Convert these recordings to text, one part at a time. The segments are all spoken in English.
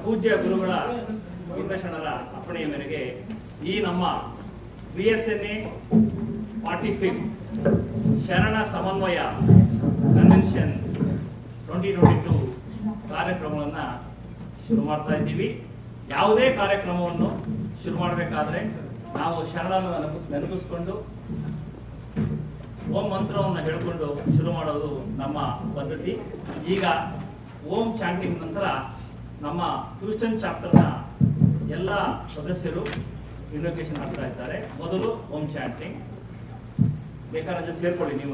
ಪೂಜ್ಯ ಗುರುಗಳ ನಿರ್ದೇಶನದ ಅಪ್ಪಣೆಯ ಮೇರೆಗೆ ಈ ನಮ್ಮ VSNA 45th ಶರಣ ಸಮನ್ವಯ ಕನ್ವೆನ್ಷನ್ 2022 ಕಾರ್ಯಕ್ರಮವನ್ನು ಶುರು ಮಾಡ್ತಾ ಇದ್ದೀವಿ. ಯಾವುದೇ ಕಾರ್ಯಕ್ರಮವನ್ನು ಶುರು ಮಾಡಬೇಕಾದ್ರೆ ನಾವು ಶರಣನ ನೆನಪಿಸ್ಕೊಂಡು ಓಂ ಮಂತ್ರವನ್ನು ಹೇಳ್ಕೊಂಡು ಶುರು ಮಾಡೋದು ನಮ್ಮ ಪದ್ಧತಿ. ಈಗ ಓಂ ಚಾಂಟಿಂಗ್ ನಂತರ ನಮ್ಮ ಹ್ಯೂಸ್ಟನ್ ಚಾಪ್ಟರ್ನ ಎಲ್ಲ ಸದಸ್ಯರು ಇನ್ವೊಕೇಶನ್ ಮಾಡ್ತಾ ಇದ್ದಾರೆ. ಮೊದಲು ಓಂ ಚಾಂಟಿಂಗ್, ಬೇಕಾದ್ರೆ ಸೇರ್ಕೊಳ್ಳಿ ನೀವು.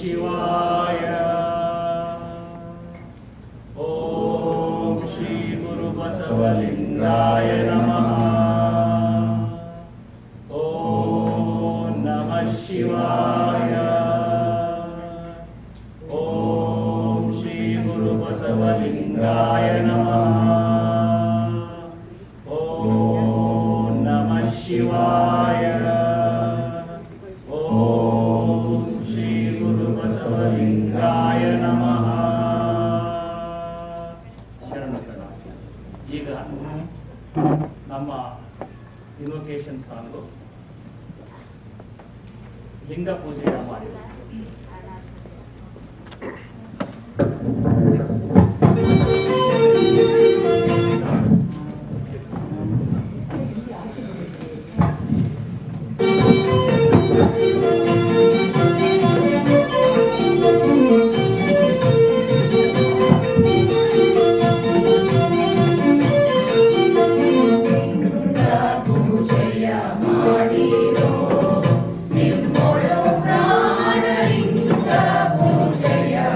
शिवाय ओम श्री गुरु बसवलिंगाय नमः. ओम नमः शिवाय ओम श्री गुरु बसवलिंगाय नमः. ओम नमः शिवाय ಶಿವಲಿಂಗಾಯ ನಮಃ. ಶರಣ ಶರಣ. ಈಗ ನಮ್ಮ ಇನ್ವೊಕೇಶನ್ ಸಾಂಗು ಲಿಂಗ ಪೂಜೆಯ ಮಾಡಿದೆ. Nimmo lo prana inga pujaya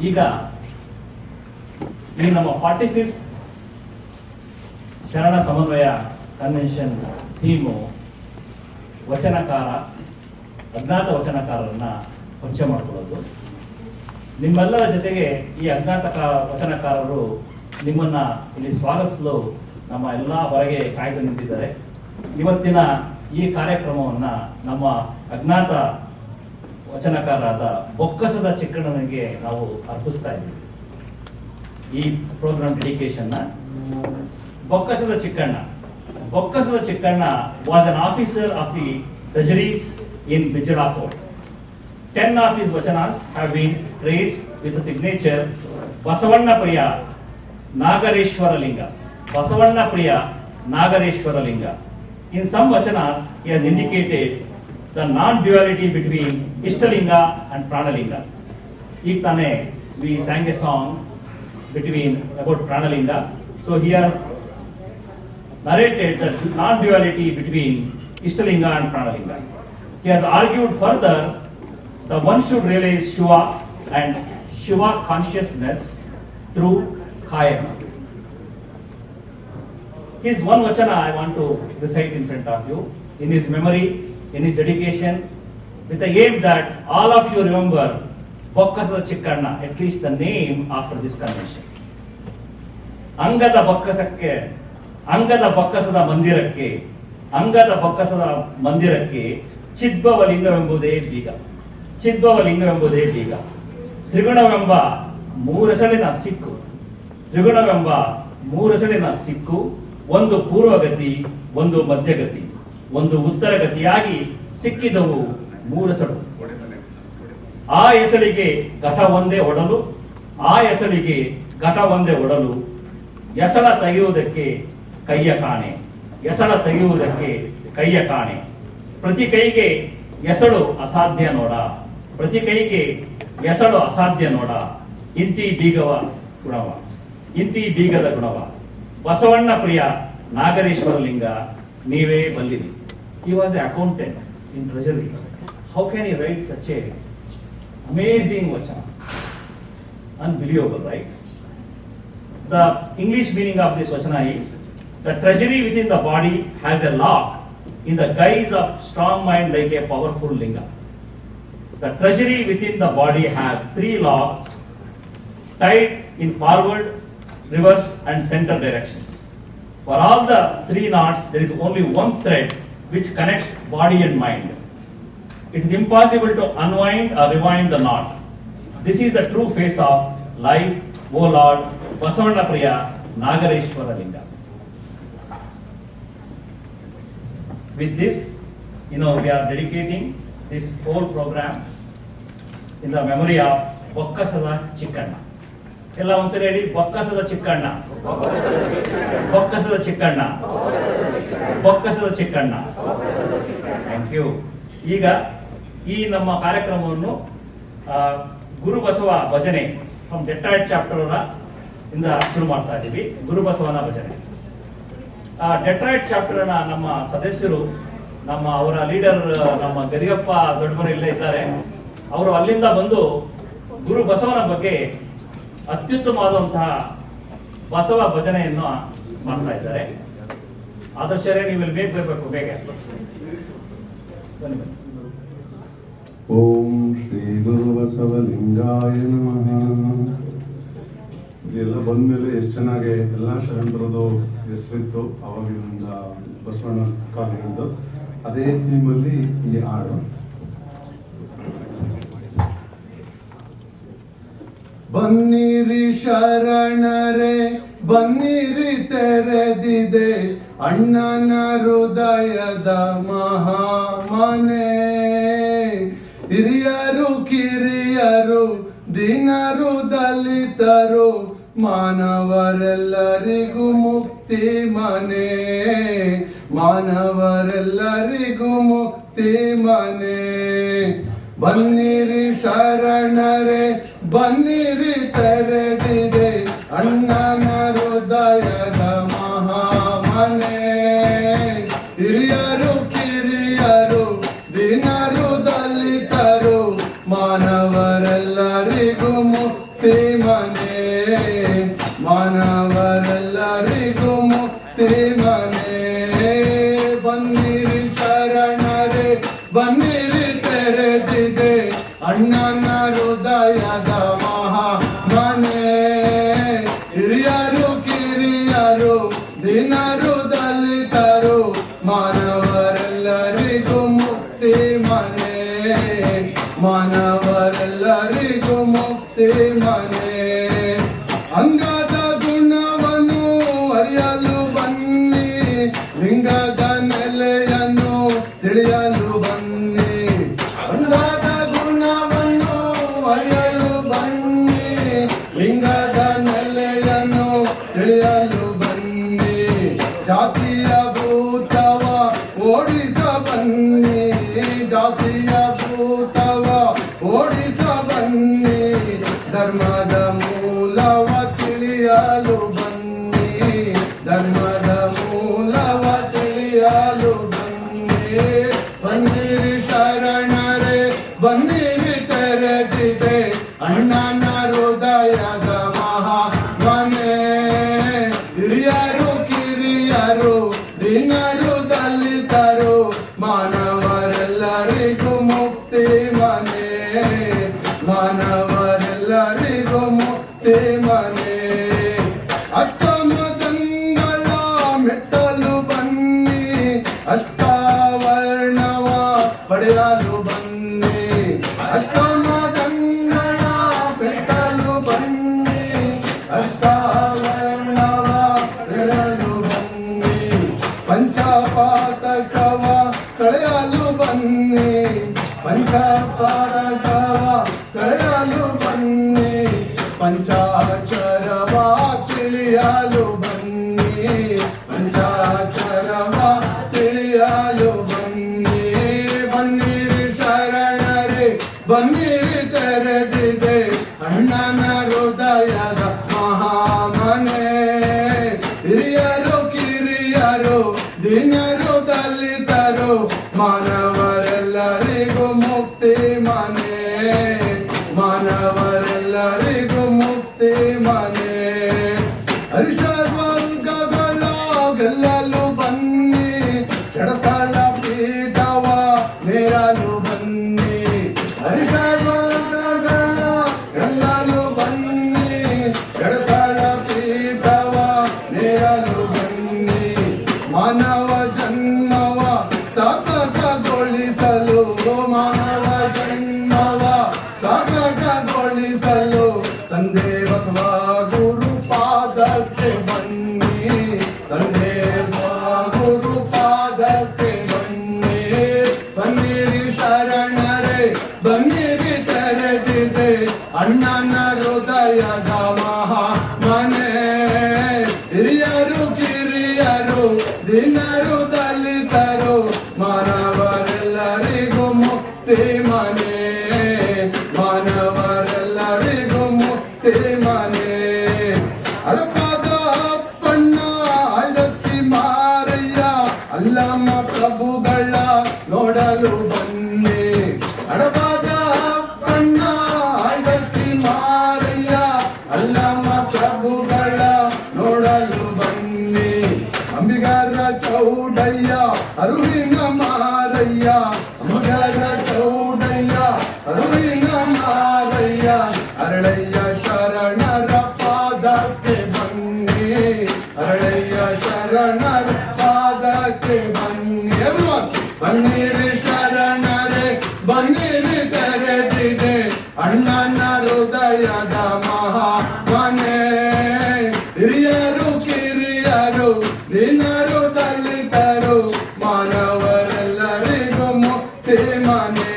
ಈಗ ಈ ನಮ್ಮ 45th ಶರಣ ಸಮನ್ವಯ ಕನ್ವೆನ್ಷನ್ ಥೀಮು ವಚನಕಾರ, ಅಜ್ಞಾತ ವಚನಕಾರರನ್ನ ಪರಿಚಯ ಮಾಡಿಕೊಳ್ಳೋದು. ನಿಮ್ಮೆಲ್ಲರ ಜೊತೆಗೆ ಈ ಅಜ್ಞಾತ ವಚನಕಾರರು ನಿಮ್ಮನ್ನ ಇಲ್ಲಿ ಸ್ವಾಗತಿಸಲು ನಮ್ಮ ಎಲ್ಲ ಹೊರಗೆ ಕಾಯ್ದು ನಿಂತಿದ್ದಾರೆ. ಇವತ್ತಿನ ಈ ಕಾರ್ಯಕ್ರಮವನ್ನ ನಮ್ಮ ಅಜ್ಞಾತ ವಚನಕಾರರಾದ ಬೊಕ್ಕಸದ ಚಿಕ್ಕಣ್ಣನಿಗೆ ನಾವು ಅರ್ಪಿಸ್ತಾ ಇದ್ದೀವಿ. ಈ ಪ್ರೋಗ್ರಾಮ್ ಡೆಡಿಕೇಶನ್ ಬೊಕ್ಕಸದ Chikkanna was an officer of the treasuries in Bijalapur. 10 of his vachanas have been traced with the signature Basavanna Priya Nagareshwara Linga. In some vachanas, he has indicated the non-duality between Ishtalinga and Pranalinga. If tane we sang a song about Pranalinga, so he has narrated the non-duality between Ishtalinga and Pranalinga. He has argued further that one should realize Shiva and Shiva consciousness through Kaya. His one vachana I want to recite in front of you, in his memory, in his dedication, with the aim that all of you remember Bokkasada Chikkanna, at least the name after this convention. Angada Bokkasada Mandirakke ಚಿದ್ಭವಲಿಂಗವೆಂಬುದೇ ಬೀಗ. ತ್ರಿಗುಣವೆಂಬ ಮೂರಸಳಿನ ಸಿಕ್ಕು, ಒಂದು ಪೂರ್ವಗತಿ, ಒಂದು ಮಧ್ಯಗತಿ, ಒಂದು ಉತ್ತರಗತಿಯಾಗಿ ಸಿಕ್ಕಿದವು ಮೂರಸಳು. ಆ ಎಸಳಿಗೆ ಘಟ ಒಂದೇ ಒಡಲು, ಎಸಳ ತೆಗೆಯುವುದಕ್ಕೆ ಕೈಯ ಕಾಣೆ. ಪ್ರತಿ ಕೈಗೆ ಎಸಳು ಅಸಾಧ್ಯ ನೋಡ, ಇಂತಿ ಬೀಗದ ಗುಣವ. ಬಸವಣ್ಣ ಪ್ರಿಯ ನಾಗರೇಶ್ವರ ಲಿಂಗ ನೀವೇ ಬಲ್ಲಿರಿ. He was an accountant in treasury. How can he write such a amazing vachana? Unbelievable, right? The English meaning of this vachana is: the treasury within the body has a lock in the guise of strong mind like a powerful linga. The treasury within the body has 3 locks tied in forward, reverse and center directions. For all the 3 knots, there is only one thread which connects body and mind. It is impossible to unwind or rewind the knot. This is the true face of life, O Lord, Basavanna Priya Nagareshwara Linga. With this, we are dedicating this whole program in the memory of Bokkasada Chikkanna. ಎಲ್ಲ ಒಂದ್ಸರಿ ಹೇಳಿ, ಬೊಕ್ಕಸದ Chikkanna. Thank you. ಈಗ ಈ ನಮ್ಮ ಕಾರ್ಯಕ್ರಮವನ್ನು ಗುರು ಬಸವ ಭಜನೆ from Detroit chapter ಇಂದ ಶುರು ಮಾಡ್ತಾ ಇದ್ದೀವಿ. ಗುರು ಬಸವನ ಭಜನೆ. ಡೆಟ್ರಾಯ್ಟ್ ಚಾಪ್ಟರ್ ನಮ್ಮ ಸದಸ್ಯರು, ಅವರ ಲೀಡರ್ ನಮ್ಮ ಗದಿಗಪ್ಪ ದೊಡ್ಡಮನೆ ಇಲ್ಲೇ ಇದ್ದಾರೆ. ಅವರು ಅಲ್ಲಿಂದ ಬಂದು ಗುರು ಬಸವನ ಬಗ್ಗೆ ಅತ್ಯುತ್ತಮವಾದಂತಹ ಬಸವ ಭಜನೆಯನ್ನು ಮಾಡ್ತಾ ಇದ್ದಾರೆ. ಆದರ್ಶರೇ ನೀವು ಇಲ್ಲಿ ಬರಬೇಕು, ಬೇಗ ಬನ್ನಿ. ಓಂ ಶ್ರೀ ಗುರು ಬಸವಲಿಂಗಾಯ ನಮಃ. ಎಲ್ಲ ಬಂದ್ಮೇಲೆ ಎಷ್ಟು ಚೆನ್ನಾಗಿ ಎಲ್ಲ ಶರಣರದು ಹೆಸರಿತ್ತು ಅವಾಗಿನಿಂದ ಬಸವಣ್ಣ ಕಾಲದಿಂದ. ಅದೇ ಥೀಮಲ್ಲಿ ಈ ಹಾಡು. ಬನ್ನಿರಿ ಶರಣರೇ ಬನ್ನಿರಿ, ತೆರೆದಿದೆ ಅಣ್ಣನ ಹೃದಯದ ಮಹಾಮನೆ. ಹಿರಿಯರು ಕಿರಿಯರು ದೀನರು ದಲಿತರು ಮಾನವರೆಲ್ಲರಿಗೂ ಮುಕ್ತಿ ಮನೆ. ಬನ್ನಿರಿ ಶರಣರೇ ಬನ್ನಿರಿ, ತೆರೆದಿದೆ ಅಣ್ಣನ ಹೃದಯದ ಮಹಾಮನೆ. ಹಿರಿಯರು ಕಿರಿಯರು ದೀನರು ದಲಿತರು ಮಾನವರೆಲ್ಲರಿಗೂ ಮುಕ್ತಿ ಬನ್ನಿರಿ ಶರಣರೇ ಬನ್ನಿರಿ ತೆರೆದಿದೆ ಅಣ್ಣನ ಹೃದಯದ ಮಹಾ ಮನೆ. ಹಿರಿಯರು ಕಿರಿಯರು ದಿನರು ದಲಿತರು ಮಾನವರೆಲ್ಲರಿಗೂ ಮುಕ್ತಿ ಮನೆ. ಮಾನವರೆಲ್ಲರಿಗೂ ಮುಕ್ತಿ ಮನೆ. ಅಂಗದ ಗುಣವನ್ನು ಅರಿಯಲು ಬನ್ನಿ ಲಿಂಗದ ನೆಲೆಯನ್ನು ತಿಳಿಯಲು ಬನ್ನಿ. ಅಂಗದ ಗುಣವನ್ನು ಅರಿಯಲು ಬನ್ನಿ ಲಿಂಗದ ನೆಲೆಯನ್ನು ತಿಳಿಯಲು ಬನ್ನಿ. ಜಾತಿಯ ಭೂತವ ಓಡಿಸ ಬನ್ನಿ. ಜಾತಿಯ ಭೂತವ ಓಡಿಸ ಬನ್ನಿ. ಧರ್ಮದ ಮೂಲವ ತಿಳಿಯಲು ಬನ್ನಿ. ಧರ್ಮದ ಮೂಲವ ತಿಳಿಯಲು ಬನ್ನಿ. ಬನ್ನಿರಿ ಶರಣರೇ ಬನ್ನಿರಿ ತೆರೆದಿದೆ ಅಣ್ಣನ ಹೃದಯದ ಮಹಾ ಮನೆ. ಹಿರಿಯರು ಕಿರಿಯರು ದಿನರು ದಲಿತರು ಮಾನವರೆಲ್ಲರಿಗೂ ಮುಕ್ತಿ ಮನೆ. ಮಾನವರೆಲ್ಲರಿಗೂ ಮುಕ್ತಿ ಮನೆ. ಅಷ್ಟಮದಂಗಳ ಮೆಟ್ಟಲು ಬನ್ನಿ ಅಷ್ಟಾವರ್ಣವ ಪಡೆಯಲು ಬನ್ನಿ. ಅಷ್ಟಮದಂಗಳ ಮೆಟ್ಟಲು ಬನ್ನಿ ಅಷ್ಟಾವರ್ಣವ ಪಡೆಯಲು ಬನ್ನಿ. ಪಂಚಪಾತಕವ ಕಳೆಯಲು ಬನ್ನಿ. ಪಂಚಪಾತಕವ ಕಳೆಯಲು ಬನ್ನಿ. ಪಂಚಾಕ್ಷರವ ತಿಳಿಯಲು ಬನ್ನಿ. ಪಂಚಾಕ್ಷರವ ತಿಳಿಯಲು ಬನ್ನಿ. ಬನ್ನಿರಿ ಶರಣರೇ ಬನ್ನಿರಿ ತೆರೆದಿದೆ ಅಣ್ಣನ ಹೃದಯದ ಮಹಾಮನೆ. ಹಿರಿಯರು ಕಿರಿಯರು ದಿನರು ದಲಿತರು ಮಾನವರೆಲ್ಲರಿಗೂ ಮುಕ್ತಿ ಮನೆ. ಮಾನವರೆಲ್ಲರಿಗೂ ಮುಕ್ತಿ ಮನೆ. ಹರಿಷವರ್ಗಗಳ ಗೆಲ್ಲಲು ಬನ್ನಿ ಎಡಸಲ ಪೀಠವ ನೇರಲು ಬನ್ನಿ. ಹರಿಷವರ್ಗಗಳ ಗೆಲ್ಲಲು ಬನ್ನಿ ಎಡಸಲ ಪೀಠವ ನೇರಲು ಬನ್ನಿ. ಮಾನವ ಜನ್ಮವ ಸಾರ್ಥಕಗೊಳಿಸಲು ಮಾನವ ಜನ್ಮವ ಸಾರ್ಥಕಗೊಳಿಸಲು ತಂದೆ ಬಸವ ಗುರು ಪಾದಕ್ಕೆ ಬನ್ನಿ. ತಂದೆ ಬಸವ ಗುರು ಪಾದಕ್ಕೆ ಬನ್ನಿ. ಬನ್ನಿರಿ ಶರಣರೇ ಬನ್ನಿರಿ ತೆರೆದಿದೆ ಅಣ್ಣನ ಹೃದಯದ ಮಹಾ ಮನೆ. ಹಿರಿಯರು ಕಿರಿಯರು ದಿನರು ದಲಿತರು ಮಾನವರೆಲ್ಲರಿಗೂ ಮುಕ್ತಿ ಮನೆ. ಮಾನವರೆಲ್ಲರಿಗೂ ಮುಕ್ತಿ ಮನೆ. ಅಡಪಾದ ಅಪ್ಪಣ್ಣ ಐದತ್ತಿ ಮಾರಯ್ಯ ಅಲ್ಲಮ್ಮ ಪ್ರಭುಗಳ ನೋಡಲು ಬನ್ನಿ. ಅಡಪಾದ ಅಪ್ಪಣ್ಣ ಐದತ್ತಿ ಮಾರಯ್ಯ ಅಲ್ಲಮ್ಮ ಪ್ರಭುಗಳ ನೋಡಲು ಬನ್ನಿ. ಅಂಬಿಗರ ಚೌಡಯ್ಯ ಅರುವಿನ ಮಾರಯ್ಯ. ಅಂಬಿಗರ ಚೌಡಯ್ಯ ಅರುವಿನ ಮಾರಯ್ಯ. ಅರಳಯ್ಯ ಶರಣರ ಪಾದಕ್ಕೆ ಬನ್ನಿ. ಅರಳಯ್ಯ ಶರಣರ ಪಾದಕ್ಕೆ ಬನ್ನಿ. ಬನ್ನಿರಿ ಶರಣರೇ ಬನ್ನಿರಿ ತೆರೆದಿದೆ ಅಣ್ಣನ ಹೃದಯದ ಮಹಾ ಮನೆ. ಹಿರಿಯರು ಕಿರಿಯರು ದಿನರು ದಲಿತರು ಮಾನವರೆಲ್ಲರಿಗೂ ಮುಕ್ತಿ ಮನೆ.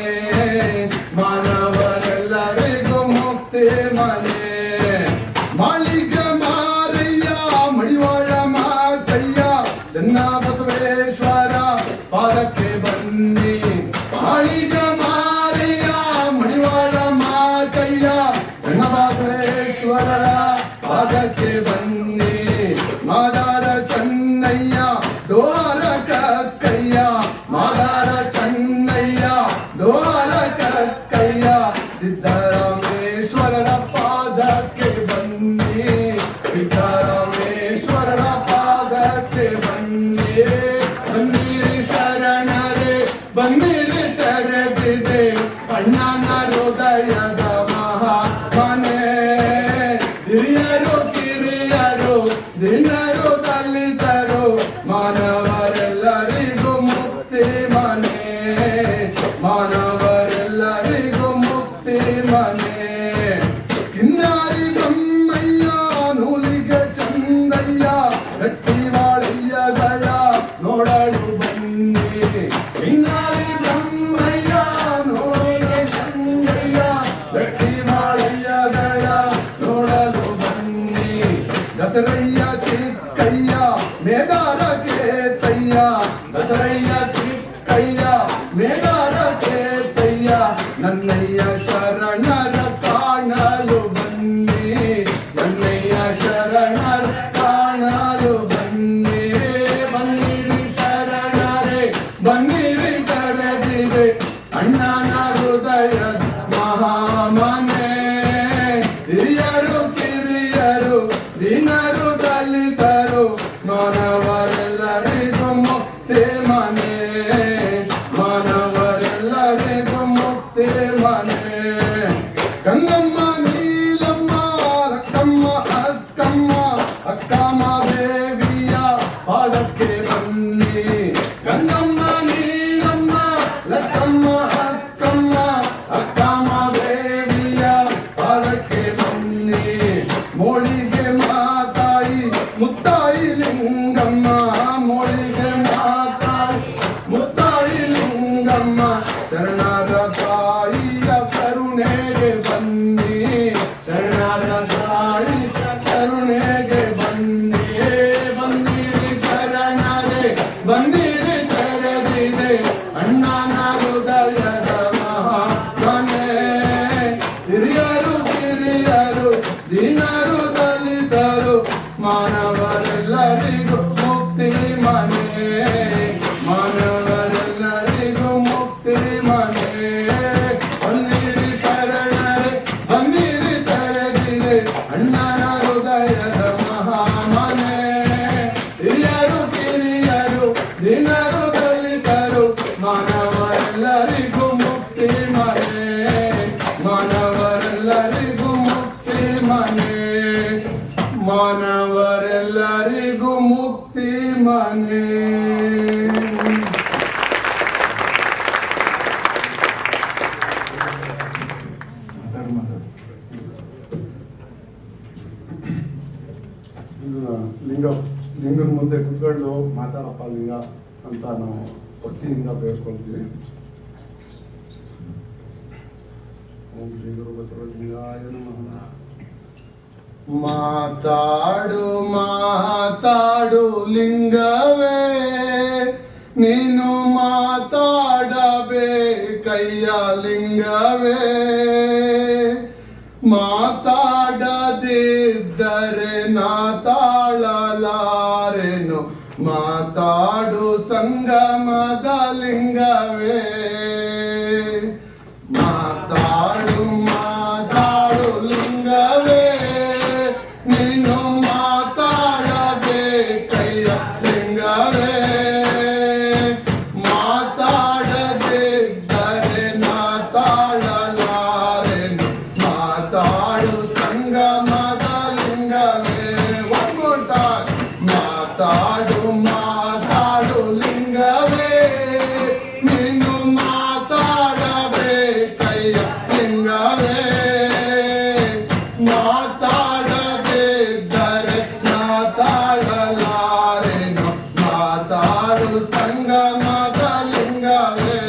ಮಾನವರೆಲ್ಲರಿಗೂ ಮುಕ್ತಿ ಮನೆ. ಮಾಳಿಗ ಮಾರಯ್ಯ ಮಡಿವಾಳ ಮಾತಯ್ಯ ಚೆನ್ನ ಬಸವೇಶ್ವರ ಪಾದಕ್ಕೆ ಬನ್ನಿ. ಬನ್ನಿರಿ ತೆರೆದಿದೆ ಅಣ್ಣನ ಹೃದಯದ ಮಹಾಮನೆ. ಹಿರಿಯರು ಕಿರಿಯರು ದಿನರು ದಲಿತರು ಮಾನವರೆಲ್ಲರಿಗೂ ಮುಕ್ತಿ ಮನೆ. ಮಾನವರೆಲ್ಲರಿಗೂ ಮುಕ್ತಿ ಮನೆ. ಕಿನ್ನಾರಿ ಬ್ರಹ್ಮಯ್ಯ ನೂಲಿಗೆ ಚಂದಯ್ಯ ಗಟ್ಟಿವಾಳಯ್ಯಗಳ ನೋಡಲು ಬನ್ನಿ. ಕಿನ್ನಾರಿ ಬ್ರಹ್ಮಯ್ಯ ನೂಲಿಗೆ ಚಂದಯ್ಯ ಗಟ್ಟಿವಾಳಯ್ಯಗಳ ನೋಡಲು ಬನ್ನಿ. ದಸರಯ್ಯ ಚಿಕ್ಕಯ್ಯ ಮೇದಾರ ಕೇತಯ್ಯ. ದಸರಯ್ಯ ಚಿಕ್ಕಯ್ಯ ಮೇದಾರ ಕೇತಯ್ಯ ನನ್ನಯ್ಯ ಶರಣರ ಕಾಣಲು ಬನ್ನಿ. ನನ್ನಯ್ಯ ಶರಣರ ಕಾಣಲು ಬನ್ನಿ. ಬನ್ನಿರಿ ಶರಣರೇ ಬನ್ನಿರಿ ಕರೆದಿದೆ ಅಣ್ಣನ ಹೃದಯ ಮಹಾಮನೆ. ಹಿರಿಯರು ಕಿರಿಯರು ದಿನರು ದಲಿತರು ಮಾನವರೆಲ್ಲರಿಗೂ ಮುಕ್ತಿ ಮನೆ. ಮಾನವರೆಲ್ಲರಿಗೂ ಮುಕ್ತಿ ಮನೆ. ಗಂಗಮ್ಮ ನೀಲಮ್ಮ ಲಕ್ಕಮ್ಮ ಅಕ್ಕಮ್ಮ ಅಕ್ಕಮ್ಮ ದೇವಿಯ ಪಾದಕ್ಕೆ ಬನ್ನಿ. ಗಂಗಮ್ಮ ನೀಲಮ್ಮ ಲಕ್ಕಮ್ಮ ಅಕ್ಕಮ್ಮ ಅಕ್ಕಮ್ಮ ದೇವಿಯ ಪಾದಕ್ಕೆ ಬನ್ನಿ. ಮೋಳಿಗೆ ಮಾತಾಯಿ ಮುತ್ತಾಯಿ ಲಿಂಗಮ್ಮ. ಮೋಳಿಗೆ ಮಾತಾಯಿ ಮುತ್ತಾಯಿ ಲಿಂಗಮ್ಮ ಶರಣರ ತಾಯಿಯ ಕರುಣೆಗೆ ಬನ್ನಿ. ಶರಣರ ತಾಯಿ ಕರುಣೆಗೆ ಬನ್ನಿ. ಬನ್ನಿರಿ ಶರಣರೇ ಬನ್ನಿರಿ ತೆರೆದಿದೆ ಅಣ್ಣನ ಹೃದಯದ ಮಹಾಮನೆ. ಹಿರಿಯರು ಕಿರಿಯರು ದಿನರು ದಲಿತರು ಮಾನವರೆಲ್ಲರಿಗೂ ಮುಕ್ತಿ ಮನೆ. ಮಾನವರೆಲ್ಲರಿಗೂ ಮುಕ್ತಿ ಮನೆ. ಬನ್ನಿರಿ ಶರಣರೇ ಬನ್ನಿರಿ ತೆರೆದಿದೆ ಅಣ್ಣನ ಹೃದಯದ ಮಹಾಮನೆ. ಹಿರಿಯರು ಕಿರಿಯರು ದಿನರು ದಲಿತರು ಮಾನವರೆಲ್ಲರಿಗೂ ಮುಕ್ತಿ ಮನೆ. ಮಾನವರೆಲ್ಲರಿಗೂ ಮುಕ್ತಿ ಮನೆ. ಮಾನವರೆಲ್ಲರಿಗೂ ಮುಕ್ತಿ ಮನೆ. ಲಿಂಗನ ಮುಂದೆ ಕುತ್ಕೊಂಡು ಮಾತಾಡಪ್ಪ ಲಿಂಗ ಅಂತ ನಾವು ಭಕ್ತಿಯಿಂದ ಬೇಡ್ಕೊಳ್ತೀವಿ. ಓಂ ಶ್ರೀ ಗುರು ಬಸವಲಿಂಗಾಯ ನಮಃ. ಮಾತಾಡು ಮಾತಾಡು ಲಿಂಗವೇ ನೀನು ಮಾತಾಡಬೇಕಯ್ಯ ಲಿಂಗವೇ. ಮಾತಾಡದಿದ್ದರೆ ನಾ ತಾಳಲಾರೆನು. ಮಾತಾಡು ಸಂಗಮದ ಲಿಂಗವೇ. ಮಾತಾಡು ಮಾತಾಡು ಲಿಂಗವೇ ನೀನು ಮಾತಾಡಬೇಕಯ್ಯ ಲಿಂಗವೇ. ಮಾತಾಡದಿದ್ದರೆ ನಾ ತಾಳಲಾರೆನು. ಮಾತಾಡು ಸಂಗಮದ ಲಿಂಗವೇ. ಒಮ್ಮುಟ ಮಾತಾಡು ಮಾತಾಡು ಲಿಂಗವೇ ನೀನು ಮಾತಾಡಬೇಕಯ್ಯ ಲಿಂಗವೇ. ಮಾತಾಡದಿದ್ದರೆ ನಾ ತಾಳಲಾರೆನು. ಮಾತಾಡು ಸಂಗಮದ ಲಿಂಗವೇ.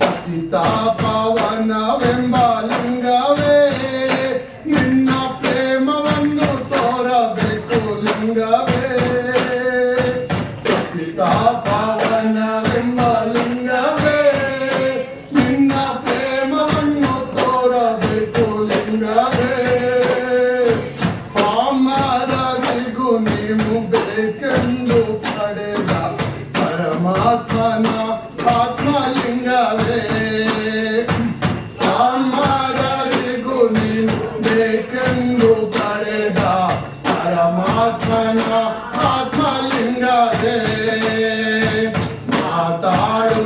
ಪತಿತ ಪವನವೆಂಬ ಲಿಂಗವೇ ನಿನ್ನ ಪ್ರೇಮವನ್ನು ತೋರಬೇಕು ಲಿಂಗವೇ. ಪತಿತ ಪವನವೆಂಬ ಲಿಂಗವೇ ನಿನ್ನ ಪ್ರೇಮವನ್ನು ತೋರಬೇಕು ಲಿಂಗವೇ. ಪಾಮರರಿಗೂ ನೀವು ಬೇಕೆಂದು ಪಡೆದ ಪರಮಾತ್ಮನ ಆತ್ಮಲಿಂಗವೇ. ಪಾಮರರಿಗೂ ನೀವು ಬೇಕೆಂದು ಪಡೆದ ಪರಮಾತ್ಮನ ಆತ್ಮಲಿಂಗವೇ. ಮಾತಾಡು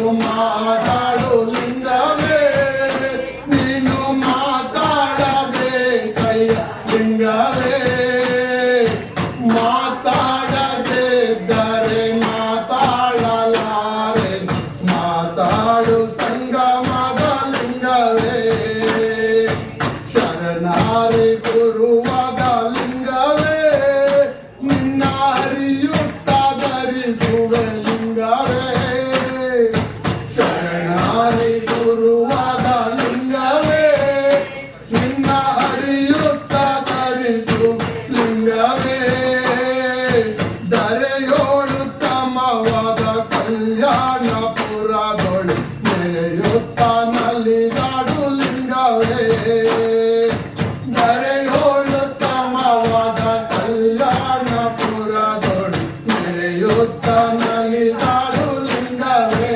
ಕಲ್ಯಾಣಪುರದೊಳು ಮೆರೆಯುತ್ತ ನಲಿದಾಡು ಲಿಂಗವೇ ಧರೆಯೋಳು ತಮವಾದ ಕಲ್ಯಾಣಪುರದೊಳು ಮೆರೆಯುತ್ತ ನಲಿದಾಡು ಲಿಂಗವೇ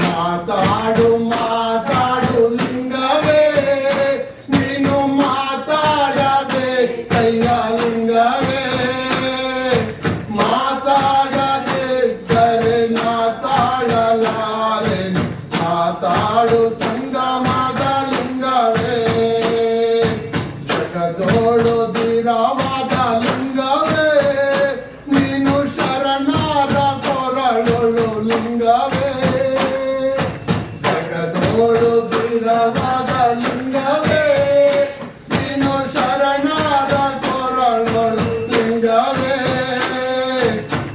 ಮಾತಾಡು ಮಾತಾಡು ಲಿಂಗವೇ ನೀನು ಮಾತಾಡದೆ ಕೈಯ ಲಿಂಗವೇ ಮಾತಾಡದಿದ್ದರೆ ನಾ ತಾಳಲಾರೆನು ಮಾತಾಡು ಸಂಗಮದ ಲಿಂಗವೇ ಜಗದೋಳು ದಿರವಾದ ಲಿಂಗವೇ ನೀನು ಶರಣಾದ ಕೊರಳೊಳು ಲಿಂಗವೇ ಜಗದೋಳು ದಿರವಾದ ಲಿಂಗವೇ ನೀನು ಶರಣಾದ ಕೊರಳೊಳು ಲಿಂಗವೇ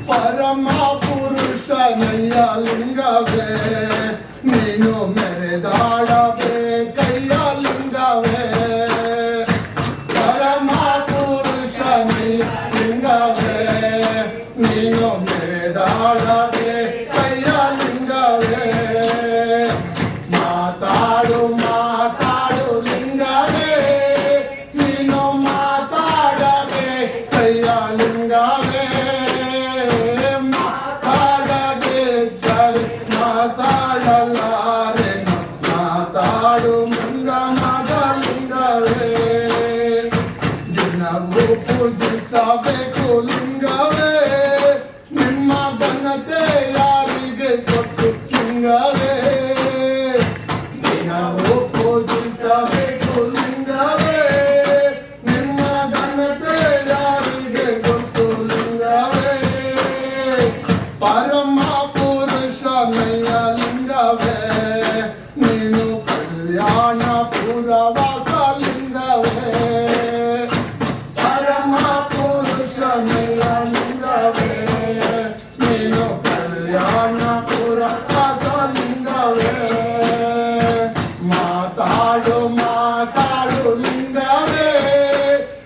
ಪರಮ ಪುರುಷನಯ್ಯ ಲಿಂಗವೇ ನೀನು ಮೆರೆದಾಡಬೇಕಯ್ಯ ಲಿಂಗವೇ ಪರಮ ಪುರುಷನಯ್ಯ ಲಿಂಗವೇ ನೀನು ಮೆರೆದಾಡಬೇಕಯ್ಯ ಲಿಂಗವೇ ಮಾತಾಡು ಮಾತಾಡು ಲಿಂಗವೇ ನೀನು ಮಾತಾಡಬೇಕಯ್ಯ ಲಿಂಗವೇ ಮಾತಾಡದಿದ್ದರೆ ಮಾತಾಡಲಾರೆನು ಮಾತಾಡು ಮಂಗಮದ ಲಿಂಗವೇ ದಿನವೂ ಪೂಜಿಸಬೇಕು ಲಿಂಗವೇ ನಿಮ್ಮ ಘನತೆ ಯಾರಿಗೆ ಕೊಟ್ಟು ಲಿಂಗವೇ ದಿನವೂ ಪೂಜಿಸಬೇಕು ಲಿಂಗವೇ ನಿಮ್ಮ ಘನತೆ ಯಾರಿಗೆ ಕೊಟ್ಟು ಲಿಂಗವೇ ಪರಮ ಪುರುಷನಯ್ಯ ಲಿಂಗವೇ ನೀನು ಕಲ್ಯಾಣಪುರವಾಸ ಲಿಂಗವೇ ಪರಮ ಪುರುಷನಯ್ಯ ಲಿಂಗವೇ ನೀನು ಕಲ್ಯಾಣಪುರವಾಸ ಲಿಂಗವೇ ಮಾತಾಡು ಮಾತಾಡು ಲಿಂಗವೇ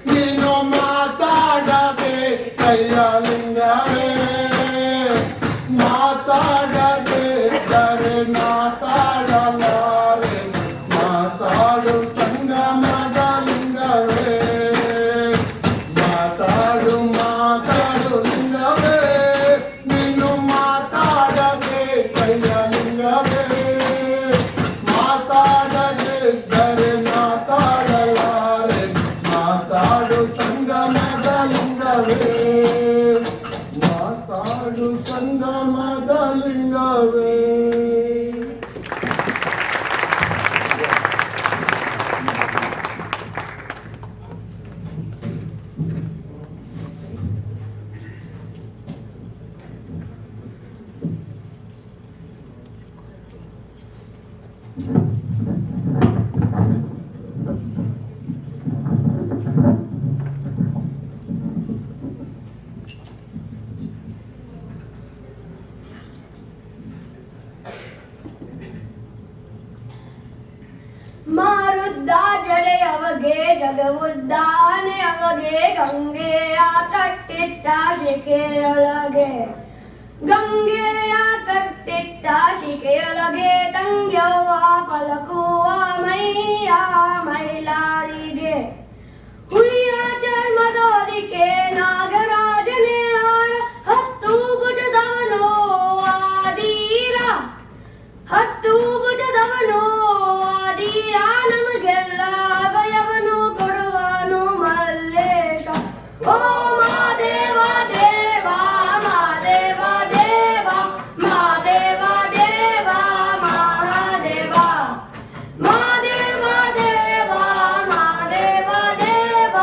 ನೀನು ಮಾತಾಡಬೇಕಯ್ಯ ಲಿಂಗವೇ ಮಾತಾಡದಿದ್ದರೆ ಮಾತಾಡಲಾರೆ ಮಾತಾಡು ಸಂಗಮದ ಲಿಂಗವೇ ಮಾತಾಡು ಮಾತಾಡು ಲಿಂಗವೇ ನೀನು ಮಾತಾಡಬೇಕಯ್ಯ ಲಿಂಗವೇ ಮಾತಾಡದಿದ್ದರೆ ಮಾತಾಡಲಾರೆ ಮಾತಾಡು ಸಂಗಮದ ಲಿಂಗವೇ ಮಾತಾಡು ಸಂಗಮದ ಲಿಂಗವೇ ಮಾರುದ್ದ ಜಡೆಯವಗೆ ಜಗವುದ್ದಾನೆ ಅವಗೆ ಗಂಗೆಯ ಕಟ್ಟಿಟ್ಟ ಶಿಕೆಯೊಳಗೆ ಗಂಗೆಯ ಕಟ್ಟಿಟ್ಟ ಶಿಕೆಯೊಳಗೆ ತಂಗ್ಯವ್ವ ಪಲಕುವ ಮೈಯ ಮೈಲಾರಿಗೆ ಹುಲಿಯ ಚರ್ಮದೋದಿಕೆ ನಾಗರಾಜನೇ ಹಾರ ಹತ್ತು ಭುಜದವನು ಆದೀರ ಹತ್ತು ಭುಜದವನು ಆದೀರ ನಮಗೆಲ್ಲ ಭಯವನು ಕೊಡುವನು ಮಲ್ಲೇಶ ಓ ಮಾದೇವ ದೇವ ಮಾದೇವ ದೇವ ಮಾದೇವ ದೇವ ಮಹಾದೇವ ಮಾದೇವ ದೇವ ಮಾದೇವ ದೇವ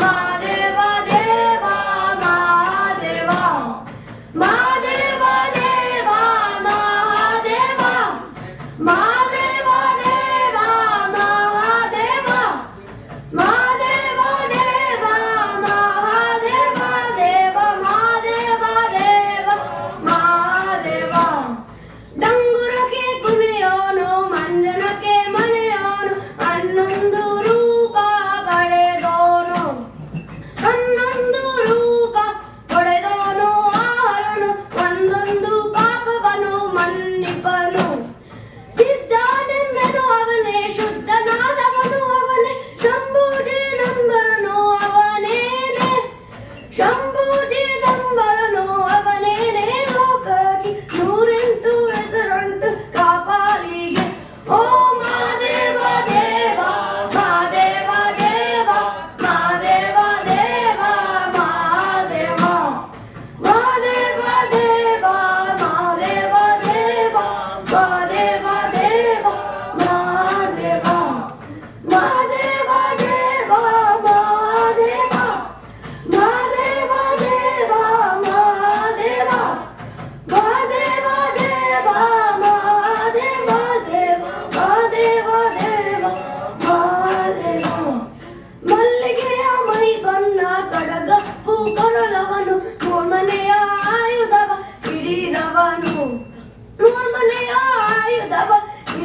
ಮಾದೇವ ದೇವ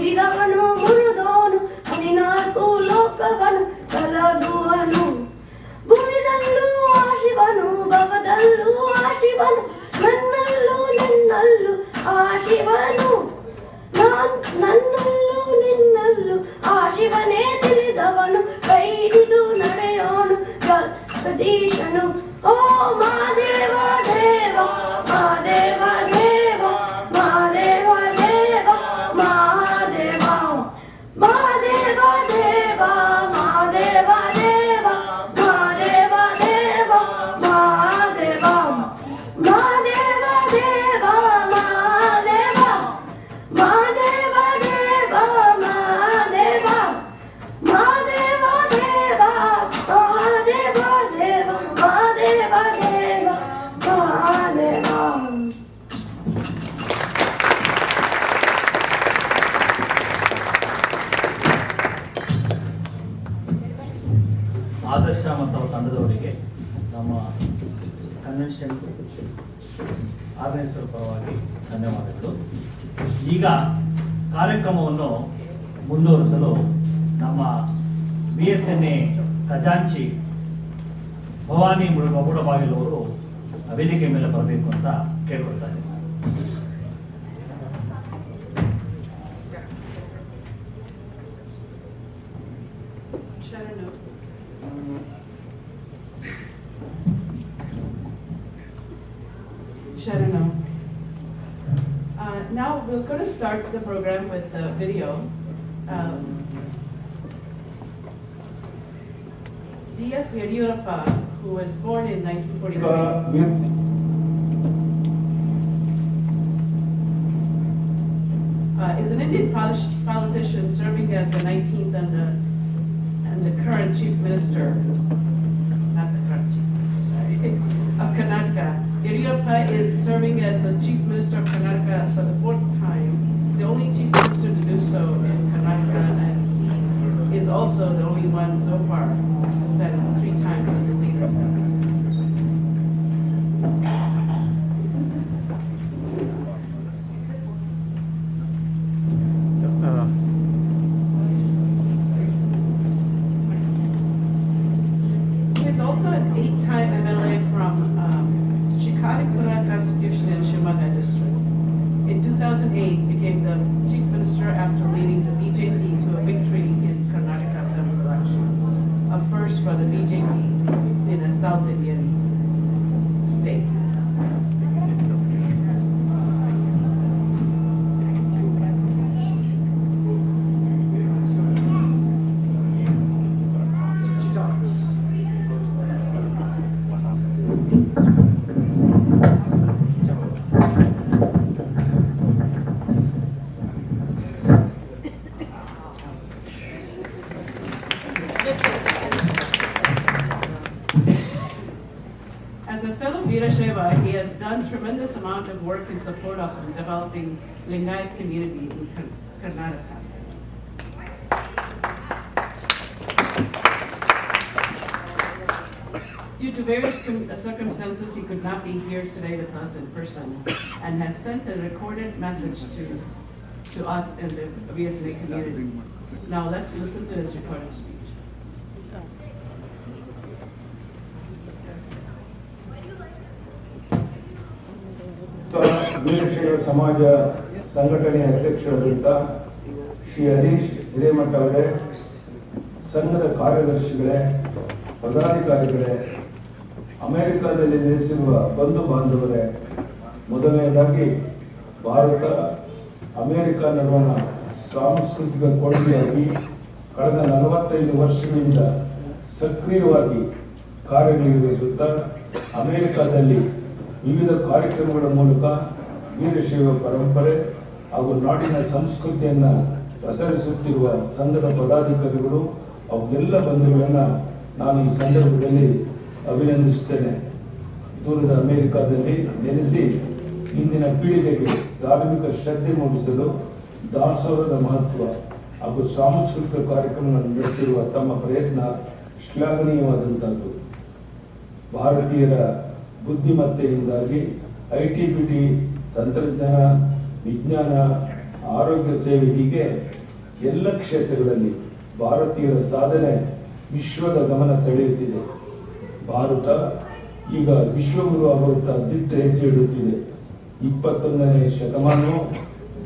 ಮುರಿದವನು ಮುರಿದವನು 14 ಲೋಕವನು ಸಲಗುವನು. ಭೂಮಿದಲ್ಲೂ ಆ ಶಿವನು, ಭವದಲ್ಲೂ ಆ ಶಿವನು, ನನ್ನಲ್ಲೂ ನಿನ್ನಲ್ಲೂ ಆ ಶಿವನು. ನನ್ನಲ್ಲೂ ನಿನ್ನಲ್ಲೂ ಆ ಶಿವನೇ ತಿಳಿದವನು, ಕೈ ಹಿಡಿದು ನಡೆಯೋನು ಜಗದೀಶನು. ಓ ಮಾದೇವ ದೇವ, ಮಾದೇವ ದೇವ, ಮಾದೇವ ದೇವ, ಮಹಾದೇವ, ಮಾದೇವ ದೇವ, ಮಾದೇವ ದೇವ, ಮಾದೇವ ದೇವ, ಮಹಾದೇವ, ಮಾದೇವ ದೇವ, ಮಹಾದೇವ, ಮಾದೇವ ದೇವ, ಮಹಾದೇವ, ಮಾದೇವ ದೇವ, ಮಹಾದೇವ ದೇವ, ಮಾದೇವ ದೇವ, ಮಹಾದೇವ. ಆದರ್ಶ ಮತ್ತು ಅವರ ತಂಡದವರಿಗೆ ನಮ್ಮ ಕನ್ವೆನ್ಷನ್ ಆರ್ಗನೈಸರ್ ಪರವಾಗಿ ಧನ್ಯವಾದಗಳು. ಈಗ ಕಾರ್ಯಕ್ರಮವನ್ನು ಮುಂದುವರಿಸಲು ನಮ್ಮ VSNA ಖಜಾಂಚಿ ಭವಾನಿ ಮುಳುಬಾಗಿಲವರು ವೇದಿಕೆ ಮೇಲೆ ಬರಬೇಕು ಅಂತ ಕೇಳ್ಕೊಳ್ತಾರೆ. Sharano. Now we're going to start the program with the video. V.S. Yadiyurappa, who was born in 1943, is an Indian politician serving as the 19th and the current Chief Minister, not the current Chief Minister, sorry, of Karnataka. Yadiyurappa is serving as the Chief Minister of Karnataka for the 4th time, the only Chief Minister to do so in Karnataka, and he is also the only one so far to said 3 times as the leader. He is also an 8-time MLA from Chikkannana Constitution in Shimoga district. In 2008, became the Chief Minister after leading the BJP to a victory in Karnataka Assembly election, a first for the BJP in a South Indian state. As a fellow Veerashaiva, he has done tremendous amount of work in support of developing Lingayat community in Karnataka. Due to various circumstances, he could not be here today with us in person, and has sent a recorded message to us in the VSNA community. Now let's listen to his recorded speech. Veerashaiva ಸಮಾಜ ಸಂಘಟನೆಯ ಅಧ್ಯಕ್ಷರಾದಂಥ ಶ್ರೀ ಹರೀಶ್ ಹಿರೇಮಠ ಅವರೇ, ಸಂಘದ ಕಾರ್ಯದರ್ಶಿಗಳೇ, ಪದಾಧಿಕಾರಿಗಳೇ, ಅಮೆರಿಕದಲ್ಲಿ ನೆಲೆಸಿರುವ ಬಂಧು ಬಾಂಧವರೇ, ಮೊದಲನೆಯದಾಗಿ ಭಾರತ ಅಮೆರಿಕ ನಡುವಣ ಸಾಂಸ್ಕೃತಿಕ ಕೊಡುಗೆಯಾಗಿ ಕಳೆದ 45 ವರ್ಷಗಳಿಂದ ಸಕ್ರಿಯವಾಗಿ ಕಾರ್ಯನಿರ್ವಹಿಸುತ್ತಾ ಅಮೆರಿಕದಲ್ಲಿ ವಿವಿಧ ಕಾರ್ಯಕ್ರಮಗಳ ಮೂಲಕ ವೀರಶೈವ ಪರಂಪರೆ ಹಾಗೂ ನಾಡಿನ ಸಂಸ್ಕೃತಿಯನ್ನು ಪ್ರಸರಿಸುತ್ತಿರುವ ಸಂಘದ ಪದಾಧಿಕಾರಿಗಳು ಹಾಗೂ ಎಲ್ಲ ಬಂಧುಗಳನ್ನು ನಾನು ಈ ಸಂದರ್ಭದಲ್ಲಿ ಅಭಿನಂದಿಸುತ್ತೇನೆ. ದೂರದ ಅಮೆರಿಕದಲ್ಲಿ ನೆಲೆಸಿ ಇಂದಿನ ಪೀಳಿಗೆಗೆ ಧಾರ್ಮಿಕ ಶ್ರದ್ಧೆ ಮೂಡಿಸಲು ದಾಸೋಹದ ಮಹತ್ವ ಹಾಗೂ ಸಾಂಸ್ಕೃತಿಕ ಕಾರ್ಯಕ್ರಮಗಳನ್ನು ನಡೆಸಿರುವ ತಮ್ಮ ಪ್ರಯತ್ನ ಶ್ಲಾಘನೀಯವಾದಂಥದ್ದು. ಭಾರತೀಯರ ಬುದ್ಧಿಮತ್ತೆಯಿಂದಾಗಿ ಐಟಿ ಬಿಟಿ ತಂತ್ರಜ್ಞಾನ, ವಿಜ್ಞಾನ ಆರೋಗ್ಯ ಸೇವೆ ಹೀಗೆ ಎಲ್ಲ ಕ್ಷೇತ್ರಗಳಲ್ಲಿ ಭಾರತೀಯರ ಸಾಧನೆ ವಿಶ್ವದ ಗಮನ ಸೆಳೆಯುತ್ತಿದೆ. ಭಾರತ ಈಗ ವಿಶ್ವಗುರು ಆಗುತ್ತಾ ದಿಟ್ಟ ಹೆಜ್ಜೆ ಇಡುತ್ತಿದೆ. 21ನೇ ಶತಮಾನವು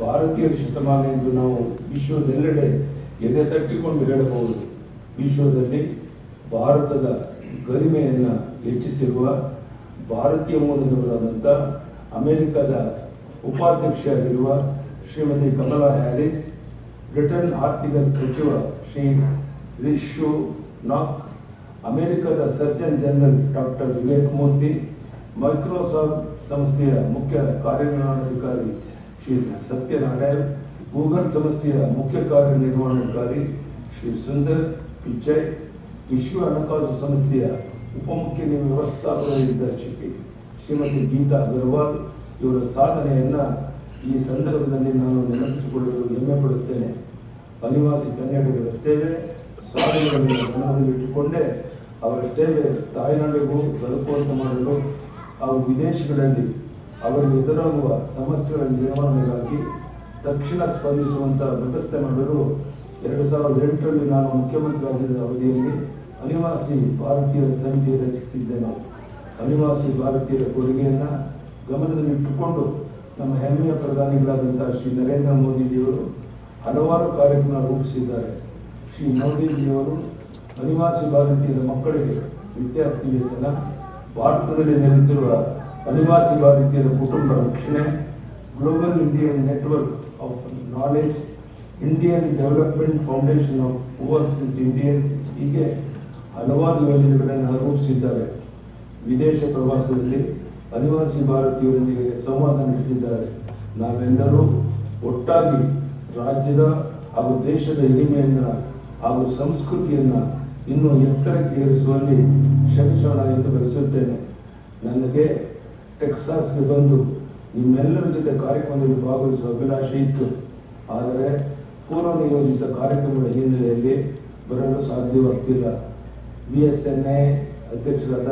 ಭಾರತೀಯರ ಶತಮಾನ ಎಂದು ನಾವು ವಿಶ್ವದೆಲ್ಲೆಡೆ ಎದೆ ತಟ್ಟಿಕೊಂಡು ಹೇಳಬಹುದು. ವಿಶ್ವದಲ್ಲಿ ಭಾರತದ ಗರಿಮೆಯನ್ನು ಹೆಚ್ಚಿಸಿರುವ ಭಾರತೀಯ ಮೂಲದವರಾದಂಥ ಅಮೆರಿಕದ ಉಪಾಧ್ಯಕ್ಷರಾಗಿರುವ ಶ್ರೀಮತಿ ಕಮಲಾ ಹ್ಯಾರಿಸ್, ಬ್ರಿಟನ್ ಆರ್ಥಿಕ ಸಚಿವ ಶ್ರೀ ರಿಷಿ ಸುನಾಕ್, ಅಮೆರಿಕದ ಸರ್ಜನ್ ಜನರಲ್ ಡಾಕ್ಟರ್ ವಿವೇಕ್ ಮೂರ್ತಿ, ಮೈಕ್ರೋಸಾಫ್ಟ್ ಸಂಸ್ಥೆಯ ಮುಖ್ಯ ಕಾರ್ಯನಿರ್ವಹಣಾಧಿಕಾರಿ ಶ್ರೀ ಸತ್ಯ ನಾರಾಯಣ್, ಗೂಗಲ್ ಸಂಸ್ಥೆಯ ಮುಖ್ಯ ಕಾರ್ಯನಿರ್ವಹಣಾಧಿಕಾರಿ ಶ್ರೀ ಸುಂದರ್ ಪಿಚೈ, ವಿಶ್ವ ಹಣಕಾಸು ಸಂಸ್ಥೆಯ ಉಪಮುಖ್ಯ ವ್ಯವಸ್ಥಾಪಕ ನಿರ್ದೇಶಕಿ ಶ್ರೀಮತಿ ಗೀತಾ ಅಗರ್ವಾಲ್ ಇವರ ಸಾಧನೆಯನ್ನ ಈ ಸಂದರ್ಭದಲ್ಲಿ ನಾನು ನೆನಪಿಸಿಕೊಳ್ಳಲು ಹೆಮ್ಮೆ ಪಡುತ್ತೇನೆ. ಅನಿವಾಸಿ ಕನ್ನಡಿಗರ ಸೇವೆ ಸಾಧನೆಗಳನ್ನು ಗಮನದಲ್ಲಿಟ್ಟುಕೊಂಡೇ ಅವರ ಸೇವೆ ತಾಯ್ನಾಡಿಗೂ ತಲುಪುವಂತೆ ಮಾಡಲು ಹಾಗೂ ವಿದೇಶಗಳಲ್ಲಿ ಅವರಿಗೆ ಎದುರಾಗುವ ಸಮಸ್ಯೆಗಳ ನಿರ್ವಹಣೆಗಾಗಿ ತಕ್ಷಣ ಸ್ಪಂದಿಸುವಂತಹ ವ್ಯವಸ್ಥೆ ಮಾಡಲು 2008ರಲ್ಲಿ ನಾನು ಮುಖ್ಯಮಂತ್ರಿ ಆಗಿದ್ದ ಅವಧಿಯಲ್ಲಿ ಅನಿವಾಸಿ ಭಾರತೀಯರ ಸಮಿತಿ ರಚಿಸಿದ್ದೇನೆ. ಅನಿವಾಸಿ ಭಾರತೀಯರ ಕೊಡುಗೆಯನ್ನು ಗಮನದಲ್ಲಿಟ್ಟುಕೊಂಡು ನಮ್ಮ ಹೆಮ್ಮೆಯ ಪ್ರಧಾನಿಗಳಾದಂತಹ ಶ್ರೀ ನರೇಂದ್ರ ಮೋದಿಜಿಯವರು ಹಲವಾರು ಕಾರ್ಯಕ್ರಮ ರೂಪಿಸಿದ್ದಾರೆ. ಶ್ರೀ ಮೋದಿಜಿಯವರು ಅನಿವಾಸಿ ಭಾರತೀಯರ ಮಕ್ಕಳಿಗೆ ವಿದ್ಯಾರ್ಥಿ ವೇತನ, ಭಾರತದಲ್ಲಿ ನೆಲೆಸಿರುವ ಅನಿವಾಸಿ ಭಾರತೀಯರ ಕುಟುಂಬ ರಕ್ಷಣೆ, global Indian network of knowledge, Indian development foundation of overseas Indians ಹೀಗೆ ಹಲವಾರು ಯೋಜನೆಗಳನ್ನು ರೂಪಿಸಿದ್ದಾರೆ. ವಿದೇಶ ಪ್ರವಾಸದಲ್ಲಿ ಅನಿವಾಸಿ ಭಾರತೀಯರೊಂದಿಗೆ ಸಂವಾದ ನಡೆಸಿದ್ದಾರೆ. ನಾವೆಲ್ಲರೂ ಒಟ್ಟಾಗಿ ರಾಜ್ಯದ ಹಾಗೂ ದೇಶದ ಹಿರಿಮೆಯನ್ನ ಹಾಗೂ ಸಂಸ್ಕೃತಿಯನ್ನ ಇನ್ನೂ ಎತ್ತರಕ್ಕೆ ಏರಿಸುವಲ್ಲಿ ಶ್ರಮಿಸೋಣ ಎಂದು ಬಯಸುತ್ತೇನೆ. ನನಗೆ ಟೆಕ್ಸಾಸ್ಗೆ ಬಂದು ನಿಮ್ಮೆಲ್ಲರ ಜೊತೆ ಕಾರ್ಯಕ್ರಮದಲ್ಲಿ ಭಾಗವಹಿಸುವ ಅಭಿಲಾಷೆ ಇತ್ತು. ಆದರೆ ಪೂರ್ವ ನಿಯೋಜಿತ ಕಾರ್ಯಕ್ರಮಗಳ ಹಿನ್ನೆಲೆಯಲ್ಲಿ ಬರಲು ಸಾಧ್ಯವಾಗ್ತಿಲ್ಲ. VSNA ಅಧ್ಯಕ್ಷರಾದ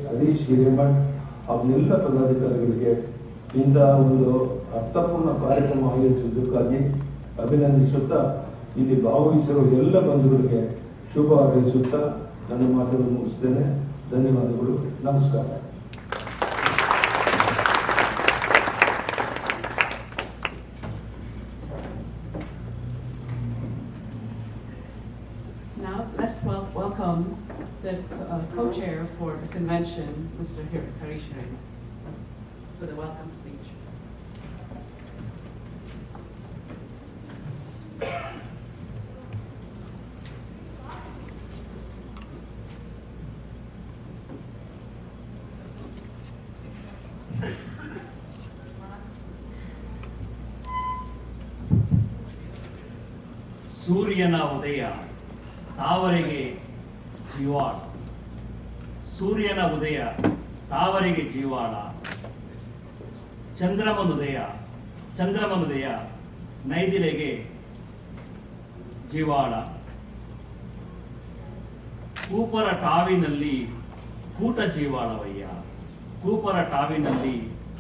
ಹರೀಶ್ ಹಿರೇಮಠ್ ಹಾಗೂ ಎಲ್ಲ ಪದಾಧಿಕಾರಿಗಳಿಗೆ ಇಂತಹ ಒಂದು ಅರ್ಥಪೂರ್ಣ ಕಾರ್ಯಕ್ರಮ ಆಯೋಜಿಸುವುದಕ್ಕಾಗಿ ಅಭಿನಂದಿಸುತ್ತಾ ಇಲ್ಲಿ ಭಾಗವಹಿಸಿರುವ ಎಲ್ಲ ಬಂಧುಗಳಿಗೆ ಶುಭ ಹಾರೈಸುತ್ತಾ ನನ್ನ ಮಾತನ್ನು ಮುಗಿಸ್ತೇನೆ. ಧನ್ಯವಾದಗಳು. ನಮಸ್ಕಾರ. Now let's welcome the co-chair for the convention, Mr. Harish Rai, for the welcome speech. ಸೂರ್ಯನ ಉದಯ ತಾವರೆಗೆ ಜೀವಾಳ, ಸೂರ್ಯನ ಉದಯ ತಾವರೆಗೆ ಜೀವಾಳ, ಚಂದ್ರಮನುದಯ ನೈದಿಲೆಗೆ ಜೀವಾಳ, ಕೂಪರ ಟಾವಿನಲ್ಲಿ ಕೂಟ ಜೀವಾಳವಯ್ಯ, ಕೂಪರ ಟಾವಿನಲ್ಲಿ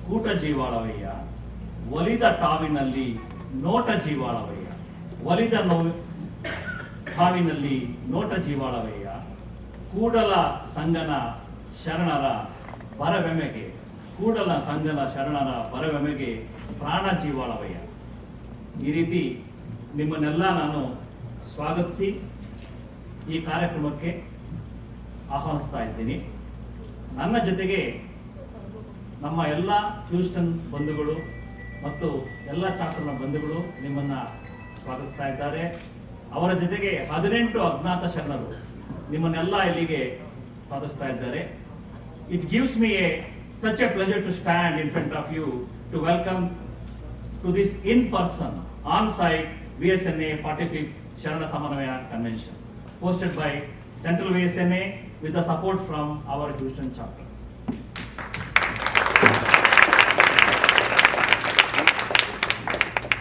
ಕೂಟ ಜೀವಾಳವಯ್ಯ, ಒಲಿದ ಟಾವಿನಲ್ಲಿ ನೋಟ ಜೀವಾಳವಯ್ಯ, ಒಲಿದ ಹಾವಿನಲ್ಲಿ ನೋಟ ಜೀವಾಳವಯ್ಯ, ಕೂಡಲ ಸಂಗನ ಶರಣರ ಬರವೆಮೆಗೆ, ಕೂಡಲ ಸಂಗನ ಶರಣರ ಬರವೆಮೆಗೆ ಪ್ರಾಣ ಜೀವಾಳವಯ್ಯ. ಈ ರೀತಿ ನಿಮ್ಮನ್ನೆಲ್ಲ ನಾನು ಸ್ವಾಗತಿಸಿ ಈ ಕಾರ್ಯಕ್ರಮಕ್ಕೆ ಆಹ್ವಾನಿಸ್ತಾ ಇದ್ದೀನಿ. ನನ್ನ ಜೊತೆಗೆ ನಮ್ಮ ಎಲ್ಲ ಹ್ಯೂಸ್ಟನ್ ಬಂಧುಗಳು ಮತ್ತು ಎಲ್ಲ ಚಾಪ್ಟರ್ನ ಬಂಧುಗಳು ನಿಮ್ಮನ್ನ ಸ್ವಾಗತಿಸ್ತಾ ಇದ್ದಾರೆ. ಅವರ ಜೊತೆಗೆ 18 ಅಜ್ಞಾತ ಶರಣರು ನಿಮ್ಮನ್ನೆಲ್ಲ ಇಲ್ಲಿಗೆ ಸ್ವಾಗತಿಸ್ತಾ ಇದ್ದಾರೆ. It gives me such a pleasure to stand in front of you to welcome to this in-person, on-site VSNA 45th Sharana Samanvaya Convention, hosted by Central VSNA with the support from our Houston chapter.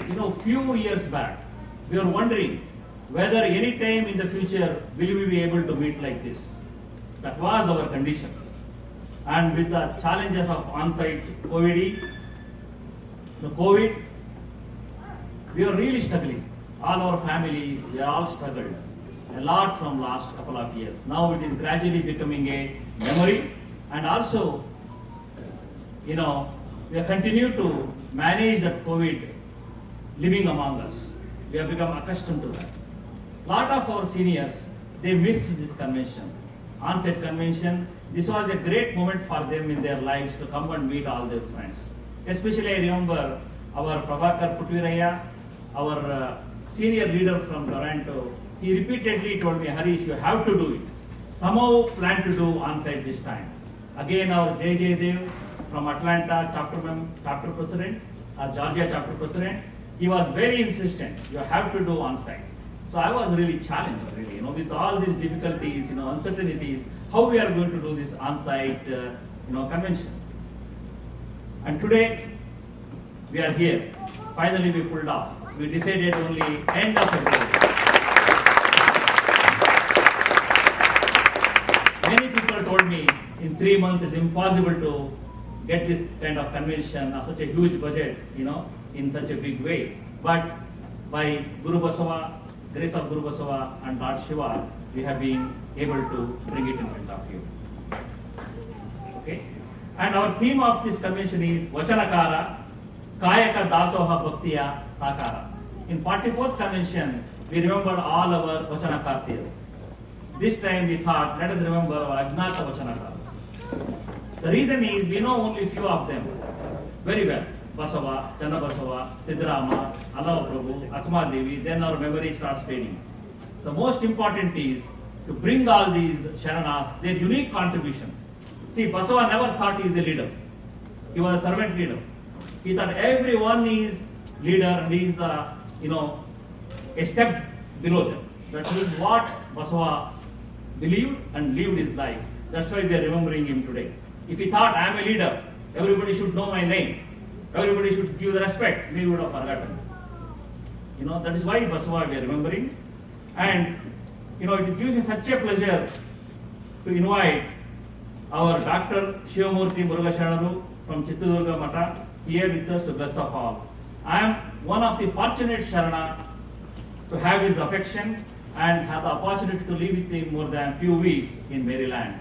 You know, few years back, we were wondering whether any time in the future will we be able to meet like this. That was our condition. And with the challenges of on-site COVID we were really struggling. All our families, we all struggled a lot from last couple of years. Now it is gradually becoming a memory, and also, we have continued to manage that COVID living among us. We have become accustomed to that. Lot of our seniors, they missed this convention, onset convention. This was a great moment for them in their lives to come and meet all their friends. Especially I remember our Prabhakar Putviraya, our senior leader from Toronto, he repeatedly told me, Harish, you have to do it. Somehow plan to do on-site this time. Again, our J. Dev from Atlanta, chapter president, Georgia chapter president, he was very insistent, you have to do on-site. So I was really challenged, really, with all these difficulties, uncertainties, how we are going to do this on-site, convention. And today, we are here. Finally, we pulled off. We decided only end of February. Many people told me in 3 months it's impossible to get this kind of convention or such a huge budget, in such a big way. But by Guru Basava, grace of Guru Basava and Lord Shiva, we have been able to bring it in front of you. Okay? And our theme of this convention is Vachanakara, Kayaka Dasoha Bhaktiya Sakara. In 44th convention, we remember all our Vachanakartiyas. This time we thought, let us remember our Agnata Vachanakara. The reason is, we know only few of them very well. Basava, Channa Basava, Siddharama, Alava Prabhu, Akma Devi, then our memory starts fading. So most important is to bring all these Sharanas, their unique contribution. See, Basava never thought he is a leader. He was a servant leader. He thought everyone is leader and he is the, a step below them. That is what Basava believed and lived his life. That's why we are remembering him today. If he thought I am a leader, everybody should know my name, everybody should give the respect, we would have forgotten. That is why Basava we are remembering. And, it gives me such a pleasure to invite our Dr. Shivamurthy Murugasharanaru from Chittadurga Mata here with us to bless of all. I am one of the fortunate Sharana to have his affection and have the opportunity to live with him more than a few weeks in Maryland.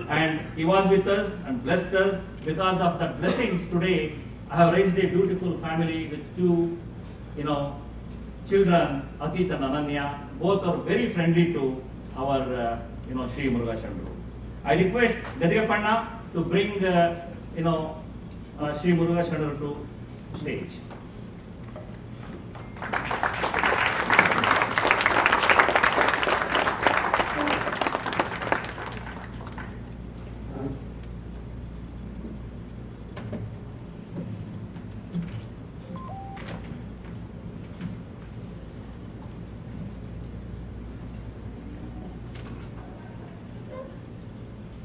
And he was with us and blessed us. Because of the blessings today, I have raised a beautiful family with two, children, Atit and Ananya. Both are very friendly to our, Sri Murugasharanaru. I request Gadigapanna to bring, Sri Murugasharanaru to stage.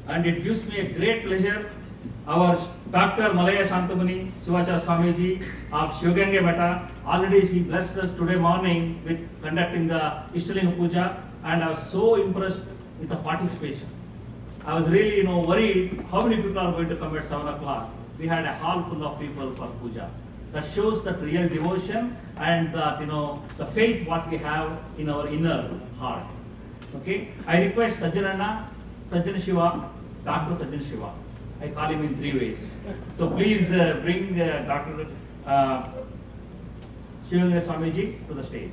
And it gives me a great pleasure, our Dr. Malaya Shantamuni Sivachara Swamiji of Shivaganga Mata, already she blessed us today morning with conducting the Ishtalinga Puja, and I was so impressed with the participation. I was really, worried how many people are going to come at 7 o'clock. We had a hall full of people for puja. That shows that real devotion and that, the faith what we have in our inner heart. Okay, I request Sajjanana, Sajjan Shiva, Dr. Sajjan Shiva. I call him in 3 ways. So please bring Dr. Shivaganga Swamiji to the stage.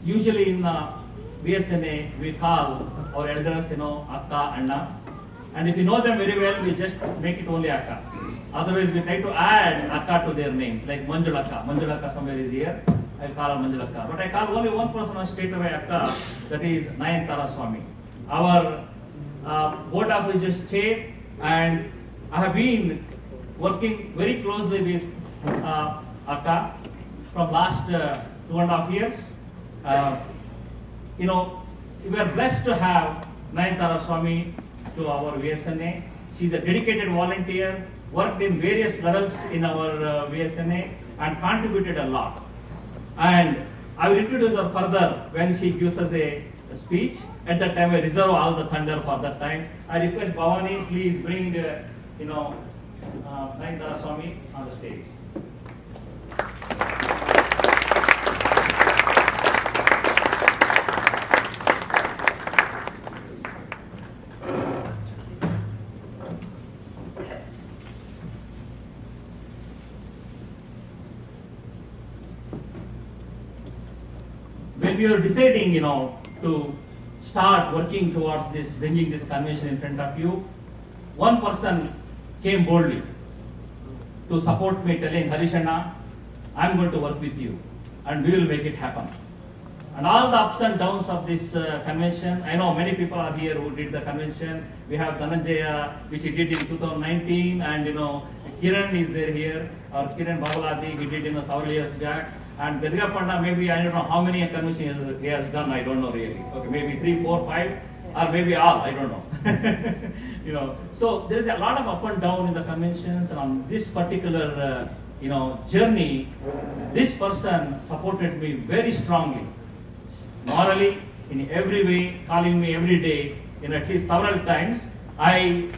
Usually in VSNA, we call our elders, Akka, Anna. And if you know them very well, we just make it only Akka. Otherwise, we try to add Akka to their names, like Manjulakka. Manjulakka somewhere is here. I call her Manjulakka. But I call only one person straight away Akka, that is Nayantara Swami. Our board officers chair, and I have been working very closely with Akka from last 2.5 years. We are blessed to have Nayantara Swami to our VSNA. She is a dedicated volunteer worked in various levels in our VSNA and contributed a lot. And I will introduce her further when she gives us a speech. At that time, I reserve all the thunder for that time. I request Bhavani, please bring, Naindara Swami on the stage. When we were deciding, to start working towards this, bringing this convention in front of you, one person came boldly to support me, telling, Harishanna, I'm going to work with you and we will make it happen. And all the ups and downs of this convention, I know many people are here who did the convention. We have Dhananjaya, which he did in 2019, and Kiran is there here, or Kiran Babaladi, he did several years back. And Bedgapanda, maybe I don't know how many conventions he has done, I don't know really. Okay, maybe 3, 4, 5, or maybe all, I don't know. So there is a lot of up and down in the conventions, and on this particular, journey, this person supported me very strongly, morally, in every way, calling me every day, at least several times. I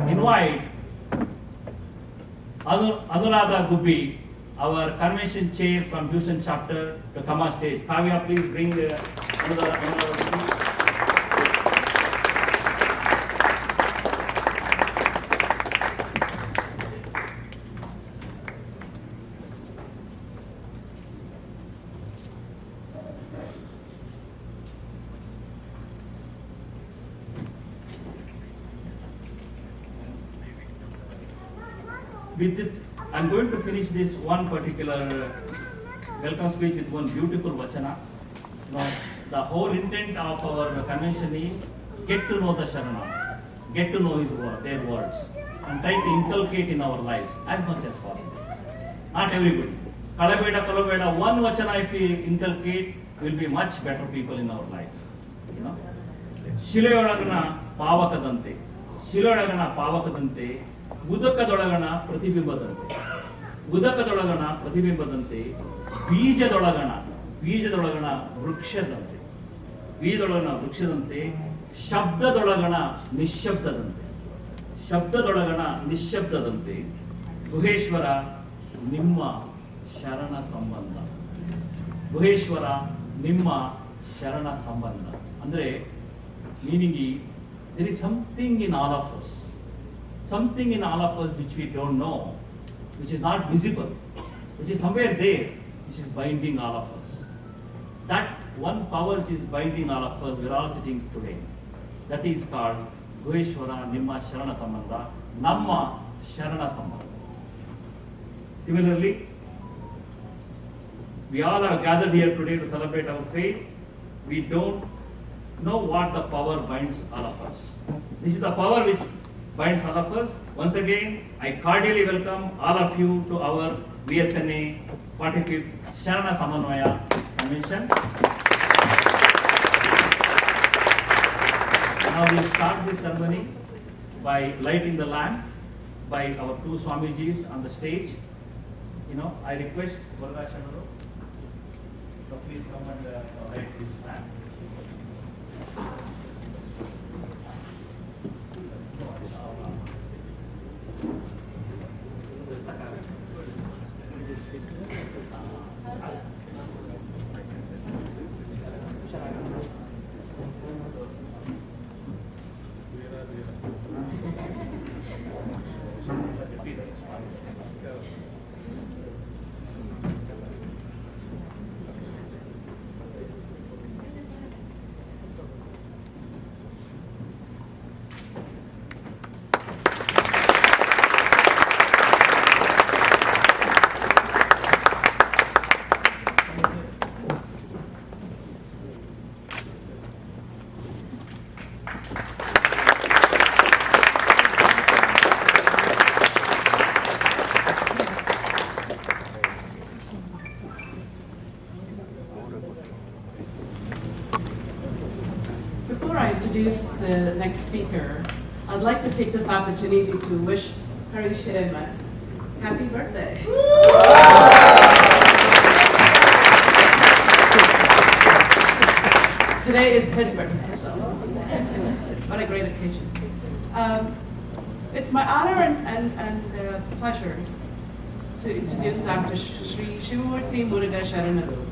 invite Anuradha Gubbi, our convention chair from Houston chapter, to come on stage. Kavya, please bring Anuradha. With this, I'm going to finish this one particular welcome speech with one beautiful vachana. The whole intent of our convention is get to know the Sharanas, get to know their words, and try to inculcate in our lives as much as possible. Not everybody. Kalabeda, one vachana if we inculcate, will be much better people in our life. Shilayodagana pavakadante, ಉದಕದೊಳಗಣ ಪ್ರತಿಬಿಂಬದಂತೆ ಬೀಜದೊಳಗಣ ವೃಕ್ಷದಂತೆ ಶಬ್ದದೊಳಗಣ ನಿಶ್ಶಬ್ದದಂತೆ ಗುಹೇಶ್ವರ ನಿಮ್ಮ ಶರಣ ಸಂಬಂಧ ಅಂದ್ರೆ meaning there is something in all of us, which we don't know, which is not visible, which is somewhere there, which is binding all of us. That one power which is binding all of us, we're all sitting today. That is called Guheshwara Nimma Sharana Sambandha, Namma Sharana Sambandha. Similarly, we all are gathered here today to celebrate our faith. We don't know what the power binds all of us. This is the power which binds all of us. Once again, I cordially welcome all of you to our VSNA 45th Sharana Samanvaya Convention. Now we start this ceremony by lighting the lamp by our two Swamijis on the stage. I request Varga Shanaro to please come and light this lamp. Before I introduce the next speaker, I'd like to take this opportunity to wish Hari Shirema. Happy birthday. Today is his birthday, so what a great occasion. It's my honor and pleasure to introduce Dr. Sri Shivamurti Muruga Sharanaru,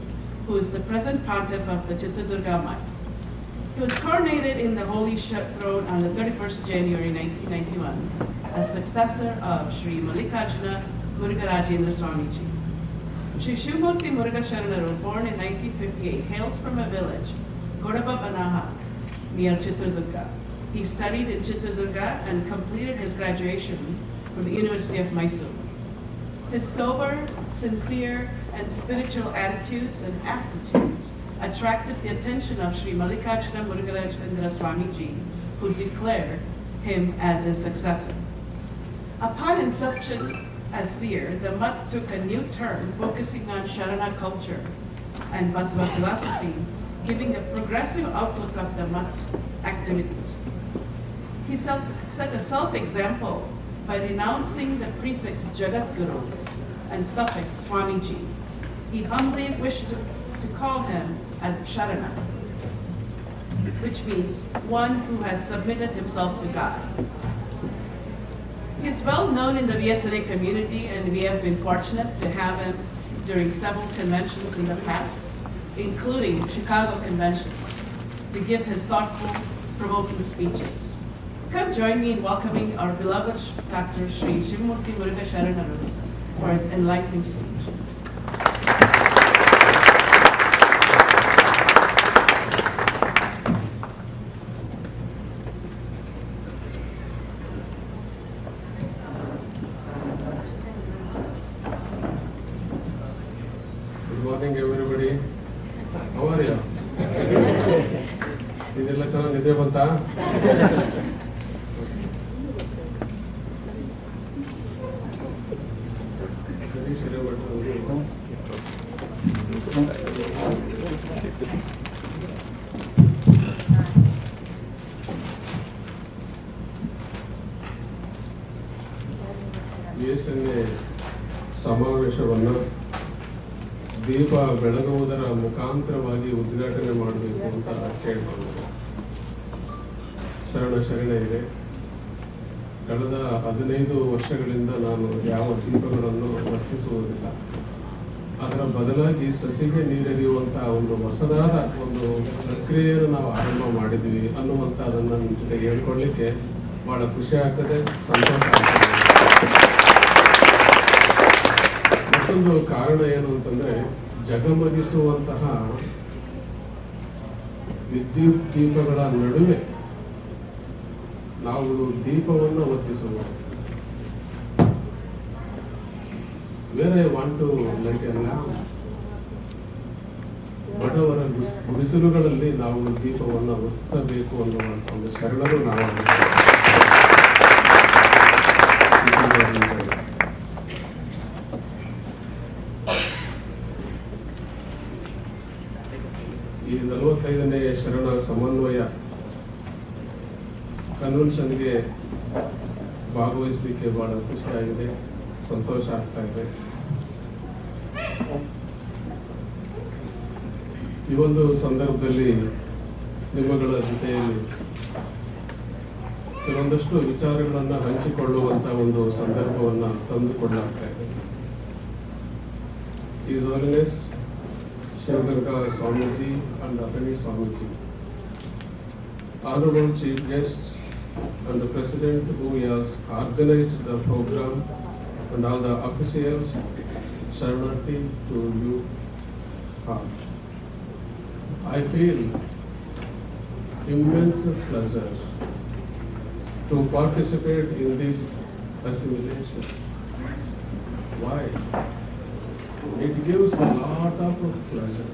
who is the present pontiff of the Chittadurga Math. He was coronated in the Holy Throne on the 31st January 1991 as successor of Sri Mallikarjuna Murugarajendra Swamiji. Sri Shivamurti Muruga Sharanaru, born in 1958, hails from a village, Godababanaha, near Chittadurga. He studied in Chittadurga and completed his graduation from the University of Mysore. His sober, sincere, and spiritual attitudes and aptitudes attracted the attention of Sri Mallikarjuna Murugarajendra Swamiji, who declared him as his successor. Upon inception as seer, the Mutt took a new turn, focusing on Sharana culture and Basava philosophy, giving a progressive outlook of the Mutt's activities. He set a self-example by renouncing the prefix Jagat Guru and suffix Swamiji. He humbly wished to call him as Sharana, which means one who has submitted himself to God. He is well known in the VSNA community, and we have been fortunate to have him during several conventions in the past, including Chicago conventions, to give his thoughtful, provoking speeches. Come join me in welcoming our beloved Dr. Sri Shivamurti Muruga Sharanaru for his enlightening speech. Good morning, everybody. How are you? ಇದೆಲ್ಲ ಚೆನ್ನಾಗಿ ನಿದ್ರೆ ಬಂತಾ? VSNA ಸಮಾವೇಶವನ್ನು ದೀಪ ಬೆಳಗುವುದರ ಮುಖಾಂತರವಾಗಿ ಉದ್ಘಾಟನೆ ಮಾಡಬೇಕು ಅಂತ ಕೇಳ್ಕೊಂಡು ಶರಣ ಇದೆ. ಕಳೆದ 15 ವರ್ಷಗಳಿಂದ ನಾನು ಯಾವ ದೀಪಗಳನ್ನು ವರ್ತಿಸುವುದಿಲ್ಲ. ಅದರ ಬದಲಾಗಿ ಸಸಿಗೆ ನೀರೆರೆಯುವಂತಹ ಒಂದು ಹೊಸದಾದ ಒಂದು ಪ್ರಕ್ರಿಯೆಯನ್ನು ನಾವು ಆರಂಭ ಮಾಡಿದ್ವಿ ಅನ್ನುವಂಥದ್ದನ್ನು ನಿಮ್ಮ ಜೊತೆಗೆ ಹೇಳ್ಕೊಳ್ಳಿಕ್ಕೆ ಬಹಳ ಖುಷಿ ಆಗ್ತದೆ, ಸಂತೋಷ ಆಗ್ತದೆ. ಮತ್ತೊಂದು ಕಾರಣ ಏನು ಅಂತಂದ್ರೆ, ಜಗಮಗಿಸುವಂತಹ ವಿದ್ಯುತ್ ದೀಪಗಳ ನಡುವೆ ನಾವು ದೀಪವನ್ನು ಹೊತ್ತಿಸುವುದು. Where I want to light a lamp, ಬಡವರ ಗುಡಿಸಲುಗಳಲ್ಲಿ ನಾವು ದೀಪವನ್ನು ಹೊತ್ತಿಸಬೇಕು ಅನ್ನುವಂಥ ಒಂದು ಶರಣರು ನಾವು ಈ 45ನೇ ಶರಣ ಸಮನ್ವಯ ಕನ್ವೆನ್ಷನ್ಗೆ ಭಾಗವಹಿಸಲಿಕ್ಕೆ ಬಹಳ ಖುಷಿಯಾಗಿದೆ, ಸಂತೋಷ ಆಗ್ತಾ ಇದೆ. ಈ ಒಂದು ಸಂದರ್ಭದಲ್ಲಿ ನಿಮ್ಮಗಳ ಜೊತೆಯಲ್ಲಿ ಕೆಲವೊಂದಷ್ಟು ವಿಚಾರಗಳನ್ನು ಹಂಚಿಕೊಳ್ಳುವಂತ ಒಂದು ಸಂದರ್ಭವನ್ನು ತಂದುಕೊಳ್ಳಲಾಗ್ತಾ ಇದೆ. His Holiness Shivaganga Swamiji and Akani Swamiji, Honorable Chief Guests and the President who has organized the program, and all the officials, Sharanarti to you all. I feel immense pleasure to participate in this assimilation. Why? It gives a lot of pleasure.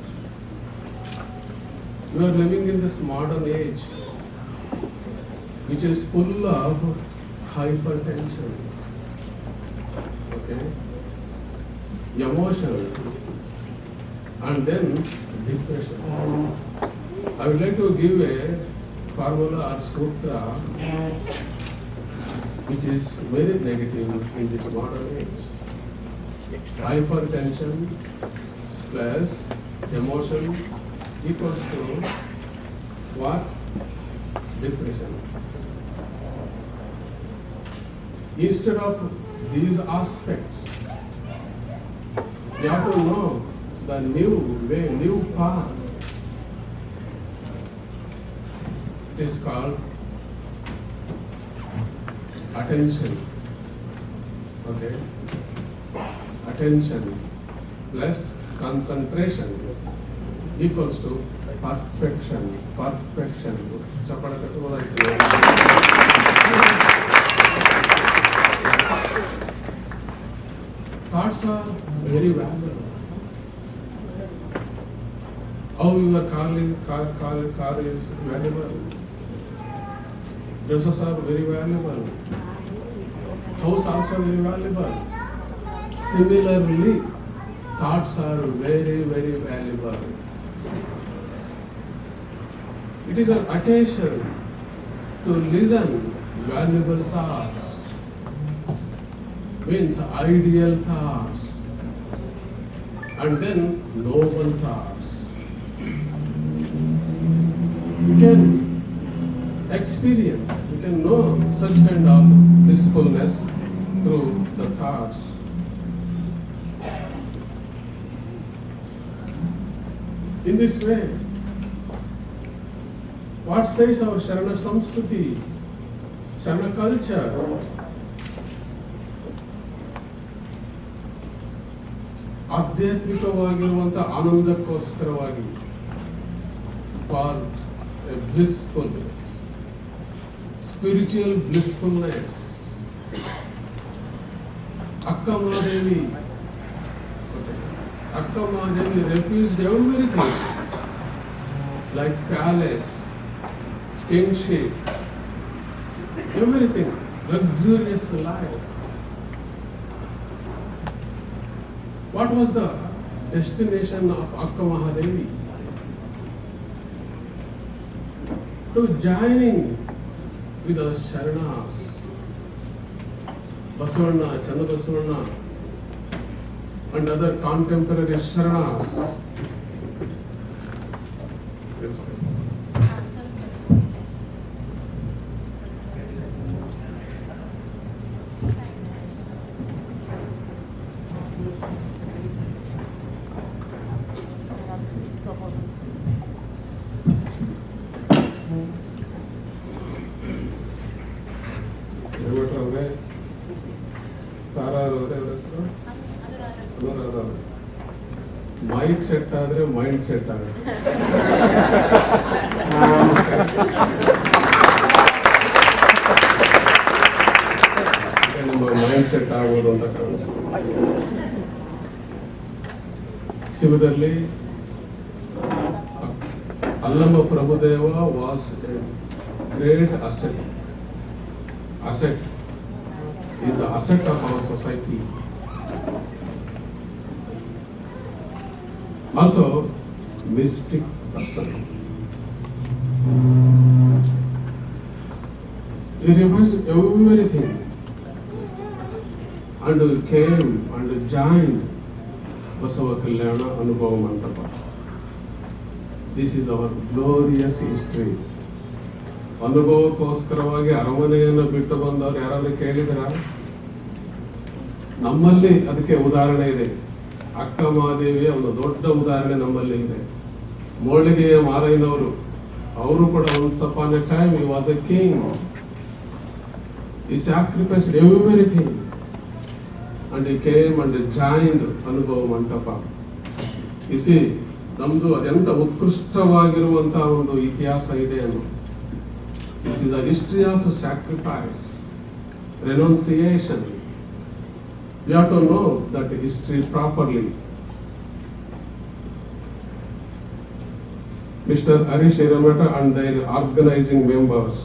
We are living in this modern age, which is full of hypertension, okay, emotion, and then depression. I would like to give a formula or sutra which is very negative in this modern age. Hypertension plus emotion equals to what? Depression. Instead of these aspects, you have to know the new way, new path. It is called attention. Okay? Attention plus concentration equals to perfection. Perfection. Chappada kattuvodaittu. Thoughts are very valuable. How your car is valuable. Dresses are very valuable. House also very valuable. Similarly, thoughts are very, very valuable. It is an occasion to listen valuable thoughts. Means ideal thoughts, and then noble thoughts. You can experience, you can know such kind of blissfulness through the thoughts. In this way, what says our Sharana Samskruti, Sharana culture? ಆಧ್ಯಾತ್ಮಿಕವಾಗಿರುವಂಥ ಆನಂದಕ್ಕೋಸ್ಕರವಾಗಿ for a blissfulness, spiritual blissfulness. Akka Mahadevi refused everything like palace, kingship, everything, luxurious life. What was the destination of Akka Mahadevi? To joining with the Sharanas, Basavanna, Channabasavanna, and other contemporary Sharanas. Mic set ಆದ್ರೆ mind set ಆಗುತ್ತೆ. ನಿಮ್ಮ mind set ಆಗ್ಬೋದು ಅಂತ ಕಾಣಿಸ್ತದೆ. Similarly, Allama Prabhudeva was a great asset. Asset is the asset of our society. Also, mystic person. He revised everything and came and joined Basava Kalyana Anubhava Mandapa. This is our glorious history. ಅನುಭವಕ್ಕೋಸ್ಕರವಾಗಿ ಅರಮನೆಯನ್ನು ಬಿಟ್ಟು ಬಂದವರು ಯಾರಾದ್ರೂ ಕೇಳಿದ್ರ? ನಮ್ಮಲ್ಲಿ ಅದಕ್ಕೆ ಉದಾಹರಣೆ ಇದೆ. ಅಕ್ಕ ಮಹಾದೇವಿಯ ಒಂದು ದೊಡ್ಡ ಉದಾಹರಣೆ ನಮ್ಮಲ್ಲಿ ಇದೆ. ಮೋಳಿಗೆಯ ಮಾರಯ್ಯನವರು, ಅವರು ಕೂಡ once upon a time he was a king. He sacrificed everything and he came and joined ಅನುಭವ ಮಂಟಪ. You see, ನಮ್ದು ಅದೆಂತ ಉತ್ಕೃಷ್ಟವಾಗಿರುವಂತಹ ಒಂದು ಇತಿಹಾಸ ಇದೆ ಅನ್ನೋ. This is a history of sacrifice, renunciation. You have to know that history properly. Mr. Harish Iramata and their organizing members.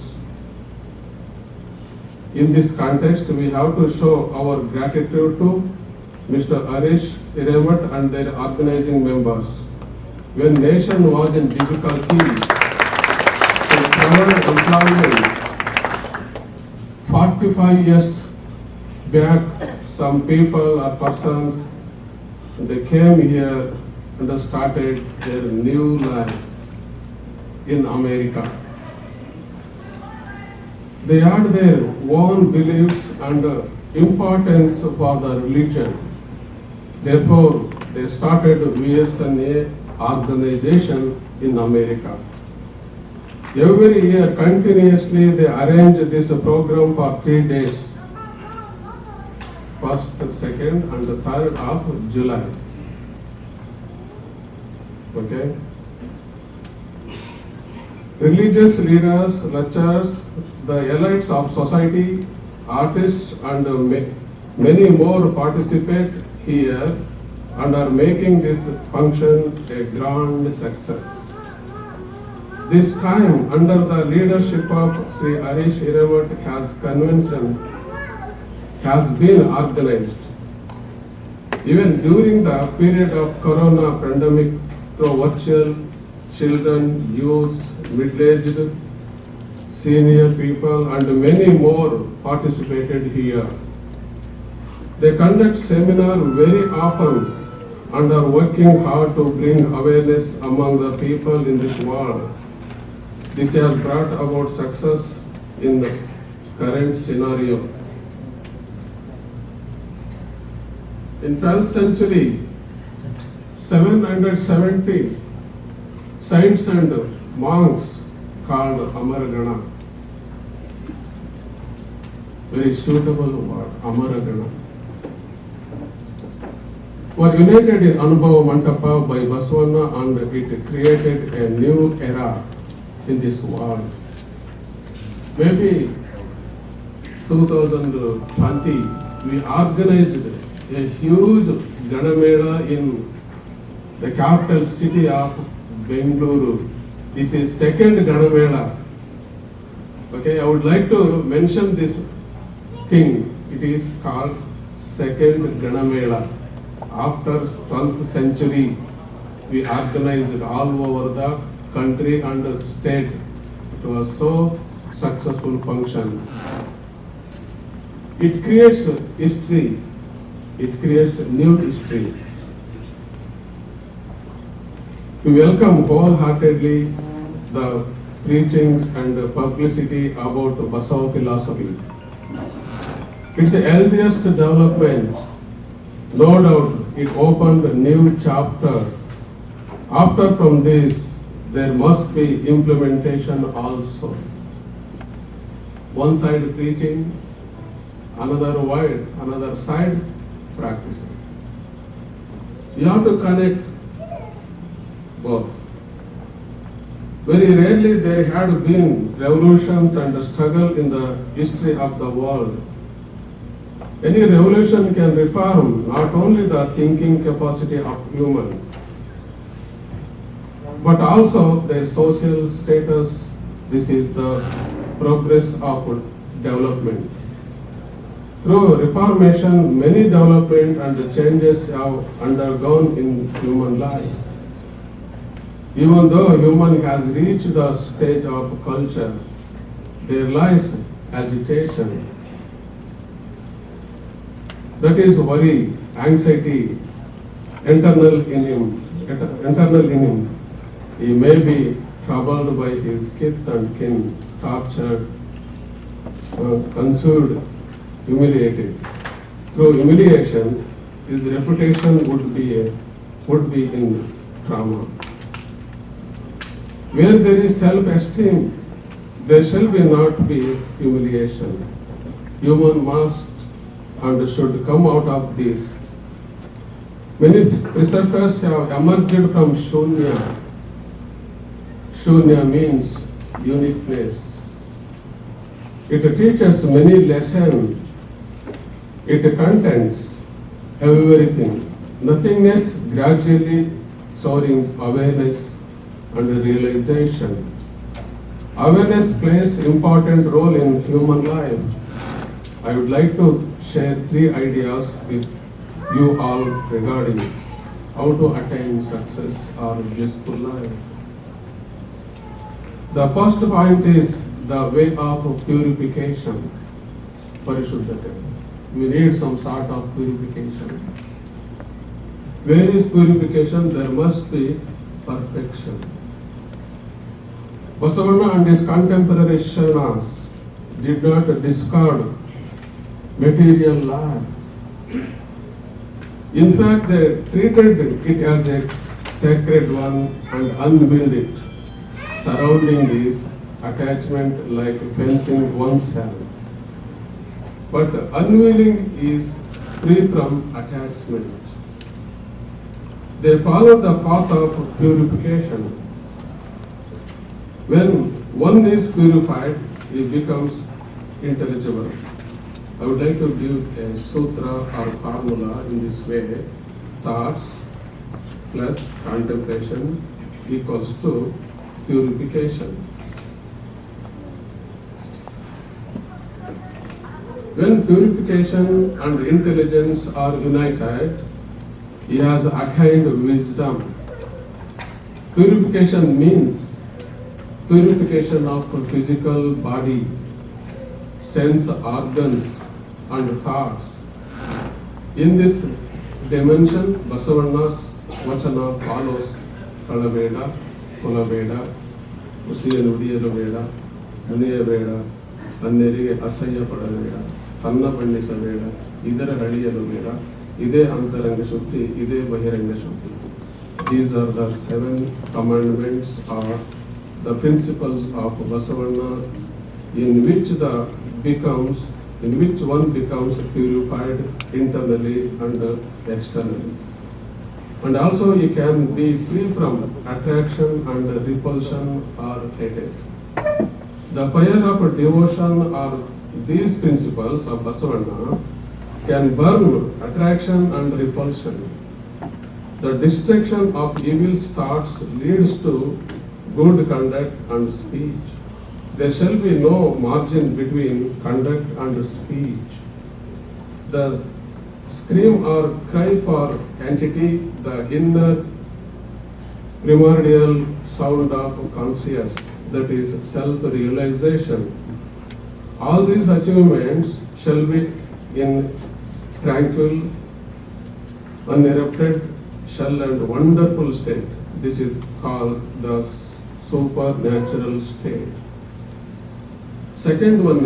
In this context, we have to show our gratitude to Mr. Harish Iramata and their organizing members. When nation was in difficulty, they provided employment, 45 years back, some people or persons, they came here and started their new life in America. They had their own beliefs and importance for the religion. Therefore, they started VSNA organization in America. Every year, continuously, they arrange this program for 3 days. 1st, 2nd, and the 3rd of July. Okay? Religious leaders, lecturers, the elites of society, artists, and many more participate here and are making this function a grand success. This time, under the leadership of Sri Harish Iravat, convention has been organized. Even during the period of Corona pandemic, through virtual, children, youths, middle-aged, senior people, and many more participated here. They conduct seminars very often and are working hard to bring awareness among the people in this world. This has brought about success in the current scenario. In 12th century, 770 saints and monks called Amaragana. Very suitable word, Amaragana. Were united in Anubhava Mantapa by Basavana, and it created a new era in this world. Maybe 2020, we organized a huge Ganamela in the capital city of Bengaluru. This is second Ganamela. Okay, I would like to mention this thing. It is called second Ganamela. After 12th century, we organized all over the country and the state. It was so successful function. It creates history. It creates new history. We welcome wholeheartedly the preachings and the publicity about Basava philosophy. It's the healthiest development. No doubt it opened a new chapter. After from this, there must be implementation also. One side preaching, another side practicing. You have to connect both. Very rarely there had been revolutions and struggle in the history of the world. Any revolution can reform not only the thinking capacity of humans, but also their social status. This is the progress of development. Through reformation, many development and changes have undergone in human life. Even though human has reached the stage of culture, there lies agitation. That is worry, anxiety, internal in him. He may be troubled by his kith and kin, tortured, consumed, humiliated. Through humiliations, his reputation would be in trauma. Where there is self-esteem, there shall not be humiliation. Human must and should come out of this. Many preceptors have emerged from Shunya. Shunya means uniqueness. It teaches many lessons. It contains everything. Nothingness gradually soaring awareness and realization. Awareness plays important role in human life. I would like to share 3 ideas with you all regarding how to attain success or blissful life. The first point is the way of purification. ಪರಿಶುದ್ಧತೆ. We need some sort of purification. Where is purification? There must be perfection. Basavanna and his contemporary Sharanas did not discard material life. In fact, they treated it as a sacred one and unveiled it, surrounding this attachment like fencing oneself. But unveiling is free from attachment. They follow the path of purification. When one is purified, he becomes intelligible. I would like to give a sutra or formula in this way. Thoughts plus contemplation equals to purification. When purification and intelligence are united, he has attained wisdom. Purification means purification of physical body, sense organs and thoughts. In this dimension, Basavanna's Vachana follows Kalabeda, Kulabeda, Usiyanu Diyanu Veda, Muniya Veda, Anneriಗೆ ಅಸಹ್ಯ ಪಡಬೇಡ, ತನ್ನ ಬಣ್ಣಿಸಬೇಡ, ಇದರ ಹಳಿಯಲು ಬೇಡ, ಇದೇ ಅಂತರಂಗ ಶುದ್ಧಿ, ಇದೇ ಬಹಿರಂಗ ಶುದ್ಧಿ. These are the 7 commandments or the principles of Basavanna in which one becomes purified internally and externally. And also he can be free from attraction and repulsion or hatred. The fire of devotion or these principles of Basavanna can burn attraction and repulsion. The destruction of evil thoughts leads to good conduct and speech. There shall be no margin between conduct and speech. The scream or cry for entity, the inner primordial sound of conscious, that is self-realization. All these achievements shall be in tranquil, uninterrupted, shell and wonderful state. This is called the supernatural state. Second one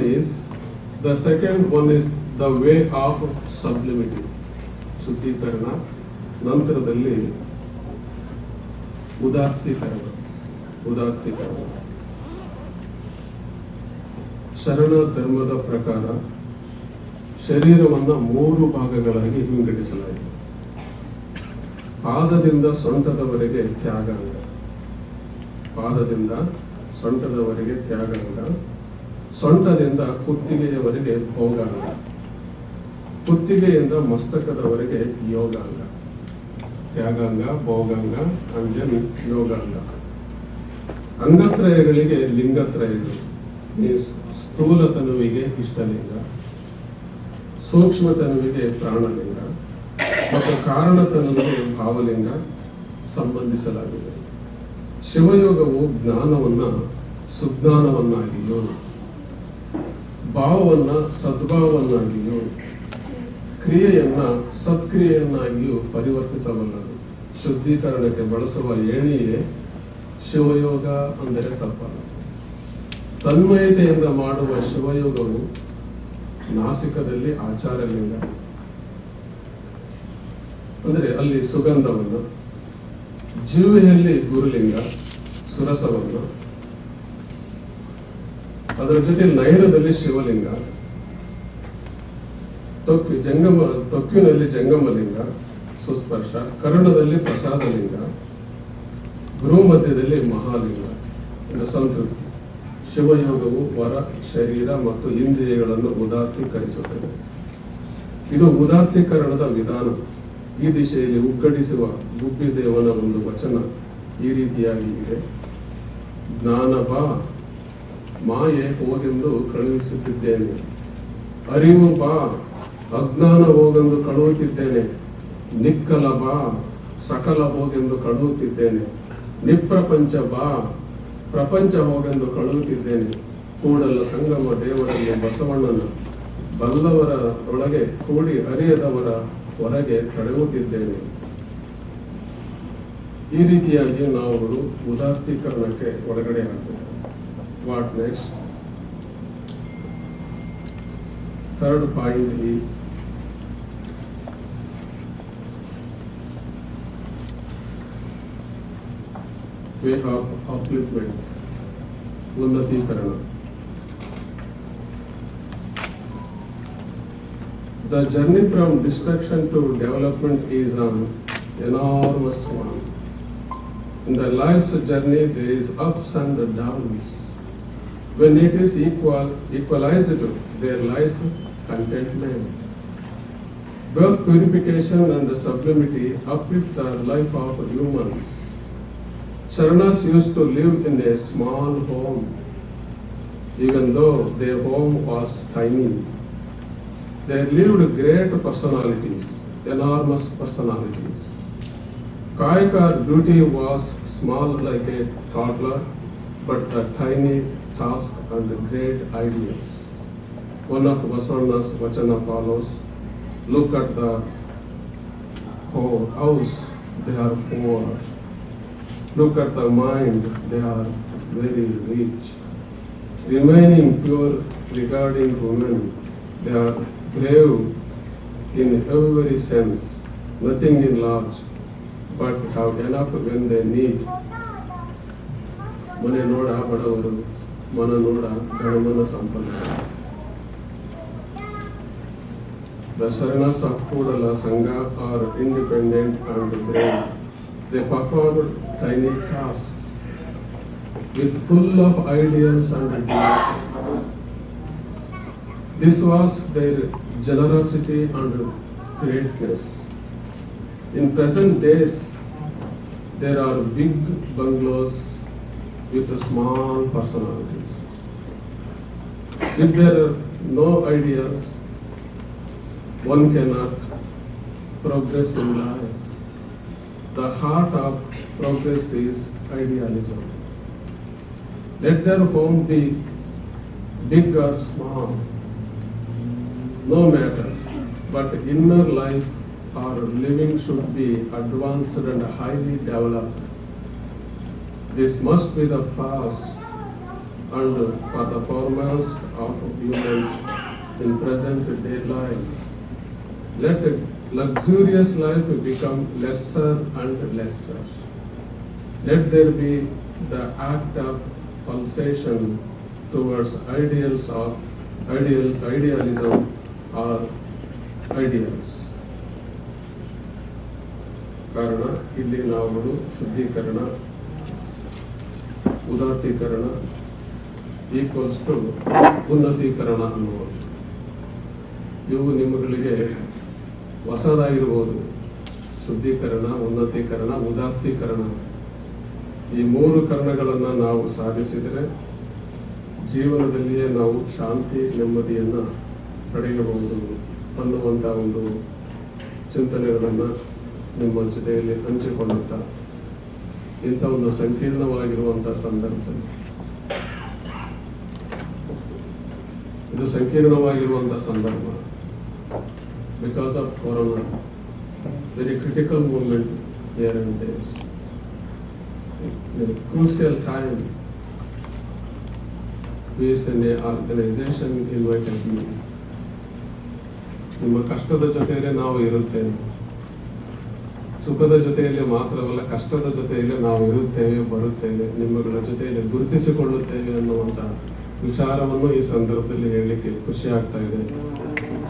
is the way of sublimity. ಶುದ್ಧೀಕರಣ, ನಂತರದಲ್ಲಿ ಉದಾತ್ತೀಕರಣ. ಶರಣ ಧರ್ಮದ ಪ್ರಕಾರ ಶರೀರವನ್ನು 3 ಭಾಗಗಳಾಗಿ ವಿಂಗಡಿಸಲಾಗಿದೆ. ಪಾದದಿಂದ ಸೊಂಟದವರೆಗೆ ತ್ಯಾಗಾಂಗ, ಸೊಂಟದಿಂದ ಕುತ್ತಿಗೆಯವರೆಗೆ ಭೋಗಾಂಗ, ಕುತ್ತಿಗೆಯಿಂದ ಮಸ್ತಕದವರೆಗೆ ಯೋಗಾಂಗ. ತ್ಯಾಗಾಂಗ, ಭೋಗಾಂಗ and then ಯೋಗಾಂಗ. ಅಂಗತ್ರಯಗಳಿಗೆ ಲಿಂಗತ್ರಯಗಳು. Means ಸ್ಥೂಲ ತನುವಿಗೆ ಇಷ್ಟಲಿಂಗ, ಸೂಕ್ಷ್ಮ ತನುವಿಗೆ ಪ್ರಾಣಲಿಂಗ ಮತ್ತು ಕಾರಣ ತನುವಿಗೆ ಭಾವಲಿಂಗ ಸಂಬಂಧಿಸಲಾಗಿದೆ. ಶಿವಯೋಗವು ಜ್ಞಾನವನ್ನ ಸುಜ್ಞಾನವನ್ನಾಗಿಯೂ, ಭಾವವನ್ನ ಸದ್ಭಾವವನ್ನಾಗಿಯೂ, ಕ್ರಿಯೆಯನ್ನ ಸತ್ಕ್ರಿಯೆಯನ್ನಾಗಿಯೂ ಪರಿವರ್ತಿಸಬಲ್ಲದು. ಶುದ್ಧೀಕರಣಕ್ಕೆ ಬಳಸುವ ಏಣಿಯೇ ಶಿವಯೋಗ ಅಂದರೆ ತಪ್ಪಲ್ಲ. ತನ್ಮಯತೆಯಿಂದ ಮಾಡುವ ಶಿವಯೋಗವು ನಾಸಿಕದಲ್ಲಿ ಆಚಾರಲಿಂಗ, ಅಂದರೆ ಅಲ್ಲಿ ಸುಗಂಧವನ್ನು, ಜೀವೆಯಲ್ಲಿ ಗುರುಲಿಂಗ ಸುರಸವನ್ನು, ಅದರ ಜೊತೆ ನಯನದಲ್ಲಿ ಶಿವಲಿಂಗ, ತೊಕ್ಕಿನಲ್ಲಿ ಜಂಗಮಲಿಂಗ ಸುಸ್ಪರ್ಶ, ಕರ್ಣದಲ್ಲಿ ಪ್ರಸಾದಲಿಂಗ, ಗೃಹ ಮಧ್ಯದಲ್ಲಿ ಮಹಾಲಿಂಗ ಸಂತೃಪ್ತಿ. ಶಿವಯೋಗವು ವರ, ಶರೀರ ಮತ್ತು ಇಂದ್ರಿಯಗಳನ್ನು ಉದಾತ್ತೀಕರಿಸುತ್ತದೆ. ಇದು ಉದಾತ್ತೀಕರಣದ ವಿಧಾನ. ಈ ದಿಶೆಯಲ್ಲಿ ಉಗ್ಗಡಿಸುವ ಗುಬ್ಬಿದೇವನ ಒಂದು ವಚನ ಈ ರೀತಿಯಾಗಿ ಇದೆ: ಜ್ಞಾನ ಬಾ, ಮಾಯೆ ಹೋಗೆಂದು ಕಳುಹಿಸುತ್ತಿದ್ದೇನೆ. ಅರಿವು ಬಾ, ಅಜ್ಞಾನ ಹೋಗೆಂದು ಕಳುಹುತ್ತಿದ್ದೇನೆ. ನಿಕ್ಕಲ ಬಾ, ಸಕಲ ಹೋಗೆಂದು ಕಳುಹುತ್ತಿದ್ದೇನೆ. ನಿಪ್ರಪಂಚ ಬಾ, ಪ್ರಪಂಚ ಹೋಗೆಂದು ಕಳುಹುತ್ತಿದ್ದೇನೆ. ಕೂಡಲ ಸಂಗಮ ದೇವರಲ್ಲಿ ಬಸವಣ್ಣನ ಬಲ್ಲವರ ಒಳಗೆ ಕೂಡಿ ಅರಿಯದವರ ಹೊರಗೆ ತಡೆಯುತ್ತಿದ್ದೇನೆ. ಈ ರೀತಿಯಾಗಿ ನಾವುಗಳು ಉದಾತ್ತೀಕರಣಕ್ಕೆ ಒಳಗಡೆ ಆಗ್ತೇವೆ. What next? Third point is way of upliftment, ಉನ್ನತೀಕರಣ. The journey from destruction to development is an enormous one. In the life's journey, there is ups and downs. When it is equalized, there lies contentment. Both purification and sublimity uplift the life of humans. Sharanas used to live in a small home, even though their home was tiny. They lived great personalities, enormous personalities. Kayaka duty was small like a toddler, but a tiny task and great ideas. One of Vasana's Vachana follows, look at the house, they are poor. Look at the mind, they are very rich. Remaining pure regarding women, they are brave in every sense, nothing in large, but have enough when they need. ಮನೆ ನೋಡ ಬಡವರು, ಮನ ನೋಡ ಗಣಮನ ಸಂಪನ್ನರು. The Sharanas of Kudala Sangha are independent and brave. They performed tiny tasks with full of ideals and devotion. This was their generosity and greatness. In present days, there are big bungalows with small personalities. If there are no ideas, one cannot progress in life. The heart of progress is idealism. Let their home be big or small, no matter, but inner life or living should be advanced and highly developed. This must be the path and for the foremost of humans in present day life. Let luxurious life become lesser and lesser. Let there be the act of pulsation towards idealism or ideals. ಕಾರಣ ಇಲ್ಲಿ ನಾವುಗಳು ಶುದ್ಧೀಕರಣ, ಉದಾತ್ತೀಕರಣ equals to ಉನ್ನತೀಕರಣ ಅನ್ನುವುದು. ಇವು ನಿಮ್ಮಗಳಿಗೆ ಹೊಸದಾಗಿರ್ಬೋದು. ಶುದ್ಧೀಕರಣ, ಉನ್ನತೀಕರಣ, ಉದಾತ್ತೀಕರಣ, ಈ ಮೂರು ಕರ್ಣಗಳನ್ನು ನಾವು ಸಾಧಿಸಿದರೆ ಜೀವನದಲ್ಲಿಯೇ ನಾವು ಶಾಂತಿ ನೆಮ್ಮದಿಯನ್ನು ಪಡೆಯಬಹುದು ಅನ್ನುವಂಥ ಒಂದು ಚಿಂತನೆಗಳನ್ನು ನಿಮ್ಮ ಜೊತೆಯಲ್ಲಿ ಹಂಚಿಕೊಳ್ಳುತ್ತಾ ಇಂಥ ಒಂದು ಸಂಕೀರ್ಣವಾಗಿರುವಂಥ ಸಂದರ್ಭದಲ್ಲಿ, ಇದು ಸಂಕೀರ್ಣವಾಗಿರುವಂಥ ಸಂದರ್ಭ, because of corona, very critical moment here and there, crucial time. VSNA organisation invited me. ನಿಮ್ಮ ಕಷ್ಟದ ಜೊತೆಯಲ್ಲೇ ನಾವು ಇರುತ್ತೇವೆ, ಸುಖದ ಜೊತೆಯಲ್ಲಿ ಮಾತ್ರವಲ್ಲ, ಕಷ್ಟದ ಜೊತೆಯಲ್ಲಿ ನಾವು ಇರುತ್ತೇವೆ, ಬರುತ್ತೇವೆ, ನಿಮ್ಮಗಳ ಜೊತೆಯಲ್ಲಿ ಗುರುತಿಸಿಕೊಳ್ಳುತ್ತೇವೆ ಅನ್ನುವಂಥ ವಿಚಾರವನ್ನು ಈ ಸಂದರ್ಭದಲ್ಲಿ ಹೇಳಲಿಕ್ಕೆ ಖುಷಿ ಆಗ್ತಾ ಇದೆ,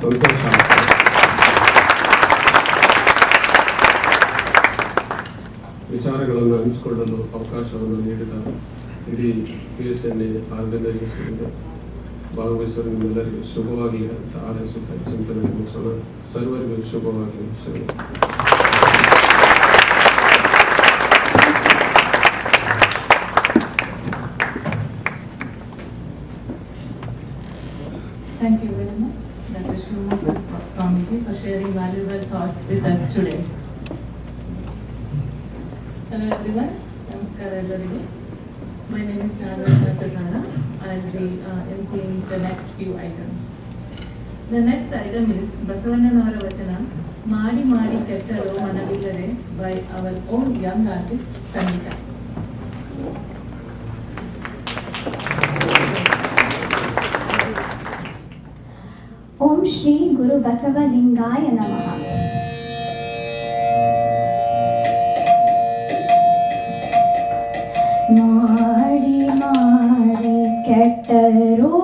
ಸಂತೋಷ ಆಗ್ತಾ ಇದೆ. ವಿಚಾರಗಳನ್ನು ಹಂಚಿಕೊಳ್ಳಲು ಅವಕಾಶವನ್ನು ನೀಡಿದ ಇಡೀ VSNA ಆರ್ಗನೈಸೇಷನ್ಗೆ ಭಾಗವಹಿಸುವ ನಿಮ್ಮೆಲ್ಲರಿಗೂ ಶುಭವಾಗಲಿ ಅಂತ ಆರೈಸುತ್ತಾ ಚಿಂತನೆ ಮುಗಿಸೋಣ. ಸರ್ವರಿಗೂ ಶುಭವಾಗಲಿ. Thank you very much, Dr. Shivamukta Swamiji, for sharing valuable thoughts with us today. Hello everyone, Namaskara everybody. My name is Chikkannana. I will be emceeing the next few items. The next item is ಬಸವಣ್ಣನವರ ವಚನ ಮಾಡಿ ಮಾಡಿ ಕೆಟ್ಟರು ಮನವಿಲ್ಲದೆ by our own young artist ಸಂಗೀತ. ಓಂ ಶ್ರೀ ಗುರು ಬಸವಲಿಂಗಾಯ ನಮಃ. ಮಾಡಿ ಮಾಡಿ ಕೆಟ್ಟರೋ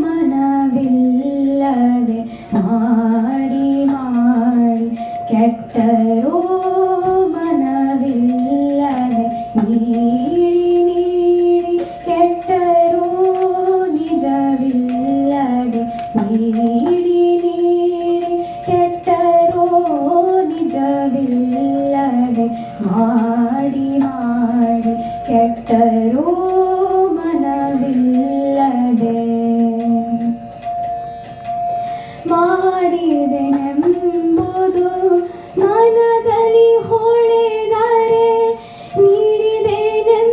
ಮನವಿಲ್ಲದೆ, ಮಾಡಿ ಮಾಡಿ ಕೆಟ್ಟರೋ ಮನವಿಲ್ಲದೆ, ನೀಡಿ ನೀಡಿ ಕೆಟ್ಟರೋ ನಿಜವಿಲ್ಲದೆ, ನೀಡಿ ನೀಡಿ ಕೆಟ್ಟರೋ ನಿಜವಿಲ್ಲದೆ, ಮಾಡಿ ಮಾಡಿ ಕೆಟ್ಟರೋ ಮನವಿಲ್ಲದೆ, ಮಾಡಿದೆನೆಂಬುದು ಮನದಲ್ಲಿ ಹೊಳೆದರೆ, ನೀಡಿದೆನೆಂಬುದು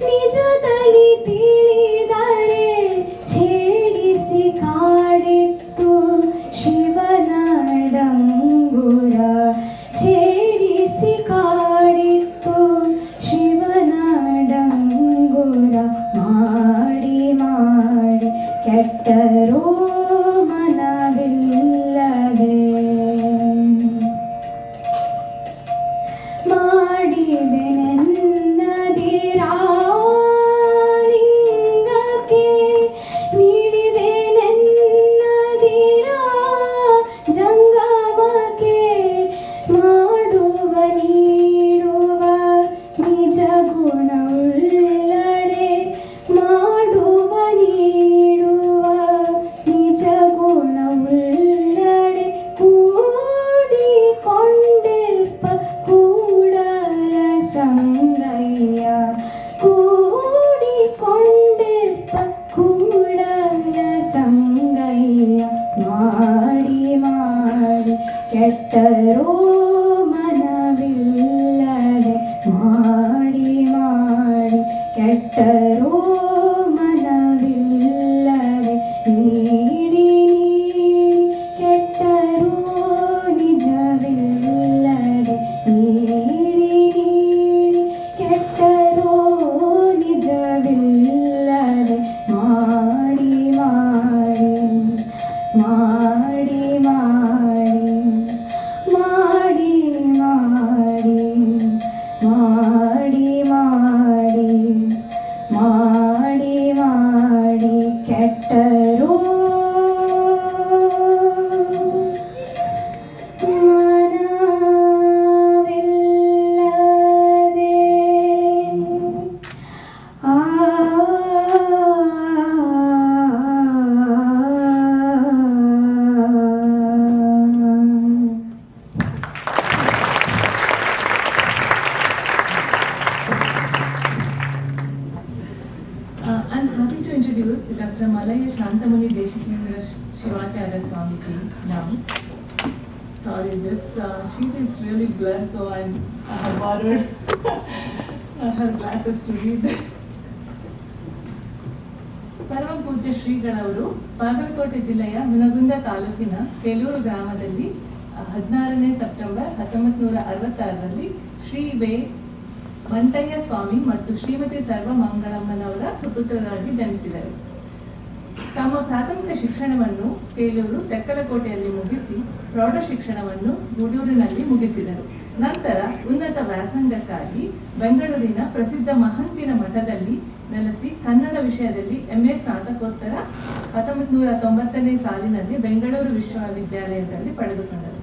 ನಿಜದಲ್ಲಿ ತಿಳಿದರೆ, ಛೇಡಿಸಿ ಕಾಡಿತ್ತು ಶಿವನ ಡಂಗುರ, ಛೇಡಿಸಿ ಕಾಡಿತ್ತು ಶಿವನ ಡಂಗುರ, ಮಾಡಿ ಮಾಡಿ ಕೆಟ್ಟರೋ ಮನವಿಲ್ಲದೆ, ಮಾಡಿದೆನೆನ್ನದಿರಾಲಿಂಗಕ್ಕೆ, ನೀಡಿದೆನೆನ್ನದಿರಾ ಜಂಗಮಕ್ಕೆ, ಮಾಡುವ ನೀಡುವ ನಿಜ ಗುಣವುಳ್ಳಡೆ, ಮಾಡುವ ನೀಡುವ ನಿಜ ಗುಣವುಳ್ಳಡೆ, ಕೂಡಿಕೊಂಡೆಪ್ಪ ಕೂಡಲ ಸಂಗಯ್ಯ, ಕೂಡಿಕೊಂಡೆಪ್ಪ ಕೂಡಲ ಸಂಗಯ್ಯ, ಮಾಡಿ ಮಾಡಿ ಕೆಟ್ಟರೋ ಮನವಿಲ್ಲದೆ, ಮಾಡಿ ಮಾಡಿ ಕೆಟ್ಟರೋ ಮನವಿಲ್ಲದೆ, ನೀಡಿ ನೀಡಿ ಕೆಟ್ಟರೋ ನಿಜವಿಲ್ಲದೆ, ನೀಡಿ ನೀಡಿ ಕೆಟ್ಟರೋ ನಿಜವಿಲ್ಲದೆ, ಮಾಡಿ ಮಾಡಿ ಮಾಡಿ ಮಾಡಿ ಮಾಡಿ ಮಾಡಿ ಮಾಡಿ ಮಾಡಿ ಮಾಡಿ ಮಾಡಿ ಕೆಟ್ಟರೋ ಮನವಿಲ್ಲದೆ, ಆ I'm happy to introduce Dr. Malaya Shantamuni Deshikendra Shivacharya Swamiji now. Sorry, this sheet is really blurred, so I have borrowed her glasses to read this. ಪರಮ ಪೂಜ್ಯ ಶ್ರೀಗಳವರು ಬಾಗಲಕೋಟೆ ಜಿಲ್ಲೆಯ ಹುನಗುಂದ ತಾಲೂಕಿನ ಕೆಲೂರು ಗ್ರಾಮದಲ್ಲಿ 16ನೇ ಸೆಪ್ಟೆಂಬರ್ 1966ರಲ್ಲಿ ಶ್ರೀ ವೇ ಮಂಟಯ್ಯ ಸ್ವಾಮಿ ಮತ್ತು ಶ್ರೀಮತಿ ಸರ್ವಮಂಗಳಮ್ಮನವರ ಸುಪುತ್ರರಾಗಿ ಜನಿಸಿದರು. ತಮ್ಮ ಪ್ರಾಥಮಿಕ ಶಿಕ್ಷಣವನ್ನು ಬೇಲೂರು ತೆಕ್ಕಲಕೋಟೆಯಲ್ಲಿ ಮುಗಿಸಿ ಪ್ರೌಢ ಶಿಕ್ಷಣವನ್ನು ಗೂಡೂರಿನಲ್ಲಿ ಮುಗಿಸಿದರು. ನಂತರ ಉನ್ನತ ವ್ಯಾಸಂಗಕ್ಕಾಗಿ ಬೆಂಗಳೂರಿನ ಪ್ರಸಿದ್ಧ ಮಹಂತಿನ ಮಠದಲ್ಲಿ ನೆಲೆಸಿ ಕನ್ನಡ ವಿಷಯದಲ್ಲಿ MA ಸ್ನಾತಕೋತ್ತರ 1990ನೇ ಸಾಲಿನಲ್ಲಿ ಬೆಂಗಳೂರು ವಿಶ್ವವಿದ್ಯಾಲಯದಲ್ಲಿ ಪಡೆದುಕೊಂಡರು.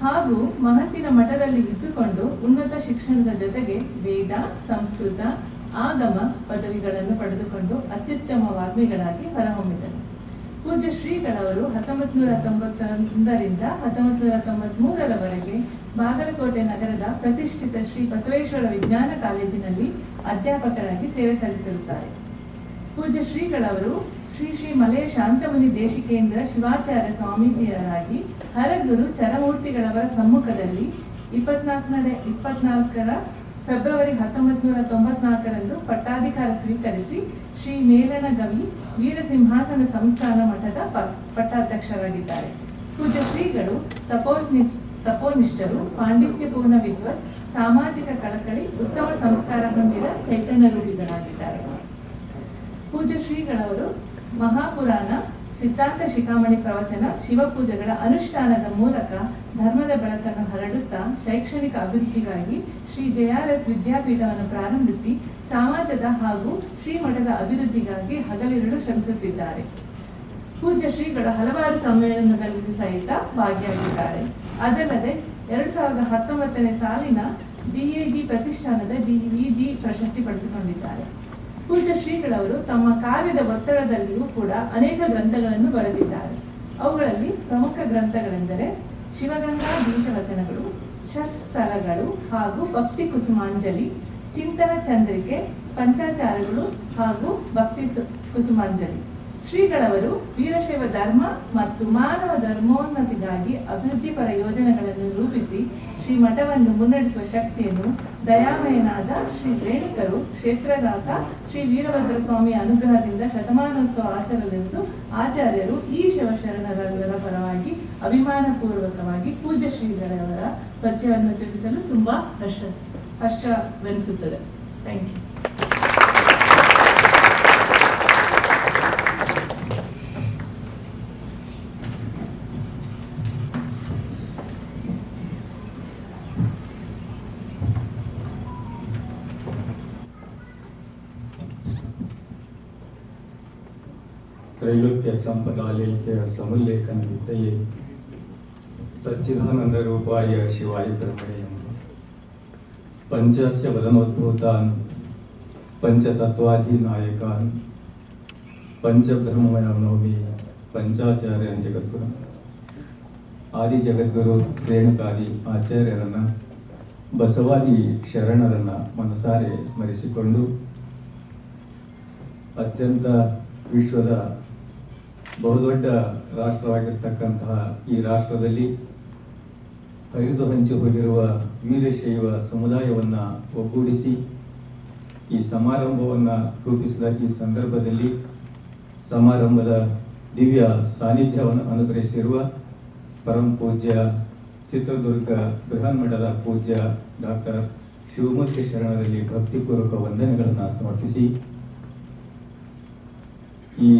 ಹಾಗೂ ಮಹಂತಿನ ಮಠದಲ್ಲಿ ಇದ್ದುಕೊಂಡು ಉನ್ನತ ಶಿಕ್ಷಣದ ಜೊತೆಗೆ ವೇದ, ಸಂಸ್ಕೃತ, ಆಗಮ ಪದವಿಗಳನ್ನು ಪಡೆದುಕೊಂಡು ಅತ್ಯುತ್ತಮ ವಾಗ್ಮಿಗಳಾಗಿ ಹೊರಹೊಮ್ಮಿದರು. ಪೂಜ್ಯ ಶ್ರೀಗಳವರು 1991ರಿಂದ 1993ರವರೆಗೆ ಬಾಗಲಕೋಟೆ ನಗರದ ಪ್ರತಿಷ್ಠಿತ ಶ್ರೀ ಬಸವೇಶ್ವರ ವಿಜ್ಞಾನ ಕಾಲೇಜಿನಲ್ಲಿ ಅಧ್ಯಾಪಕರಾಗಿ ಸೇವೆ ಸಲ್ಲಿಸಿರುತ್ತಾರೆ. ಪೂಜ್ಯ ಶ್ರೀಗಳವರು ಶ್ರೀ ಮಲೆಯ ಶಾಂತಮುನಿ ದೇಶಿಕೇಂದ್ರ ಶಿವಾಚಾರ್ಯ ಸ್ವಾಮೀಜಿಯರಾಗಿ ಹರಗುರು ಚರಮೂರ್ತಿಗಳವರ ಸಮ್ಮುಖದಲ್ಲಿ 24 ಫೆಬ್ರವರಿ 1994ರಂದು ಪಟ್ಟಾಧಿಕಾರ ಸ್ವೀಕರಿಸಿ ಶ್ರೀ ಮೇಲಣಗವಿ ವೀರಸಿಂಹಾಸನ ಸಂಸ್ಥಾನ ಮಠದ ಪಟ್ಟಾಧ್ಯಕ್ಷರಾಗಿದ್ದಾರೆ. ಪೂಜ್ಯ ಶ್ರೀಗಳು ತಪೋನಿಷ್ಠರು, ಪಾಂಡಿತ್ಯಪೂರ್ಣ ವಿದ್ವತ್, ಸಾಮಾಜಿಕ ಕಳಕಳಿ, ಉತ್ತಮ ಸಂಸ್ಕಾರ ಹೊಂದಿದ ಚೈತನ್ಯ ರೂಪಿಗಳಾಗಿದ್ದಾರೆ. ಪೂಜ್ಯ ಶ್ರೀಗಳವರು ಮಹಾಪುರಾಣ, ಸಿದ್ಧಾಂತ ಶಿಖಾಮಣಿ ಪ್ರವಚನ, ಶಿವಪೂಜೆಗಳ ಅನುಷ್ಠಾನದ ಮೂಲಕ ಧರ್ಮದ ಬೆಳಕನ್ನು ಹರಡುತ್ತಾ ಶೈಕ್ಷಣಿಕ ಅಭಿವೃದ್ಧಿಗಾಗಿ ಶ್ರೀ JRS ವಿದ್ಯಾಪೀಠವನ್ನು ಪ್ರಾರಂಭಿಸಿ ಸಮಾಜದ ಹಾಗೂ ಶ್ರೀಮಠದ ಅಭಿವೃದ್ಧಿಗಾಗಿ ಹಗಲಿರುಳು ಶ್ರಮಿಸುತ್ತಿದ್ದಾರೆ. ಪೂಜ್ಯ ಶ್ರೀಗಳು ಹಲವಾರು ಸಮ್ಮೇಳನದಲ್ಲಿಯೂ ಸಹಿತ ಭಾಗಿಯಾಗಿದ್ದಾರೆ. ಅದಲ್ಲದೆ 2019 ಸಾಲಿನ DAG ಪ್ರತಿಷ್ಠಾನದ DVG ಪ್ರಶಸ್ತಿ ಪಡೆದುಕೊಂಡಿದ್ದಾರೆ. ಪೂಜ್ಯ ಶ್ರೀಗಳವರು ತಮ್ಮ ಕಾರ್ಯದ ಒತ್ತಡದಲ್ಲಿಯೂ ಕೂಡ ಅನೇಕ ಗ್ರಂಥಗಳನ್ನು ಬರೆದಿದ್ದಾರೆ. ಅವುಗಳಲ್ಲಿ ಪ್ರಮುಖ ಗ್ರಂಥಗಳೆಂದರೆ ಶಿವಗಂಗಾ ದೀಶವಚನಗಳು, ಷಟ್ಸ್ಥಲಗಳು ಹಾಗೂ ಭಕ್ತಿ ಕುಸುಮಾಂಜಲಿ, ಚಿಂತನ ಚಂದ್ರಿಕೆ, ಪಂಚಾಚಾರಗಳು ಹಾಗೂ ಭಕ್ತಿ ಕುಸುಮಾಂಜಲಿ. ಶ್ರೀಗಳವರು ವೀರಶೈವ ಧರ್ಮ ಮತ್ತು ಮಾನವ ಧರ್ಮೋನ್ನತಿಗಾಗಿ ಅಭಿವೃದ್ಧಿಪರ ಯೋಜನೆಗಳನ್ನು ರೂಪಿಸಿ ಶ್ರೀ ಮಠವನ್ನು ಮುನ್ನಡೆಸುವ ಶಕ್ತಿಯನ್ನು ದಯಾಮಯನಾದ ಶ್ರೀ ರೇಣುಕರು ಕ್ಷೇತ್ರನಾಥ ಶ್ರೀ ವೀರಭದ್ರ ಸ್ವಾಮಿಯ ಅನುಗ್ರಹದಿಂದ ಶತಮಾನೋತ್ಸವ ಆಚರಲೆಂದು ಆಚಾರ್ಯರು ಈ ಶಿವಶರಣರೆಲ್ಲರ ಪರವಾಗಿ ಅಭಿಮಾನಪೂರ್ವಕವಾಗಿ ಪೂಜ್ಯ ಶ್ರೀಗಳವರ ಪರಿಚಯವನ್ನು ತಿಳಿಸಲು ತುಂಬಾ ಹರ್ಷವೆನಿಸುತ್ತದೆ. Thank you. ತ್ರೈಲೋಕ್ಯ ಸಂಪದಾಲೇಖ್ಯ ಸಮುಲ್ಲೇಖನ ವಿದ್ಯೆಯೇ ಸಚ್ಚಿದಾನಂದ ರೂಪಾಯ ಶಿವಾಯ ಬ್ರಹ್ಮಣೇ ಪಂಚಸ್ಯ ವದನೋದ್ಭೂತಾನ್ ಪಂಚತತ್ವಾಧಿನಾಯಕಾನ್ ಪಂಚಬ್ರಹ್ಮಣನೌಮಿ ಪಂಚಾಚಾರ್ಯನ್ ಜಗದ್ಗುರು. ಆದಿ ಜಗದ್ಗುರು ರೇಣುಕಾದಿ ಆಚಾರ್ಯರನ್ನ, ಬಸವಾದಿ ಶರಣರನ್ನ ಮನಸಾರೆ ಸ್ಮರಿಸಿಕೊಂಡು ಅತ್ಯಂತ ವಿಶ್ವದ ಬಹುದೊಡ್ಡ ರಾಷ್ಟ್ರವಾಗಿರ್ತಕ್ಕಂತಹ ಈ ರಾಷ್ಟ್ರದಲ್ಲಿ ಹರಿದು ಹಂಚಿ ಹೋಗಿರುವ ವೀರಶೈವ ಸಮುದಾಯವನ್ನ ಒಗ್ಗೂಡಿಸಿ ಈ ಸಮಾರಂಭವನ್ನ ರೂಪಿಸಿದ ಈ ಸಂದರ್ಭದಲ್ಲಿ ಸಮಾರಂಭದ ದಿವ್ಯ ಸಾನ್ನಿಧ್ಯವನ್ನು ಅನುಗ್ರಹಿಸಿರುವ ಪರಮ ಪೂಜ್ಯ ಚಿತ್ರದುರ್ಗ ಬೃಹನ್ಮಠದ ಪೂಜ್ಯ ಡಾಕ್ಟರ್ ಶಿವಮೂರ್ತಿ ಶರಣರಲ್ಲಿ ಭಕ್ತಿಪೂರ್ವಕ ವಂದನೆಗಳನ್ನು ಸಮರ್ಪಿಸಿ ಈ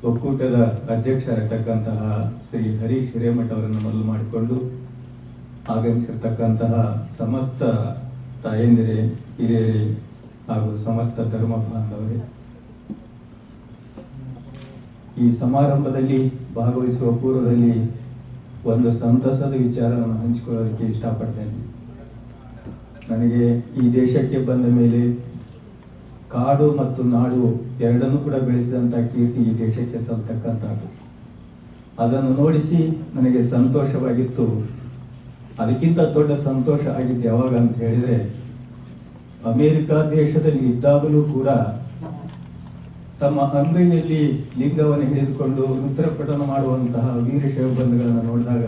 ಒಕ್ಕೂಟದ ಅಧ್ಯಕ್ಷರಾಗಿರ್ತಕ್ಕಂತಹ ಶ್ರೀ ಹರೀಶ್ ಹಿರೇಮಠ ಅವರನ್ನು ಮೊದಲು ಮಾಡಿಕೊಂಡು ಆಗಮಿಸಿರ್ತಕ್ಕಂತಹ ಸಮಸ್ತ ತಾಯಂದಿರೇ, ಹಿರಿಯರೇ ಹಾಗೂ ಸಮಸ್ತ ಧರ್ಮ ಬಾಂಧವರೇ, ಈ ಸಮಾರಂಭದಲ್ಲಿ ಭಾಗವಹಿಸುವ ಪೂರ್ವದಲ್ಲಿ ಒಂದು ಸಂತಸದ ವಿಚಾರ ನಾನು ಹಂಚಿಕೊಳ್ಳೋದಕ್ಕೆ ಇಷ್ಟಪಡ್ತೇನೆ. ನನಗೆ ಈ ದೇಶಕ್ಕೆ ಬಂದ ಮೇಲೆ ಕಾಡು ಮತ್ತು ನಾಡು ಎರಡನ್ನೂ ಕೂಡ ಬೆಳೆಸಿದಂಥ ಕೀರ್ತಿ ಈ ದೇಶಕ್ಕೆ ಸಲ್ತಕ್ಕಂಥದ್ದು. ಅದನ್ನು ನೋಡಿಸಿ ನನಗೆ ಸಂತೋಷವಾಗಿತ್ತು. ಅದಕ್ಕಿಂತ ದೊಡ್ಡ ಸಂತೋಷ ಆಗಿದ್ದು ಯಾವಾಗ ಅಂತ ಹೇಳಿದ್ರೆ, ಅಮೆರಿಕ ದೇಶದಲ್ಲಿ ಇದ್ದಾಗಲೂ ಕೂಡ ತಮ್ಮ ಅಂಗೈಯಲ್ಲಿ ಲಿಂಗವನ್ನು ಹಿಡಿದುಕೊಂಡು ರುದ್ರಪಠಣ ಮಾಡುವಂತಹ ವೀರಶೈವ ಬಂಧುಗಳನ್ನು ನೋಡಿದಾಗ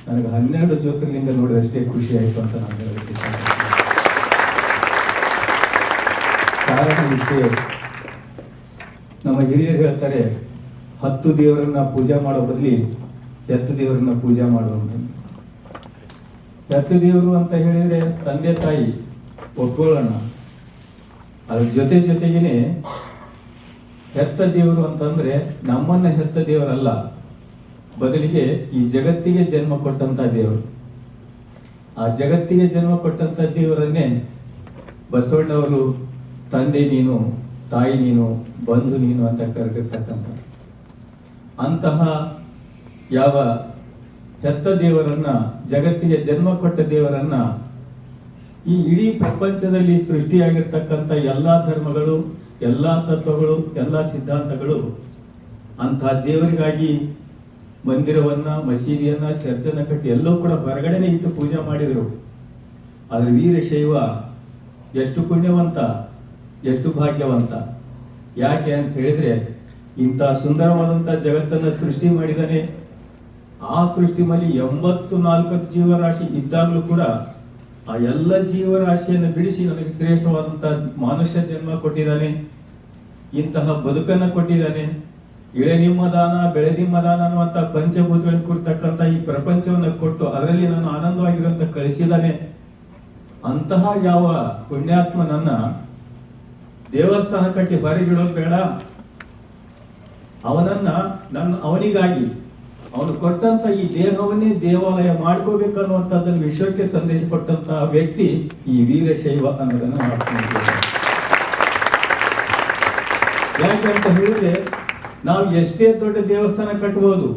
ನನಗೆ 12 ಜ್ಯೋತಿರ್ಲಿಂಗ ನೋಡಿದಷ್ಟೇ ಖುಷಿ ಆಯಿತು ಅಂತ ನಾನು ಹೇಳಲಿಕ್ಕೆ ಕಾರಣ ಇಷ್ಟೇ. ನಮ್ಮ ಹಿರಿಯರು ಹೇಳ್ತಾರೆ, 10 ದೇವರನ್ನ ಪೂಜೆ ಮಾಡೋ ಬದಲಿ 10 ದೇವರನ್ನ ಪೂಜೆ ಮಾಡುವಂತ. 10 ದೇವರು ಅಂತ ಹೇಳಿದ್ರೆ ತಂದೆ ತಾಯಿ ಒಪ್ಕೊಳ್ಳೋಣ, ಅದ್ರ ಜೊತೆಗೇನೆ ಹೆತ್ತ ದೇವರು ಅಂತಂದ್ರೆ ನಮ್ಮನ್ನ ಹೆತ್ತ ದೇವರಲ್ಲ, ಬದಲಿಗೆ ಈ ಜಗತ್ತಿಗೆ ಜನ್ಮ ಕೊಟ್ಟಂತ ದೇವರು. ಆ ಜಗತ್ತಿಗೆ ಜನ್ಮ ಕೊಟ್ಟಂತ ದೇವರನ್ನೇ ಬಸವಣ್ಣವರು ತಂದೆ ನೀನು, ತಾಯಿ ನೀನು, ಬಂಧು ನೀನು ಅಂತ ಕರೆದಿರ್ತಕ್ಕಂಥ ಅಂತಹ ಯಾವ ಹೆತ್ತ ದೇವರನ್ನ, ಜಗತ್ತಿಗೆ ಜನ್ಮ ಕೊಟ್ಟ ದೇವರನ್ನ ಈ ಇಡೀ ಪ್ರಪಂಚದಲ್ಲಿ ಸೃಷ್ಟಿಯಾಗಿರ್ತಕ್ಕಂಥ ಎಲ್ಲಾ ಧರ್ಮಗಳು, ಎಲ್ಲಾ ತತ್ವಗಳು, ಎಲ್ಲಾ ಸಿದ್ಧಾಂತಗಳು ಅಂತಹ ದೇವರಿಗಾಗಿ ಮಂದಿರವನ್ನ, ಮಸೀದಿಯನ್ನ, ಚರ್ಚನ್ನ ಕಟ್ಟಿ ಎಲ್ಲವೂ ಕೂಡ ಹೊರಗಡೆನೆ ಇಟ್ಟು ಪೂಜೆ ಮಾಡಿದ್ರು. ಆದ್ರೆ ವೀರಶೈವ ಎಷ್ಟು ಪುಣ್ಯವಂತ, ಎಷ್ಟು ಭಾಗ್ಯವಂತ. ಯಾಕೆ ಅಂತ ಹೇಳಿದ್ರೆ, ಇಂಥ ಸುಂದರವಾದಂತ ಜಗತ್ತನ್ನ ಸೃಷ್ಟಿ ಮಾಡಿದಾನೆ. ಆ ಸೃಷ್ಟಿ ಮೇಲೆ 84 ಜೀವರಾಶಿ ಇದ್ದಾಗಲೂ ಕೂಡ ಆ ಎಲ್ಲ ಜೀವರಾಶಿಯನ್ನು ಬಿಡಿಸಿ ನನಗೆ ಶ್ರೇಷ್ಠವಾದಂತ ಮನುಷ್ಯ ಜನ್ಮ ಕೊಟ್ಟಿದ್ದಾನೆ. ಇಂತಹ ಬದುಕನ್ನ ಕೊಟ್ಟಿದ್ದಾನೆ. ಇಳೆ ನಿಮ್ಮ ದಾನ ಬೆಳೆ ನಿಮ್ಮ ದಾನ ಅನ್ನುವಂತ ಪಂಚಭೂತಗಳನ್ನು ಕೊಡ್ತಕ್ಕಂಥ ಈ ಪ್ರಪಂಚವನ್ನ ಕೊಟ್ಟು ಅದರಲ್ಲಿ ನಾನು ಆನಂದವಾಗಿರುವಂತ ಕಳಿಸಿದ್ದಾನೆ. ಅಂತಹ ಯಾವ ಪುಣ್ಯಾತ್ಮನನ್ನ ದೇವಸ್ಥಾನ ಕಟ್ಟಿ ಹೊರಗಿಡೋದು ಬೇಡ, ಅವನಿಗಾಗಿ ಅವನು ಕೊಟ್ಟಂತ ಈ ದೇಹವನ್ನೇ ದೇವಾಲಯ ಮಾಡ್ಕೋಬೇಕನ್ನುವಂಥದ್ದನ್ನು ವಿಶ್ವಕ್ಕೆ ಸಂದೇಶ ಕೊಟ್ಟಂತಹ ವ್ಯಕ್ತಿ ಈ ವೀರಶೈವ ಅನ್ನೋದನ್ನು ಮಾಡ್ಕೊಂಡಿದ್ದಾರೆ. ಯಾಕಂತ ಹೇಳಿದ್ರೆ ನಾವು ಎಷ್ಟೇ ದೊಡ್ಡ ದೇವಸ್ಥಾನ ಕಟ್ಟಬಹುದು,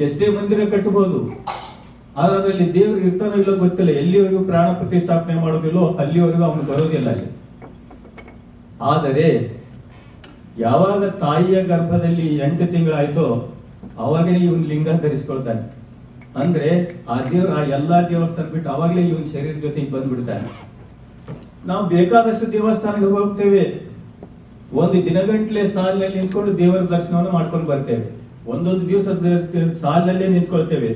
ಎಷ್ಟೇ ಮಂದಿರ ಕಟ್ಟಬಹುದು, ಆದ್ರೆ ಅದರಲ್ಲಿ ದೇವರು ಇರ್ತಾನೋ ಇಲ್ಲೋ ಗೊತ್ತಿಲ್ಲ. ಎಲ್ಲಿವರೆಗೂ ಪ್ರಾಣ ಪ್ರತಿಷ್ಠಾಪನೆ ಮಾಡೋದಿಲ್ಲೋ ಅಲ್ಲಿವರೆಗೂ ಅವನು ಬರೋದಿಲ್ಲ ಅಲ್ಲಿ. ಆದರೆ ಯಾವಾಗ ತಾಯಿಯ ಗರ್ಭದಲ್ಲಿ 8 ತಿಂಗಳಾಯ್ತೋ ಅವಾಗಲೇ ಇವನ್ ಲಿಂಗ ಧರಿಸ್ಕೊಳ್ತಾನೆ. ಅಂದ್ರೆ ಆ ದೇವ್ರ ಆ ಎಲ್ಲಾ ದೇವಸ್ಥಾನ ಬಿಟ್ಟು ಅವಾಗಲೇ ಇವನ್ ಶರೀರ ಜೊತೆಗೆ ಬಂದ್ಬಿಡ್ತಾನೆ. ನಾವು ಬೇಕಾದಷ್ಟು ದೇವಸ್ಥಾನಕ್ಕೆ ಹೋಗ್ತೇವೆ, ಒಂದು ದಿನಗಂಟ್ಲೆ ಸಾಲಿನಲ್ಲಿ ನಿಂತ್ಕೊಂಡು ದೇವರ ದರ್ಶನವನ್ನು ಮಾಡ್ಕೊಂಡು ಬರ್ತೇವೆ, ಒಂದೊಂದು ದಿವಸ ಸಾಲಿನಲ್ಲೇ ನಿಂತ್ಕೊಳ್ತೇವೆ.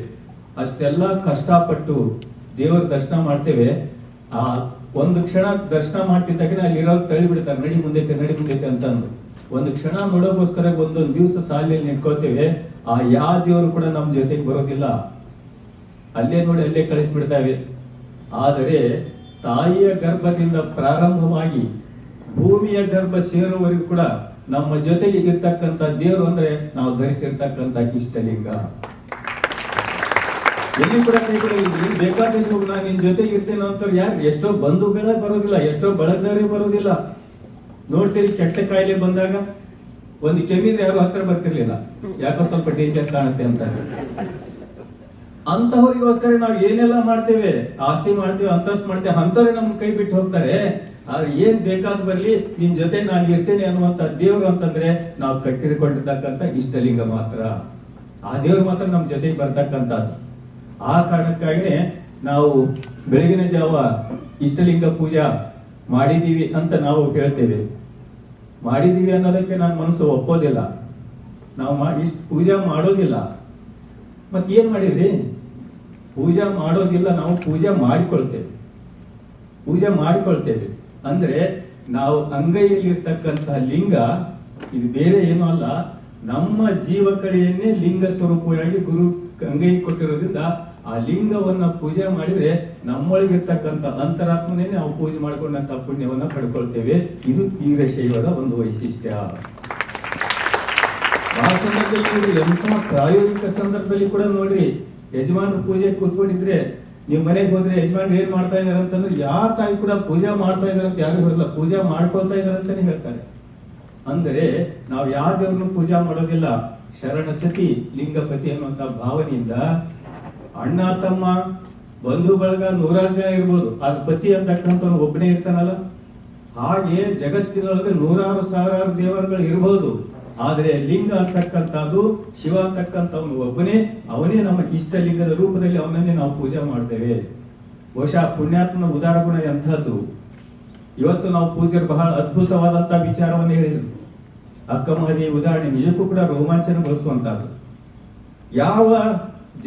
ಅಷ್ಟೆಲ್ಲ ಕಷ್ಟಪಟ್ಟು ದೇವರ ದರ್ಶನ ಮಾಡ್ತೇವೆ. ಆ ಒಂದು ಕ್ಷಣ ದರ್ಶನ ಮಾಡ್ತಿದ್ದಾಗ ಅಲ್ಲಿರೋ ತಳ್ಳಿ ಬಿಡ್ತಾರೆ, ನಡಿ ಮುಂದಕ್ಕೆ ಅಂತ ಅಂದು. ಒಂದು ಕ್ಷಣ ನೋಡೋಕೋಸ್ಕರ ಒಂದೊಂದು ದಿವಸ ಸಾಲಿನಲ್ಲಿ ನಿಂತ್ಕೊಳ್ತೇವೆ. ಆ ಯಾವ ದೇವರು ಕೂಡ ನಮ್ ಜೊತೆಗೆ ಬರೋದಿಲ್ಲ, ಅಲ್ಲೇ ನೋಡಿ ಅಲ್ಲೇ ಕಳಿಸ್ಬಿಡ್ತಾವೆ. ಆದರೆ ತಾಯಿಯ ಗರ್ಭದಿಂದ ಪ್ರಾರಂಭವಾಗಿ ಭೂಮಿಯ ಗರ್ಭ ಸೇರುವವರೆಗೂ ಕೂಡ ನಮ್ಮ ಜೊತೆಗೆ ಇರ್ತಕ್ಕಂಥ ದೇವರು ಅಂದ್ರೆ ನಾವು ಧರಿಸಿರ್ತಕ್ಕಂಥ ಇಷ್ಟಲಿಂಗ. ಎಲ್ಲಿ ಕೂಡ ಬೇಕಾದಷ್ಟು ನಾನು ನಿನ್ ಜೊತೆಗೆ ಇರ್ತೇನೆ ಅಂತ ಯಾರು ಎಷ್ಟೋ ಬಂಧುಗಳೇ ಬರೋದಿಲ್ಲ, ಎಷ್ಟೋ ಬಳಗದವರೇ ಬರೋದಿಲ್ಲ. ನೋಡ್ತೀರಿ ಕೆಟ್ಟ ಕಾಯಿಲೆ ಬಂದಾಗ ಒಂದು ಕೆಮ್ಮಿದ್ರೆ ಯಾರು ಹತ್ರ ಬರ್ತಿರ್ಲಿಲ್ಲ, ಯಾಕೋ ಸ್ವಲ್ಪ ಡೇಂಜರ್ ಕಾಣುತ್ತೆ ಅಂತ. ಅಂತಹವರಿಗೋಸ್ಕರ ನಾವು ಏನೆಲ್ಲ ಮಾಡ್ತೇವೆ, ಆಸ್ತಿ ಮಾಡ್ತೇವೆ, ಅಂತಸ್ತು ಮಾಡ್ತೇವೆ, ಅಂತವ್ರೆ ನಮ್ ಕೈ ಬಿಟ್ಟು ಹೋಗ್ತಾರೆ. ಆದ್ರೆ ಏನ್ ಬೇಕಾದ್ ಬರ್ಲಿ ನಿನ್ ಜೊತೆ ನಾನು ಇರ್ತೇನೆ ಅನ್ನುವಂತ ದೇವ್ರು ಅಂತಂದ್ರೆ ನಾವು ಕಟ್ಟಿಕೊಂಡಿರ್ತಕ್ಕಂಥ ಇಷ್ಟಲಿಂಗ ಮಾತ್ರ. ಆ ದೇವ್ರು ಮಾತ್ರ ನಮ್ ಜೊತೆಗೆ ಬರ್ತಕ್ಕಂಥದ್ದು. ಆ ಕಾರಣಕ್ಕಾಗಿನೇ ನಾವು ಬೆಳಗಿನ ಜಾವ ಇಷ್ಟಲಿಂಗ ಪೂಜಾ ಮಾಡಿದೀವಿ ಅಂತ ನಾವು ಹೇಳ್ತೇವೆ. ಮಾಡಿದೀವಿ ಅನ್ನೋದಕ್ಕೆ ನನ್ನ ಮನಸ್ಸು ಒಪ್ಪೋದಿಲ್ಲ. ನಾವು ಪೂಜಾ ಮಾಡೋದಿಲ್ಲ. ಮತ್ತೇನ್ ಮಾಡಿದ್ರಿ? ಪೂಜಾ ಮಾಡೋದಿಲ್ಲ, ನಾವು ಪೂಜಾ ಮಾಡಿಕೊಳ್ತೇವೆ. ಪೂಜೆ ಮಾಡಿಕೊಳ್ತೇವೆ ಅಂದ್ರೆ ನಾವು ಅಂಗೈಯಲ್ಲಿರ್ತಕ್ಕಂತಹ ಲಿಂಗ ಇದು ಬೇರೆ ಏನೂ ಅಲ್ಲ, ನಮ್ಮ ಜೀವಕಳೆಯನ್ನೇ ಲಿಂಗ ಸ್ವರೂಪವಾಗಿ ಗುರು ಅಂಗೈ ಕೊಟ್ಟಿರೋದ್ರಿಂದ ಆ ಲಿಂಗವನ್ನ ಪೂಜೆ ಮಾಡಿದ್ರೆ ನಮ್ಮೊಳಗಿರ್ತಕ್ಕಂಥ ಅಂತರಾತ್ಮನೇ ನಾವು ಪೂಜೆ ಮಾಡಿಕೊಂಡಂತ ಪುಣ್ಯವನ್ನ ಪಡ್ಕೊಳ್ತೇವೆ. ಇದು ವೀರಶೈವದ ಒಂದು ವೈಶಿಷ್ಟ್ಯ. ಆ ಸಂದರ್ಭದಲ್ಲಿ ಎಂಥ ಪ್ರಾಯೋಗಿಕ ಸಂದರ್ಭದಲ್ಲಿ ಕೂಡ ನೋಡ್ರಿ, ಯಜಮಾನರು ಪೂಜೆ ಕೂತ್ಕೊಂಡಿದ್ರೆ ನೀವು ಮನೆಗೆ ಹೋದ್ರೆ ಯಜಮಾನ್ ಏನ್ ಮಾಡ್ತಾ ಇದಾರೆ ಅಂತಂದ್ರೆ ಯಾವ ತಾಯಿ ಕೂಡ ಪೂಜೆ ಮಾಡ್ತಾ ಇದಾರೆ ಅಂತ ಯಾರು ಹೇಳಲ್ಲ, ಪೂಜೆ ಮಾಡ್ಕೊಳ್ತಾ ಇದಾರೆ ಅಂತಾನೆ ಹೇಳ್ತಾರೆ. ಅಂದರೆ ನಾವು ಯಾವ ದೇವ್ರನ್ನು ಪೂಜಾ ಮಾಡೋದಿಲ್ಲ, ಶರಣ ಸತಿ ಲಿಂಗಪತಿ ಅನ್ನುವಂತ ಭಾವನೆಯಿಂದ ಅಣ್ಣ ತಮ್ಮ ಬಂಧು ಬಳಗ 100 ಜನ ಇರ್ಬೋದು, ಅದ್ ಪತಿ ಅಂತಕ್ಕಂಥವ್ನು ಒಬ್ಬನೇ ಇರ್ತಾನಲ್ಲ. ಹಾಗೆ ಜಗತ್ತಿನೊಳಗೆ 100,000 ದೇವರುಗಳು ಇರಬಹುದು, ಆದ್ರೆ ಲಿಂಗ ಅಂತಕ್ಕಂಥದ್ದು ಶಿವ ಅಂತಕ್ಕಂಥವನು ಒಬ್ಬನೇ, ಅವನೇ ನಮ್ಮ ಇಷ್ಟ ಲಿಂಗದ ರೂಪದಲ್ಲಿ ಅವನನ್ನೇ ನಾವು ಪೂಜೆ ಮಾಡ್ತೇವೆ. ಬಹುಶಃ ಪುಣ್ಯಾತ್ಮನ ಉದಾರ ಗುಣ ಎಂಥದ್ದು. ಇವತ್ತು ನಾವು ಪೂಜ್ಯರು ಬಹಳ ಅದ್ಭುತವಾದಂತ ವಿಚಾರವನ್ನು ಹೇಳಿದ್ರು. ಅಕ್ಕ ಮಹದೇವಿ ಉದಾಹರಣೆ ನಿಜಕ್ಕೂ ಕೂಡ ರೋಮಾಂಚನಗೊಳಿಸುವಂತಹದ್ದು. ಯಾವ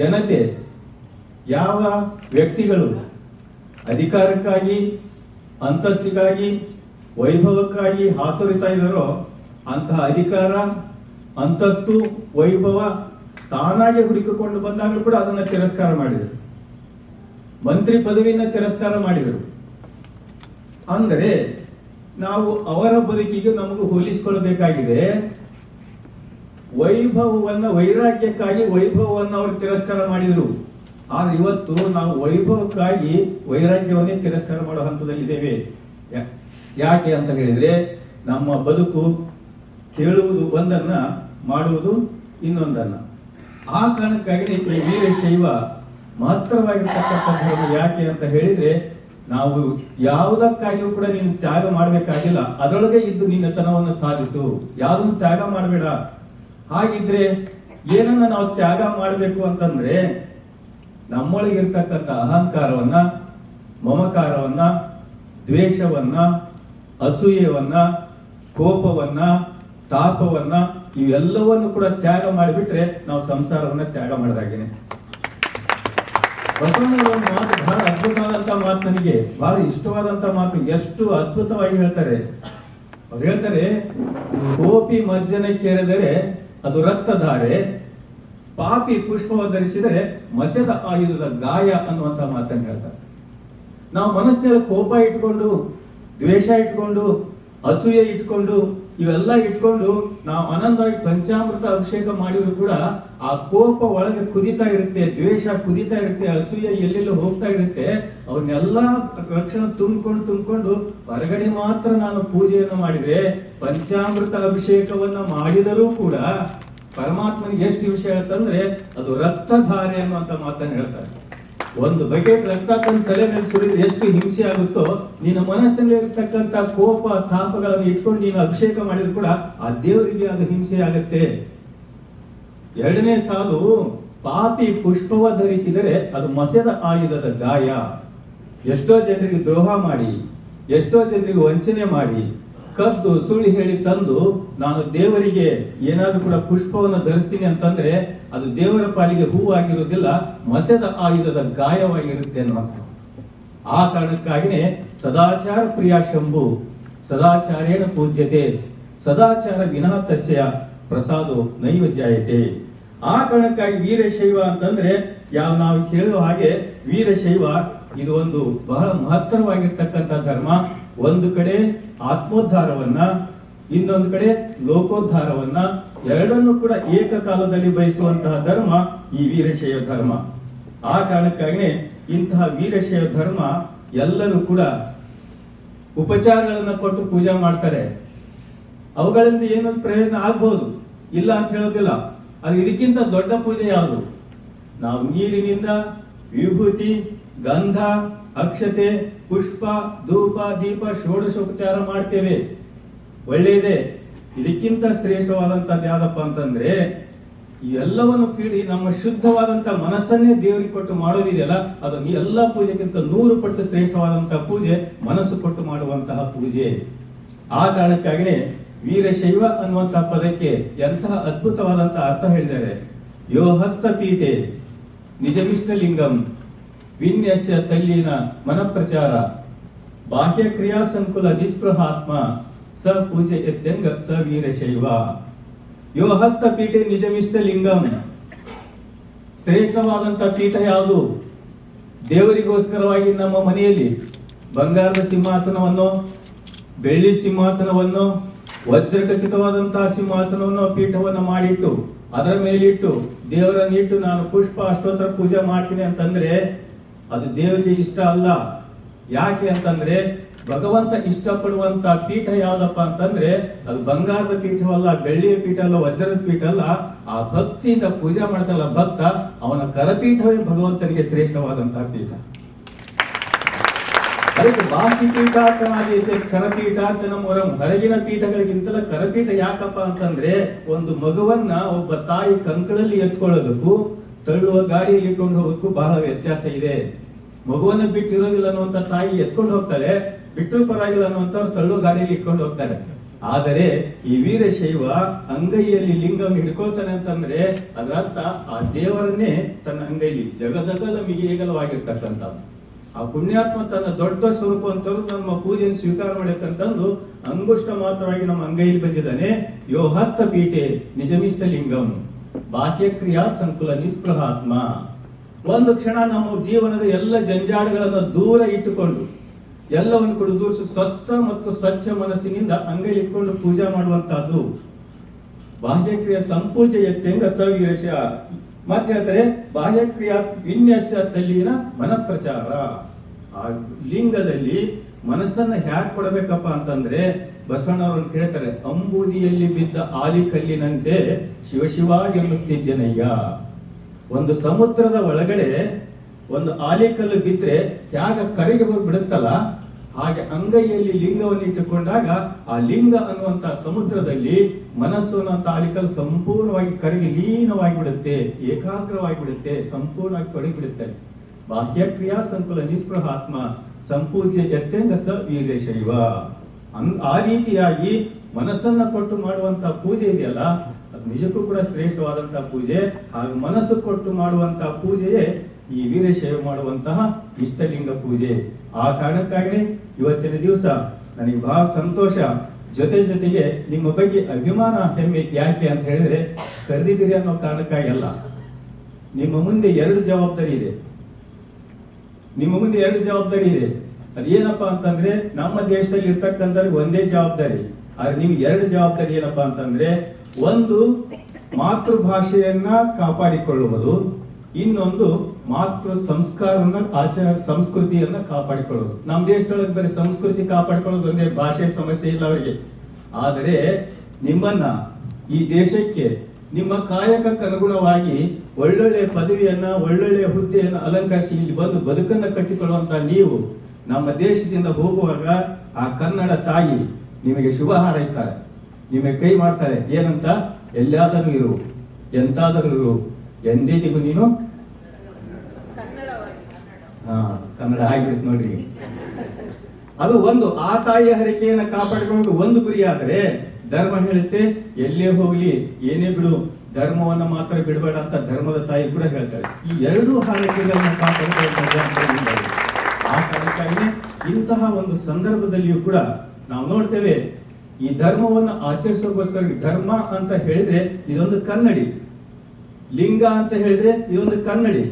ಜನತೆ, ಯಾವ ವ್ಯಕ್ತಿಗಳು ಅಧಿಕಾರಕ್ಕಾಗಿ, ಅಂತಸ್ತಿಗಾಗಿ, ವೈಭವಕ್ಕಾಗಿ ಹಾತೊರಿತಾ ಇದ್ದಾರೋ ಅಂತಹ ಅಧಿಕಾರ, ಅಂತಸ್ತು, ವೈಭವ ತಾನಾಗೆ ಹುಡುಕಿಕೊಂಡು ಬಂದಾಗಲೂ ಕೂಡ ಅದನ್ನ ತಿರಸ್ಕಾರ ಮಾಡಿದರು. ಮಂತ್ರಿ ಪದವಿಯನ್ನ ತಿರಸ್ಕಾರ ಮಾಡಿದರು. ಅಂದರೆ ನಾವು ಅವರ ಬದುಕಿಗೆ ನಮಗೂ ಹೋಲಿಸಿಕೊಳ್ಳಬೇಕಾಗಿದೆ. ವೈಭವವನ್ನ, ವೈರಾಗ್ಯಕ್ಕಾಗಿ ವೈಭವವನ್ನ ಅವರು ತಿರಸ್ಕಾರ ಮಾಡಿದರು. ಆದ್ರೆ ಇವತ್ತು ನಾವು ವೈಭವಕ್ಕಾಗಿ ವೈರಾಗ್ಯವನ್ನೇ ತಿರಸ್ಕಾರ ಮಾಡೋ ಹಂತದಲ್ಲಿದ್ದೇವೆ. ಯಾಕೆ ಅಂತ ಹೇಳಿದ್ರೆ ನಮ್ಮ ಬದುಕು ಕೇಳುವುದು ಒಂದನ್ನ, ಮಾಡುವುದು ಇನ್ನೊಂದನ್ನ. ಆ ಕಾರಣಕ್ಕಾಗಿ ಈ ವೀರಶೈವ ಮಹತ್ತರವಾಗಿರ್ತಕ್ಕಂಥದ್ದು. ಯಾಕೆ ಅಂತ ಹೇಳಿದ್ರೆ ನಾವು ಯಾವುದಕ್ಕಾಗಿಯೂ ಕೂಡ ನೀನು ತ್ಯಾಗ ಮಾಡ್ಬೇಕಾಗಿಲ್ಲ, ಅದರೊಳಗೆ ಇದ್ದು ನಿನ್ನತನವನ್ನು ಸಾಧಿಸು, ಯಾವುದನ್ನು ತ್ಯಾಗ ಮಾಡಬೇಡ. ಹಾಗಿದ್ರೆ ಏನನ್ನ ನಾವು ತ್ಯಾಗ ಮಾಡಬೇಕು ಅಂತಂದ್ರೆ ನಮ್ಮೊಳಗಿರ್ತಕ್ಕಂಥ ಅಹಂಕಾರವನ್ನ, ಮಮಕಾರವನ್ನ, ದ್ವೇಷವನ್ನ, ಅಸೂಯೆವನ್ನ, ಕೋಪವನ್ನ, ತಾಪವನ್ನ, ಇವೆಲ್ಲವನ್ನು ಕೂಡ ತ್ಯಾಗ ಮಾಡಿಬಿಟ್ರೆ ನಾವು ಸಂಸಾರವನ್ನ ತ್ಯಾಗ ಮಾಡಿದಾಗೇನೆ. ಬಸವಣ್ಣನವರ ಮಾತು ಬಹಳ ಅದ್ಭುತವಾದಂತ ಮಾತು, ನನಗೆ ಬಹಳ ಇಷ್ಟವಾದಂತ ಮಾತು. ಎಷ್ಟು ಅದ್ಭುತವಾಗಿ ಹೇಳ್ತಾರೆ. ಅವ್ರು ಹೇಳ್ತಾರೆ, ಕೋಪಿ ಮಜ್ಜನ ಕೆರೆದರೆ ಅದು ರಕ್ತಧಾರೆ, ಪಾಪಿ ಪುಷ್ಪವ ಧರಿಸಿದರೆ ಮಸೆದ ಆಯುಧದ ಗಾಯ ಅನ್ನುವಂತ ಮಾತನ್ನು ಹೇಳ್ತಾರೆ. ನಾವು ಮನಸ್ಸಿನಲ್ಲಿ ಕೋಪ ಇಟ್ಕೊಂಡು, ದ್ವೇಷ ಇಟ್ಕೊಂಡು, ಅಸೂಯೆ ಇಟ್ಕೊಂಡು, ಇವೆಲ್ಲ ಇಟ್ಕೊಂಡು ನಾವು ಆನಂದವಾಗಿ ಪಂಚಾಮೃತ ಅಭಿಷೇಕ ಮಾಡಿದ್ರು ಕೂಡ ಆ ಕೋಪ ಒಳಗೆ ಕುದಿತಾ ಇರುತ್ತೆ, ದ್ವೇಷ ಕುದಿತಾ ಇರುತ್ತೆ, ಅಸೂಯೆ ಎಲ್ಲೆಲ್ಲೂ ಹೋಗ್ತಾ ಇರುತ್ತೆ. ಅವನ್ನೆಲ್ಲ ರಕ್ಷಣೆ ತುಂಬಿಕೊಂಡು ಹೊರಗಡೆ ಮಾತ್ರ ನಾನು ಪೂಜೆಯನ್ನು ಮಾಡಿದ್ರೆ, ಪಂಚಾಮೃತ ಅಭಿಷೇಕವನ್ನ ಮಾಡಿದರೂ ಕೂಡ ಪರಮಾತ್ಮನಿಗೆ ಎಷ್ಟು ವಿಷಯ ಹೇಳ್ತಂದ್ರೆ ಅದು ರಕ್ತಧಾರೆ ಅನ್ನುವಂತ ಮಾತನ್ನು ಹೇಳ್ತಾರೆ. ಒಂದು ಬಕೆಟ್ ರಕ್ತ ತನ್ನ ತಲೆ ಮೇಲೆ ಸುರಿದ್ರೆ ಎಷ್ಟು ಹಿಂಸೆ ಆಗುತ್ತೋ, ನಿನ್ನ ಮನಸ್ಸಲ್ಲಿ ಇರ್ತಕ್ಕಂಥ ಕೋಪ ತಾಪಗಳನ್ನು ಇಟ್ಕೊಂಡು ನೀನು ಅಭಿಷೇಕ ಮಾಡಿದ್ರು ಕೂಡ ಆ ದೇವರಿಗೆ ಅದು ಹಿಂಸೆ ಆಗುತ್ತೆ. ಎರಡನೇ ಸಾಲು, ಪಾಪಿ ಪುಷ್ಪವ ಧರಿಸಿದರೆ ಅದು ಮಸೆದ ಆಯುಧದ ಗಾಯ. ಎಷ್ಟೋ ಜನರಿಗೆ ದ್ರೋಹ ಮಾಡಿ, ಎಷ್ಟೋ ಜನರಿಗೆ ವಂಚನೆ ಮಾಡಿ, ಕದ್ದು ಸುಳ್ಳು ಹೇಳಿ ತಂದು ನಾನು ದೇವರಿಗೆ ಏನಾದ್ರೂ ಕೂಡ ಪುಷ್ಪವನ್ನು ಧರಿಸ್ತೀನಿ ಅಂತಂದ್ರೆ ಅದು ದೇವರ ಪಾಲಿಗೆ ಹೂವಾಗಿರುವುದಿಲ್ಲ, ಮಸೆದ ಆಯುಧದ ಗಾಯವಾಗಿರುತ್ತೆ ಅನ್ನುವಂಥ. ಆ ಕಾರಣಕ್ಕಾಗಿನೇ ಸದಾಚಾರ ಪ್ರಿಯ ಶಂಭು ಸದಾಚಾರೇಣ ಪೂಜ್ಯತೆ, ಸದಾಚಾರ ವಿನಃ ತಸ್ಯ ಪ್ರಸಾದೋ ನೈವ ಜಾಯತೆ. ಆ ಕಾರಣಕ್ಕಾಗಿ ವೀರಶೈವ ಅಂತಂದ್ರೆ ನಾವು ಕೇಳುವ ಹಾಗೆ ವೀರಶೈವ ಇದು ಒಂದು ಬಹಳ ಮಹತ್ತರವಾಗಿರ್ತಕ್ಕಂಥ ಧರ್ಮ. ಒಂದು ಕಡೆ ಆತ್ಮೋದ್ಧಾರವನ್ನ, ಇನ್ನೊಂದು ಕಡೆ ಲೋಕೋದ್ಧಾರವನ್ನ, ಎರಡನ್ನೂ ಕೂಡ ಏಕಕಾಲದಲ್ಲಿ ಬಯಸುವಂತಹ ಧರ್ಮ ಈ ವೀರಶೈವ ಧರ್ಮ. ಆ ಕಾರಣಕ್ಕಾಗಿನೇ ಇಂತಹ ವೀರಶೈವ ಧರ್ಮ ಎಲ್ಲರೂ ಕೂಡ ಉಪಚಾರಗಳನ್ನ ಕೊಟ್ಟು ಪೂಜೆ ಮಾಡ್ತಾರೆ. ಅವುಗಳಿಂದ ಏನೊಂದು ಪ್ರಯೋಜನ ಆಗ್ಬಹುದು, ಇಲ್ಲ ಅಂತ ಹೇಳೋದಿಲ್ಲ. ಅದು ಇದಕ್ಕಿಂತ ದೊಡ್ಡ ಪೂಜೆ ಯಾವುದು? ನಾವು ನೀರಿನಿಂದ ವಿಭೂತಿ, ಗಂಧ, ಅಕ್ಷತೆ, ಪುಷ್ಪ, ಧೂಪ, ದೀಪ, ಷೋಡಶೋಪಚಾರ ಮಾಡ್ತೇವೆ, ಒಳ್ಳೆಯದೇ. ಇದಕ್ಕಿಂತ ಶ್ರೇಷ್ಠವಾದಂತದ್ದು ಯಾವ್ದಪ್ಪ ಅಂತಂದ್ರೆ ಈ ಎಲ್ಲವನ್ನು ಕೀಳಿ ನಮ್ಮ ಶುದ್ಧವಾದಂತ ಮನಸ್ಸನ್ನೇ ದೇವರಿಗೆ ಕೊಟ್ಟು ಮಾಡೋದಿದೆಯಲ್ಲ, ಅದು ಎಲ್ಲ ಪೂಜೆಗಿಂತ 100 ಪಟ್ಟು ಶ್ರೇಷ್ಠವಾದಂತಹ ಪೂಜೆ ಮನಸ್ಸು ಕೊಟ್ಟು ಮಾಡುವಂತಹ ಪೂಜೆ. ಆ ಕಾರಣಕ್ಕಾಗಿನೇ ವೀರಶೈವ ಅನ್ನುವಂತಹ ಪದಕ್ಕೆ ಎಂತಹ ಅದ್ಭುತವಾದಂತಹ ಅರ್ಥ ಹೇಳಿದ್ದಾರೆ. ಯೋ ಹಸ್ತ ಪೀಠೆ ನಿಜಮಿಷ್ಟ ಲಿಂಗಂ ವಿನ್ಯಸ್ಯ ತಲ್ಲೀನ ಮನಪ್ರಚಾರ ಬಾಹ್ಯ ಕ್ರಿಯಾ ಸಂಕುಲ ನಿಸ್ಪೃಹಾತ್ಮ ಸ ಪೂಜೆ ಎತ್ತೆಂಗ ಸ ವೀರಶೈವ. ಯೋ ಹಸ್ತ ಪೀಠೆ ನಿಜಮಿಷ್ಟ ಲಿಂಗಂ, ಶ್ರೇಷ್ಠವಾದಂತ ಪೀಠ ಯಾವುದು? ದೇವರಿಗೋಸ್ಕರವಾಗಿ ನಮ್ಮ ಮನೆಯಲ್ಲಿ ಬಂಗಾರದ ಸಿಂಹಾಸನವನ್ನು, ಬೆಳ್ಳಿ ಸಿಂಹಾಸನವನ್ನು, ವಜ್ರಖಚಿತವಾದಂತಹ ಸಿಂಹಾಸನವನ್ನು, ಪೀಠವನ್ನು ಮಾಡಿಟ್ಟು ಅದರ ಮೇಲಿಟ್ಟು ದೇವರನ್ನಿಟ್ಟು ನಾನು ಪುಷ್ಪ ಅಷ್ಟೋತ್ತರ ಪೂಜೆ ಮಾಡ್ತೀನಿ ಅಂತಂದ್ರೆ ಅದು ದೇವರಿಗೆ ಇಷ್ಟ ಅಲ್ಲ. ಯಾಕೆ ಅಂತಂದ್ರೆ ಭಗವಂತ ಇಷ್ಟಪಡುವಂತ ಪೀಠ ಯಾವ್ದಪ್ಪ ಅಂತಂದ್ರೆ ಅದು ಬಂಗಾರದ ಪೀಠವಲ್ಲ, ಬೆಳ್ಳಿಯ ಪೀಠ ಅಲ್ಲ, ವಜ್ರದ ಪೀಠ ಅಲ್ಲ. ಆ ಭಕ್ತಿಯಿಂದ ಪೂಜೆ ಮಾಡ್ತಲ್ಲ ಭಕ್ತ, ಅವನ ಕರಪೀಠವೇ ಭಗವಂತನಿಗೆ ಶ್ರೇಷ್ಠವಾದಂತಹ ಪೀಠ. ಅದಕ್ಕೆ ಬಾಕಿ ಪೀಠಾರ್ಚನಾದೀತೆ ಕರಪೀಠಾರ್ಚನ ಮೊರಂ. ಹೊರಗಿನ ಪೀಠಗಳಿಗಿಂತಲ ಕರಪೀಠ ಯಾಕಪ್ಪ ಅಂತಂದ್ರೆ ಒಂದು ಮಗುವನ್ನ ಒಬ್ಬ ತಾಯಿ ಕಂಕಳಲ್ಲಿ ಎತ್ಕೊಳ್ಳೋದಕ್ಕೂ ತಳ್ಳುವ ಗಾಡಿಯಲ್ಲಿ ಇಟ್ಕೊಂಡು ಹೋಗೋದಕ್ಕೂ ಬಹಳ ವ್ಯತ್ಯಾಸ ಇದೆ. ಮಗುವನ್ನ ಬಿಟ್ಟಿರೋದಿಲ್ಲ ಅನ್ನುವಂತ ತಾಯಿ ಎತ್ಕೊಂಡು ಹೋಗ್ತಾರೆ, ಬಿಟ್ಟರು ಪರವಾಗಿಲ್ಲ ಅನ್ನುವಂಥವ್ರು ತಳ್ಳುವ ಗಾಡಿಯಲ್ಲಿ ಇಟ್ಕೊಂಡು ಹೋಗ್ತಾರೆ. ಆದರೆ ಈ ವೀರಶೈವ ಅಂಗೈಯಲ್ಲಿ ಲಿಂಗವನ್ನು ಹಿಡ್ಕೊಳ್ತಾನೆ ಅಂತಂದ್ರೆ ಅದರ ಅರ್ಥ ಆ ದೇವರನ್ನೇ ತನ್ನ ಅಂಗೈಲಿ ಜಗದಗಲ ಮಿಗಿಯಗಲವಾಗಿರ್ತಕ್ಕಂಥ ಆ ಪುಣ್ಯಾತ್ಮ ತನ್ನ ದೊಡ್ಡ ಸ್ವರೂಪ ಅಂತವ್ರು ನಮ್ಮ ಪೂಜೆಯನ್ನು ಸ್ವೀಕಾರ ಮಾಡಬೇಕಂತಂದು ಅಂಗುಷ್ಟ ಮಾತ್ರವಾಗಿ ನಮ್ಮ ಅಂಗೈಲಿ ಬಂದಿದ್ದಾನೆ. ಯೋ ಹಸ್ತ ಪೀಠೆ ನಿಜಮಿಷ್ಟ ಲಿಂಗಂ ಬಾಹ್ಯ ಕ್ರಿಯಾ ಸಂಕುಲ ನಿಸ್ಪೃಹಾತ್ಮ. ಒಂದು ಕ್ಷಣ ನಮ್ಮ ಜೀವನದ ಎಲ್ಲ ಜಂಜಾಟಗಳನ್ನು ದೂರ ಇಟ್ಟುಕೊಂಡು ಎಲ್ಲವನ್ನು ಕೂಡ ದೂರಿಸಿ ಸ್ವಸ್ಥ ಮತ್ತು ಸ್ವಚ್ಛ ಮನಸ್ಸಿನಿಂದ ಅಂಗೈಲಿ ಇಟ್ಕೊಂಡು ಪೂಜೆ ಮಾಡುವಂತಹದ್ದು ಬಾಹ್ಯ ಕ್ರಿಯಾ ಸಂಪೂಜೆ ಎತ್ತೆಂಗ ಸವೀರಶ. ಮತ್ತೆ ಹೇಳ್ತಾರೆ ಬಾಹ್ಯ ಕ್ರಿಯಾ ವಿನ್ಯಾಸ ತಲ್ಲಿನ ಮನಪ್ರಚಾರ. ಆ ಲಿಂಗದಲ್ಲಿ ಮನಸ್ಸನ್ನ ಹ್ಯಾಕ್ ಕೊಡಬೇಕಪ್ಪ ಅಂತಂದ್ರೆ ಬಸವಣ್ಣವ್ರನ್ನು ಕೇಳ್ತಾರೆ, ಅಂಬೂದಿಯಲ್ಲಿ ಬಿದ್ದ ಆಲಿಕಲ್ಲಿನಂತೆ ಶಿವಶಿವ ಎನ್ನುತ್ತಿದ್ದೇನಯ್ಯ. ಒಂದು ಸಮುದ್ರದ ಒಳಗಡೆ ಒಂದು ಆಲಿಕಲ್ಲು ಬಿದ್ರೆ ತ್ಯಾಗ ಕರೆಗೆ ಹೋಗಿ ಬಿಡುತ್ತಲ್ಲ, ಹಾಗೆ ಅಂಗೈಯಲ್ಲಿ ಲಿಂಗವನ್ನು ಇಟ್ಟುಕೊಂಡಾಗ ಆ ಲಿಂಗ ಅನ್ನುವಂತ ಸಮುದ್ರದಲ್ಲಿ ಮನಸ್ಸು ಅನ್ನುವಂತ ಆಲಿಕಲ್ಲು ಸಂಪೂರ್ಣವಾಗಿ ಕರೆಗೆ ಲೀನವಾಗಿ ಬಿಡುತ್ತೆ, ಏಕಾಗ್ರವಾಗಿ ಬಿಡುತ್ತೆ, ಸಂಪೂರ್ಣವಾಗಿ ತೊಡಗಿಬಿಡುತ್ತೆ. ಬಾಹ್ಯ ಕ್ರಿಯಾ ಸಂಕುಲ ನಿಸ್ಪೃಹಾತ್ಮ ಸಂಪೂಜ್ಯ ಎತ್ತೆಂಗ ಸ ವೀರಶೈವ. ಆ ರೀತಿಯಾಗಿ ಮನಸ್ಸನ್ನ ಕೊಟ್ಟು ಮಾಡುವಂತಹ ಪೂಜೆ ಇದೆಯಲ್ಲ, ಅದು ನಿಜಕ್ಕೂ ಕೂಡ ಶ್ರೇಷ್ಠವಾದಂತಹ ಪೂಜೆ. ಹಾಗೂ ಮನಸ್ಸು ಕೊಟ್ಟು ಮಾಡುವಂತಹ ಪೂಜೆಯೇ ಈ ವೀರಶೈವ ಮಾಡುವಂತಹ ಇಷ್ಟಲಿಂಗ ಪೂಜೆ. ಆ ಕಾರಣಕ್ಕಾಗಿ ಇವತ್ತಿನ ದಿವಸ ನನಗೆ ಬಹಳ ಸಂತೋಷ. ಜೊತೆಗೆ ನಿಮ್ಮ ಬಗ್ಗೆ ಅಭಿಮಾನ ಹೆಮ್ಮೆ ಯಾಕೆ ಅಂತ ಹೇಳಿದ್ರೆ ಕರೆದಿದ್ದೀರಿ ಅನ್ನೋ ಕಾರಣಕ್ಕಾಗಿ ಅಲ್ಲ. ನಿಮ್ಮ ಮುಂದೆ ಎರಡು ಜವಾಬ್ದಾರಿ ಇದೆ. ಅದೇನಪ್ಪಾ ಅಂತಂದ್ರೆ ನಮ್ಮ ದೇಶದಲ್ಲಿ ಇರ್ತಕ್ಕಂಥವ್ರಿಗೆ ಒಂದೇ ಜವಾಬ್ದಾರಿ, ಆದ್ರೆ ನಿಮ್ಗೆ ಎರಡು ಜವಾಬ್ದಾರಿ ಏನಪ್ಪಾ ಅಂತಂದ್ರೆ, ಒಂದು ಮಾತೃಭಾಷೆಯನ್ನ ಕಾಪಾಡಿಕೊಳ್ಳುವುದು, ಇನ್ನೊಂದು ಮಾತೃ ಸಂಸ್ಕಾರವನ್ನ ಸಂಸ್ಕೃತಿಯನ್ನ ಕಾಪಾಡಿಕೊಳ್ಳುವುದು. ನಮ್ಮ ದೇಶದೊಳಗೆ ಬರೀ ಸಂಸ್ಕೃತಿ ಕಾಪಾಡಿಕೊಳ್ಳೋದು ಒಂದೇ, ಭಾಷೆ ಸಮಸ್ಯೆ ಇಲ್ಲ ಅವರಿಗೆ. ಆದರೆ ನಿಮ್ಮನ್ನ ಈ ದೇಶಕ್ಕೆ ನಿಮ್ಮ ಕಾಯಕಕ್ಕೆ ಅನುಗುಣವಾಗಿ ಒಳ್ಳೊಳ್ಳೆ ಪದವಿಯನ್ನ ಒಳ್ಳೊಳ್ಳೆ ಹುದ್ದೆಯನ್ನ ಅಲಂಕರಿಸಿ ಇಲ್ಲಿ ಬಂದು ಬದುಕನ್ನ ಕಟ್ಟಿಕೊಳ್ಳುವಂತ ನೀವು ನಮ್ಮ ದೇಶದಿಂದ ಹೋಗುವಾಗ ಆ ಕನ್ನಡ ತಾಯಿ ನಿಮಗೆ ಶುಭ ಹಾರೈಸ್ತಾರೆ, ನಿಮಗೆ ಕೈ ಮಾಡ್ತಾರೆ. ಏನಂತ? ಎಲ್ಲಾದರೂ ಇರು, ಎಂತಾದರೂ ಇರು, ಎಂದಿಗೂ ನೀನು ಕನ್ನಡ ಆಗಿರುತ್ತೆ ನೋಡ್ರಿ. ಅದು ಒಂದು ಆ ತಾಯಿಯ ಹರಿಕೆಯನ್ನು ಕಾಪಾಡಿಕೊಂಡು ಒಂದು ಗುರಿ. ಆದರೆ ಧರ್ಮ ಹೇಳುತ್ತೆ ಎಲ್ಲೇ ಹೋಗ್ಲಿ ಏನೇ ಬಿಡು, ಧರ್ಮವನ್ನ ಮಾತ್ರ ಬಿಡಬೇಡ ಅಂತ ಧರ್ಮದ ತಾಯಿ ಕೂಡ ಹೇಳ್ತಾರೆ. ಈ ಎರಡೂ ಹಾರೈಕೆಗಳನ್ನ ಕಾಪಾಡಿಕೊಳ್ಳುವಂತ ಆ ಕಾರಣಕ್ಕಾಗಿ ಇಂತಹ ಒಂದು ಸಂದರ್ಭದಲ್ಲಿಯೂ ಕೂಡ ನಾವು ನೋಡ್ತೇವೆ, ಈ ಧರ್ಮವನ್ನು ಆಚರಿಸೋಗೋಸ್ಕರ ಧರ್ಮ ಅಂತ ಹೇಳಿದ್ರೆ ಇದೊಂದು ಕನ್ನಡಿ, ಲಿಂಗ ಅಂತ ಹೇಳಿದ್ರೆ ಇದೊಂದು ಕನ್ನಡಿ.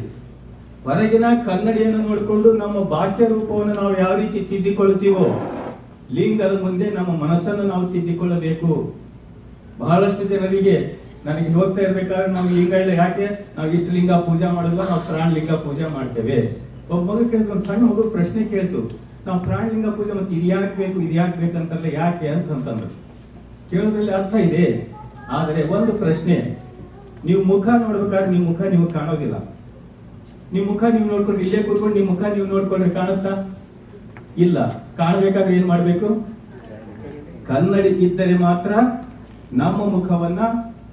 ಹೊರಗಿನ ಕನ್ನಡಿಯನ್ನು ನೋಡಿಕೊಂಡು ನಮ್ಮ ಬಾಹ್ಯ ರೂಪವನ್ನು ನಾವು ಯಾವ ರೀತಿ ತಿದ್ದಿಕೊಳ್ಳುತ್ತೀವೋ, ಲಿಂಗದ ಮುಂದೆ ನಮ್ಮ ಮನಸ್ಸನ್ನು ನಾವು ತಿದ್ದಿಕೊಳ್ಳಬೇಕು. ಬಹಳಷ್ಟು ಜನರಿಗೆ ನನಗೆ ಹೋಗ್ತಾ ಇರ್ಬೇಕಾದ್ರೆ ನಾವು ಲಿಂಗ ಇಲ್ಲ, ಯಾಕೆ ನಾವು ಇಷ್ಟು ಲಿಂಗ ಪೂಜೆ ಮಾಡೋದಿಲ್ಲ, ನಾವು ಪ್ರಾಣ ಲಿಂಗ ಪೂಜೆ ಮಾಡ್ತೇವೆ. ಒಬ್ಬ ಮಗು ಕೇಳ್ತು, ಒಂದು ಸಣ್ಣ ಮಗು ಪ್ರಶ್ನೆ ಕೇಳ್ತು, ನಾವು ಪ್ರಾಣ ಲಿಂಗ ಪೂಜೆ ಮತ್ತೆ ಇದ್ಯಾಕ್ ಬೇಕಂತಲ್ಲ, ಯಾಕೆ ಅಂತಂದ್ರು. ಕೇಳೋದ್ರಲ್ಲಿ ಅರ್ಥ ಇದೆ, ಆದರೆ ಒಂದು ಪ್ರಶ್ನೆ, ನೀವು ಮುಖ ನೋಡ್ಬೇಕಾದ್ರೆ ನಿಮ್ಮ ಮುಖ ನೀವು ಕಾಣೋದಿಲ್ಲ. ನಿಮ್ ಮುಖ ನೀವು ನೋಡ್ಕೊಂಡು ಇಲ್ಲೇ ಕೂತ್ಕೊಂಡು ನಿಮ್ ಮುಖ ನೀವು ನೋಡ್ಕೊಂಡ್ರೆ ಕಾಣುತ್ತಾ? ಇಲ್ಲ. ಕಾಣಬೇಕಾದ್ರೆ ಏನ್ ಮಾಡ್ಬೇಕು? ಕನ್ನಡಿ ಇದ್ದರೆ ಮಾತ್ರ ನಮ್ಮ ಮುಖವನ್ನ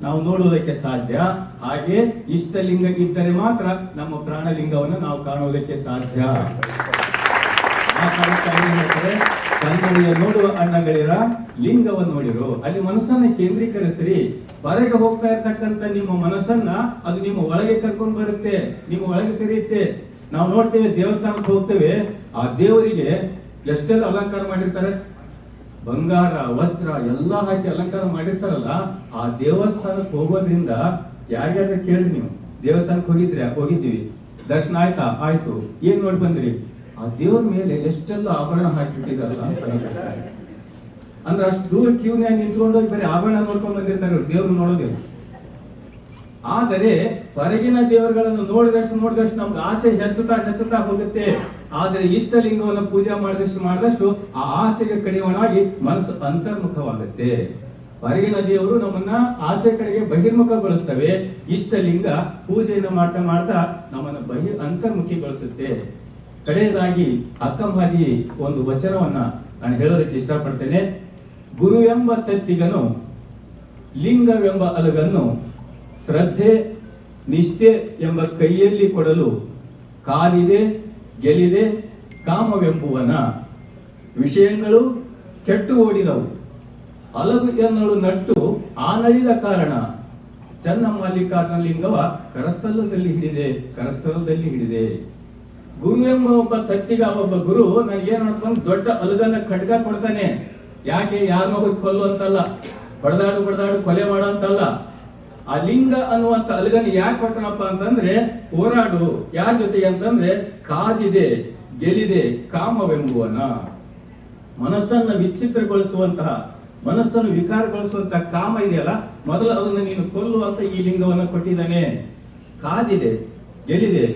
ನಾವು ನೋಡುವುದಕ್ಕೆ ಸಾಧ್ಯ. ಹಾಗೆ ಇಷ್ಟಲಿಂಗ ಇದ್ದರೆ ಮಾತ್ರ ನಮ್ಮ ಪ್ರಾಣಲಿಂಗವನ್ನು ನಾವು ಕಾಣುವುದಕ್ಕೆ ಸಾಧ್ಯ. ಆ ಕಾರಣಕ್ಕಾಗಿ ಕನ್ನಡಿಯ ನೋಡುವ ಅಣ್ಣಗಳಿರ ಲಿಂಗವನ್ನು ನೋಡಿರು, ಅಲ್ಲಿ ಮನಸ್ಸನ್ನ ಕೇಂದ್ರೀಕರಿಸ್ರಿ. ಹೊರಗೆ ಹೋಗ್ತಾ ಇರ್ತಕ್ಕಂಥ ನಿಮ್ಮ ಮನಸ್ಸನ್ನ ಅದು ನಿಮ್ಮ ಒಳಗೆ ಕರ್ಕೊಂಡು ಬರುತ್ತೆ, ನಿಮ್ಮ ಒಳಗೆ ಸೇರಿಯುತ್ತೆ. ನಾವು ನೋಡ್ತೇವೆ, ದೇವಸ್ಥಾನಕ್ಕೆ ಹೋಗ್ತೇವೆ, ಆ ದೇವರಿಗೆ ಎಷ್ಟೆಲ್ಲ ಅಲಂಕಾರ ಮಾಡಿರ್ತಾರೆ, ಬಂಗಾರ ವಜ್ರ ಎಲ್ಲಾ ಹಾಕಿ ಅಲಂಕಾರ ಮಾಡಿರ್ತಾರಲ್ಲ. ಆ ದೇವಸ್ಥಾನಕ್ಕೆ ಹೋಗೋದ್ರಿಂದ ಯಾರ್ಯಾರು ಕೇಳಿ, ನೀವು ದೇವಸ್ಥಾನಕ್ಕೆ ಹೋಗಿದ್ದೀವಿ, ದರ್ಶನ ಆಯ್ತಾ? ಆಯ್ತು. ಏನ್ ನೋಡಿ ಬಂದ್ರಿ? ಆ ದೇವ್ರ ಮೇಲೆ ಎಷ್ಟೆಲ್ಲ ಆಭರಣ ಹಾಕಿಟ್ಟಿದಾರಲ್ಲ ಅಂತ ಅಂದ್ರೆ ಅಷ್ಟು ದೂರ ಕ್ಯೂನ್ಯಾಗ ನಿಂತ್ಕೊಂಡು ಬರೀ ಆಭರಣ ನೋಡ್ಕೊಂಡು ಬಂದಿರ್ತಾರೆ, ದೇವ್ರು ನೋಡೋದಿಲ್ಲ. ಆದರೆ ಹೊರಗಿನ ದೇವರುಗಳನ್ನು ನೋಡಿದಷ್ಟು ನಮ್ಗೆ ಆಸೆ ಹೆಚ್ಚುತ್ತಾ ಹೋಗುತ್ತೆ. ಆದರೆ ಇಷ್ಟಲಿಂಗವನ್ನು ಪೂಜೆ ಮಾಡಿದಷ್ಟು ಆ ಆಸೆಗೆ ಕಡಿವಾಣವಾಗಿ ಮನಸ್ಸು ಅಂತರ್ಮುಖವಾಗುತ್ತೆ. ಹೊರಗಿನ ದೇವರು ನಮ್ಮನ್ನ ಆಸೆ ಕಡೆಗೆ ಬಹಿರ್ಮುಖಗೊಳಿಸ್ತವೆ, ಇಷ್ಟಲಿಂಗ ಪೂಜೆಯನ್ನು ಮಾಡ್ತಾ ನಮ್ಮನ್ನ ಅಂತರ್ಮುಖಿಗೊಳಿಸುತ್ತೆ. ಕಡೆಯದಾಗಿ ಅಕ್ಕಂಬಾದಿ ಒಂದು ವಚನವನ್ನ ನಾನು ಹೇಳೋದಕ್ಕೆ ಇಷ್ಟಪಡ್ತೇನೆ. ಗುರುವೆಂಬ ತತ್ತಿಗನು ಲಿಂಗವೆಂಬ ಅಲಗನ್ನು ಶ್ರದ್ಧೆ ನಿಷ್ಠೆ ಎಂಬ ಕೈಯಲ್ಲಿ ಕೊಡಲು ಕಾಲಿದೆ ಗೆಲಿದೆ ಕಾಮವೆಂಬುವನ ವಿಷಯಗಳು ಕೆಟ್ಟು ಓಡಿದವು ಅಲಗು ಎನ್ನಳು ನಟ್ಟು ಆನಳಿದ ಕಾರಣ ಚನ್ನಮಲ್ಲಿಕಾರ್ಜುನ ಲಿಂಗವ ಕರಸ್ಥಲದಲ್ಲಿ ಹಿಡಿದೆ. ಗುರು ಎಂಬ ಒಬ್ಬ ತತ್ತಿಗ, ಒಬ್ಬ ಗುರು ನನಗೇನ್ ಮಾಡ್ಕೊಂಡು ದೊಡ್ಡ ಅಲಗನ್ನ ಖಡ್ಗ ಕೊಡ್ತಾನೆ. ಯಾಕೆ? ಯಾರನ್ನೋ ಹೋಗಿ ಕೊಲ್ಲು ಅಂತಲ್ಲ, ಬಡದಾಡು ಕೊಲೆ ಮಾಡೋ ಅಂತಲ್ಲ. ಆ ಲಿಂಗ ಅನ್ನುವಂತ ಅಲಗನ್ನ ಯಾಕೆ ಕೊಡ್ತಾನಪ್ಪ ಅಂತಂದ್ರೆ, ಹೋರಾಡು ಯಾರ ಜೊತೆಗೆ ಅಂತಂದ್ರೆ, ಕಾದಿದೆ ಗೆಲಿದೆ ಕಾಮವೆಂಬುವನ. ಮನಸ್ಸನ್ನ ವಿಚಿತ್ರಗೊಳಿಸುವಂತಹ, ಮನಸ್ಸನ್ನು ವಿಕಾರಗೊಳಿಸುವಂತಹ ಕಾಮ ಇದೆಯಲ್ಲ, ಮೊದಲು ಅದನ್ನ ನೀನು ಕೊಲ್ಲು ಅಂತ ಈ ಲಿಂಗವನ್ನ ಕೊಟ್ಟಿದ್ದಾನೆ. ಕಾದಿದೆ ಗೆಲಿದೆ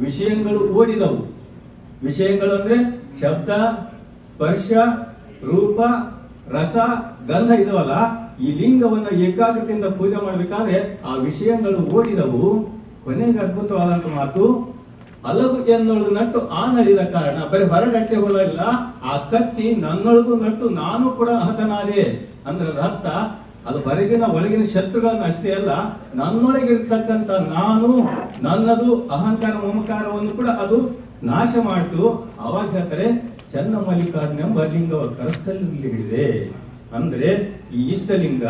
ವಿಷಯಗಳು ಓಡಿದವು. ವಿಷಯಗಳು ಅಂದ್ರೆ ಶಬ್ದ ಸ್ಪರ್ಶ ರೂಪ ರಸ ಗಂಧ ಇದವಲ್ಲ, ಈ ಲಿಂಗವನ್ನ ಏಕಾಗ್ರತೆಯಿಂದ ಪೂಜೆ ಮಾಡಬೇಕಾದ್ರೆ ಆ ವಿಷಯಗಳು ಓಡಿದವು. ಕೊನೆಗೆ ಅದ್ಭುತವಾದಂತ ಮಾತು, ಅಲಗು ಎನ್ನೊಳಗು ನಟ್ಟು ಆನಳಿದ ಕಾರಣ. ಬರೀ ಹೊರಗಷ್ಟೇ ಹೋಗಲ್ಲ, ಆ ಕತ್ತಿ ನನ್ನೊಳಗೂ ನಟ್ಟು ನಾನು ಕೂಡ ಹತನಾದೆ ಅಂದ್ರೆ ಅರ್ಥ ಅದು ಹೊರಗಿನ ಒಳಗಿನ ಶತ್ರುಗಳನ್ನ ಅಷ್ಟೇ ಅಲ್ಲ, ನನ್ನೊಳಗಿರ್ತಕ್ಕಂಥ ನಾನು ನನ್ನದು ಅಹಂಕಾರ ಮಮಕಾರವನ್ನು ಕೂಡ ಅದು ನಾಶ ಮಾಡ್ತು. ಅವಾಗ ಹೇಳ್ತಾರೆ ಚನ್ನಮಲ್ಲಿಕಾರ್ಜುನ ಎಂಬ ಲಿಂಗವ ಕರಸ್ಥಲದಲ್ಲಿ ಹಿಡಿದೆ. ಅಂದ್ರೆ ಈ ಇಷ್ಟಲಿಂಗ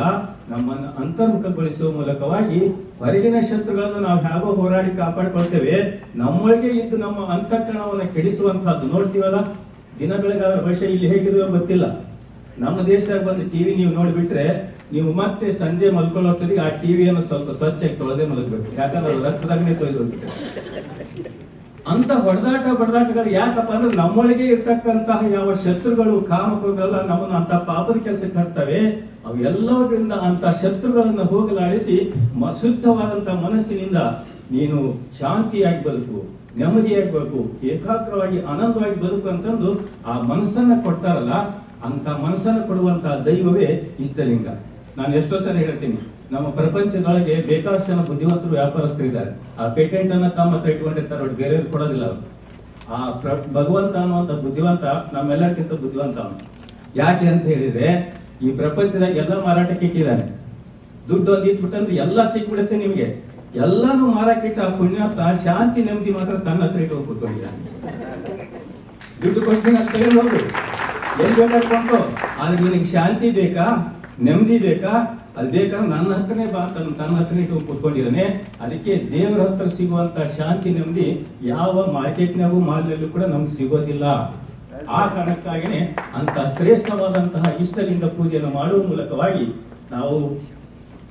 ನಮ್ಮನ್ನು ಅಂತರ್ಮುಖಗೊಳಿಸುವ ಮೂಲಕವಾಗಿ ಹೊರಗಿನ ಶತ್ರುಗಳನ್ನು ನಾವು ಹೇಗೋ ಹೋರಾಡಿ ಕಾಪಾಡಿಕೊಳ್ತೇವೆ, ನಮ್ಮೊಳಗೆ ಇದ್ದು ನಮ್ಮ ಅಂತಃಕರಣವನ್ನು ಕೆಡಿಸುವಂತಹದ್ದು ನೋಡ್ತೀವಲ್ಲ. ದಿನ ಬೆಳಗಾದ ಭವಿಷ್ಯ ಇಲ್ಲಿ ಹೇಗಿರುವ ಗೊತ್ತಿಲ್ಲ, ನಮ್ಮ ದೇಶದಾಗ ಬಂದು ಟಿವಿ ನೀವು ನೋಡಿಬಿಟ್ರೆ ನೀವು ಮತ್ತೆ ಸಂಜೆ ಮಲ್ಕೊಳ್ಳೋಷ್ಟೊತ್ತಿಗೆ ಆ ಟಿವಿಯನ್ನು ಸ್ವಲ್ಪ ಸ್ವಚ್ಛಾಗಿ ತೊಳೆದೇ ಮಲಗಬೇಕು, ಯಾಕಂದ್ರೆ ರಕ್ತದಾಗನೇ ತೊಯ್ದು ಹೋಗ್ಬಿಟ್ಟೆ. ಅಂತ ಬಡದಾಟಗಳು ಯಾಕಪ್ಪ ಅಂದ್ರೆ ನಮ್ಮೊಳಗೆ ಇರ್ತಕ್ಕಂತಹ ಯಾವ ಶತ್ರುಗಳು ಕಾಮಕಗಳೆಲ್ಲ ನಮ್ಮನ್ನು ಅಂತ ಪಾಪದ ಕೆಲಸಕ್ಕೆ ಹರ್ತವೆ, ಅವು ಎಲ್ಲವರಿಂದ ಅಂತ ಶತ್ರುಗಳನ್ನ ಹೋಗಲಾಡಿಸಿ ಶುದ್ಧವಾದಂತ ಮನಸ್ಸಿನಿಂದ ನೀನು ಶಾಂತಿಯಾಗಿ ಬದುಕು, ನೆಮ್ಮದಿಯಾಗಿ ಬದುಕು, ಏಕಾಗ್ರವಾಗಿ ಆನಂದವಾಗಿ ಬದುಕು ಅಂತಂದು ಆ ಮನಸ್ಸನ್ನ ಕೊಡ್ತಾರಲ್ಲ, ಅಂತ ಮನಸ್ಸನ್ನ ಕೊಡುವಂತಹ ದೈವವೇ ಇಷ್ಟಲಿಂಗ. ನಾನು ಎಷ್ಟೋ ಸಲ ಹೇಳ್ತೀನಿ, ನಮ್ಮ ಪ್ರಪಂಚದೊಳಗೆ ಬೇಕಾದಷ್ಟು ಜನ ಬುದ್ಧಿವಂತರು ವ್ಯಾಪಾರಸ್ಥರಿದ್ದಾರೆ. ಆ ಪೇಟೆಂಟ್ ಅನ್ನ ತಮ್ಮ ಹತ್ರ ಇಟ್ಕೊಂಡಿರ್ತಾರೆ, ಅವ್ರು ಬೇರೆಯವ್ರು ಕೊಡೋದಿಲ್ಲ. ಆ ಭಗವಂತ ಅನ್ನುವಂತ ಬುದ್ಧಿವಂತ ನಮ್ಮೆಲ್ಲರಿಗಿಂತ ಬುದ್ಧಿವಂತ ಅವನು. ಯಾಕೆ ಅಂತ ಹೇಳಿದ್ರೆ ಈ ಪ್ರಪಂಚದಾಗ ಎಲ್ಲ ಮಾರಾಟಕ್ಕೆ ಇಟ್ಟಿದ್ದಾನೆ. ದುಡ್ಡು ಒಂದು ಇಟ್ಬಿಟ್ಟಂದ್ರೆ ಎಲ್ಲ ಸಿಕ್ಬಿಡುತ್ತೆ ನಿಮಗೆ. ಎಲ್ಲಾನು ಮಾರಾಕಿಟ್ಟ ಆ ಪುಣ್ಯಾತ ಶಾಂತಿ ನೆಮ್ಮದಿ ಮಾತ್ರ ತನ್ನ ಹತ್ರ ಇಟ್ಟು ಕೂತ್ಕೊಂಡಿದ್ದಾನೆ. ದುಡ್ಡು ಕೊಡ್ತೀನಿ ಅಂತ ಹೇಳಿ ಹೋಗು, ಎಲ್ಲಿ ಬೇಕಾಡ್ಕೊಂಡು, ಆದ್ರೆ ನಿನಗೆ ಶಾಂತಿ ಬೇಕಾ, ನೆಮ್ಮದಿ ಬೇಕಾ, ಅದು ಬೇಕಾದ್ರೆ ನನ್ನ ಹತ್ರನೇ ಬಾ ತನ್ನ ಹತ್ರ ಇಟ್ಟು ಕೂತ್ಕೊಂಡಿದ್ದಾನೆ. ಅದಕ್ಕೆ ದೇವರ ಹತ್ರ ಸಿಗುವಂತ ಶಾಂತಿ ನೆಮ್ಮದಿ ಯಾವ ಮಾರ್ಕೆಟ್ನಾಗೂ ಮಾಲ್ನಲ್ಲೂ ಕೂಡ ನಮ್ಗೆ ಸಿಗೋದಿಲ್ಲ. ಆ ಕಾರಣಕ್ಕಾಗಿನೇ ಅಂತ ಶ್ರೇಷ್ಠವಾದಂತಹ ಇಷ್ಟಲಿಂಗ ಪೂಜೆಯನ್ನು ಮಾಡುವ ಮೂಲಕವಾಗಿ ನಾವು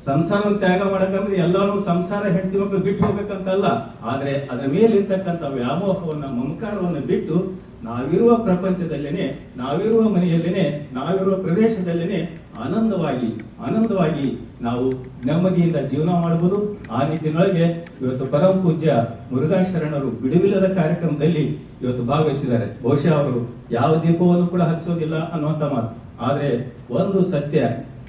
ಸಂಸಾರವನ್ನು ತ್ಯಾಗ ಮಾಡಕಂದ್ರೆ ಎಲ್ಲಾನು ಸಂಸಾರ ಹೆಂಡತಿ ಮಕ್ಕಳು ಬಿಟ್ಟು ಹೋಗ್ಬೇಕಂತಲ್ಲ, ಆದ್ರೆ ಅದರ ಮೇಲೆ ಇರ್ತಕ್ಕಂಥ ವ್ಯಾಮೋಹವನ್ನ ಮಮಕಾರವನ್ನ ಬಿಟ್ಟು ನಾವಿರುವ ಪ್ರಪಂಚದಲ್ಲೇನೆ, ನಾವಿರುವ ಮನೆಯಲ್ಲೇನೆ, ನಾವಿರುವ ಪ್ರದೇಶದಲ್ಲೇನೆ ಆನಂದವಾಗಿ ನಾವು ನೆಮ್ಮದಿಯಿಂದ ಜೀವನ ಮಾಡಬಹುದು. ಆ ನಿಟ್ಟಿನೊಳಗೆ ಇವತ್ತು ಪರಮ ಪೂಜ್ಯ ಮುರುಘಾ ಶರಣರು ಬಿಡುವಿಲ್ಲದ ಕಾರ್ಯಕ್ರಮದಲ್ಲಿ ಇವತ್ತು ಭಾಗವಹಿಸಿದ್ದಾರೆ. ಬಹುಶಃ ಅವರು ಯಾವ ದೀಪವನ್ನು ಕೂಡ ಹಚ್ಚೋದಿಲ್ಲ ಅನ್ನುವಂತ ಮಾತು. ಆದ್ರೆ ಒಂದು ಸತ್ಯ,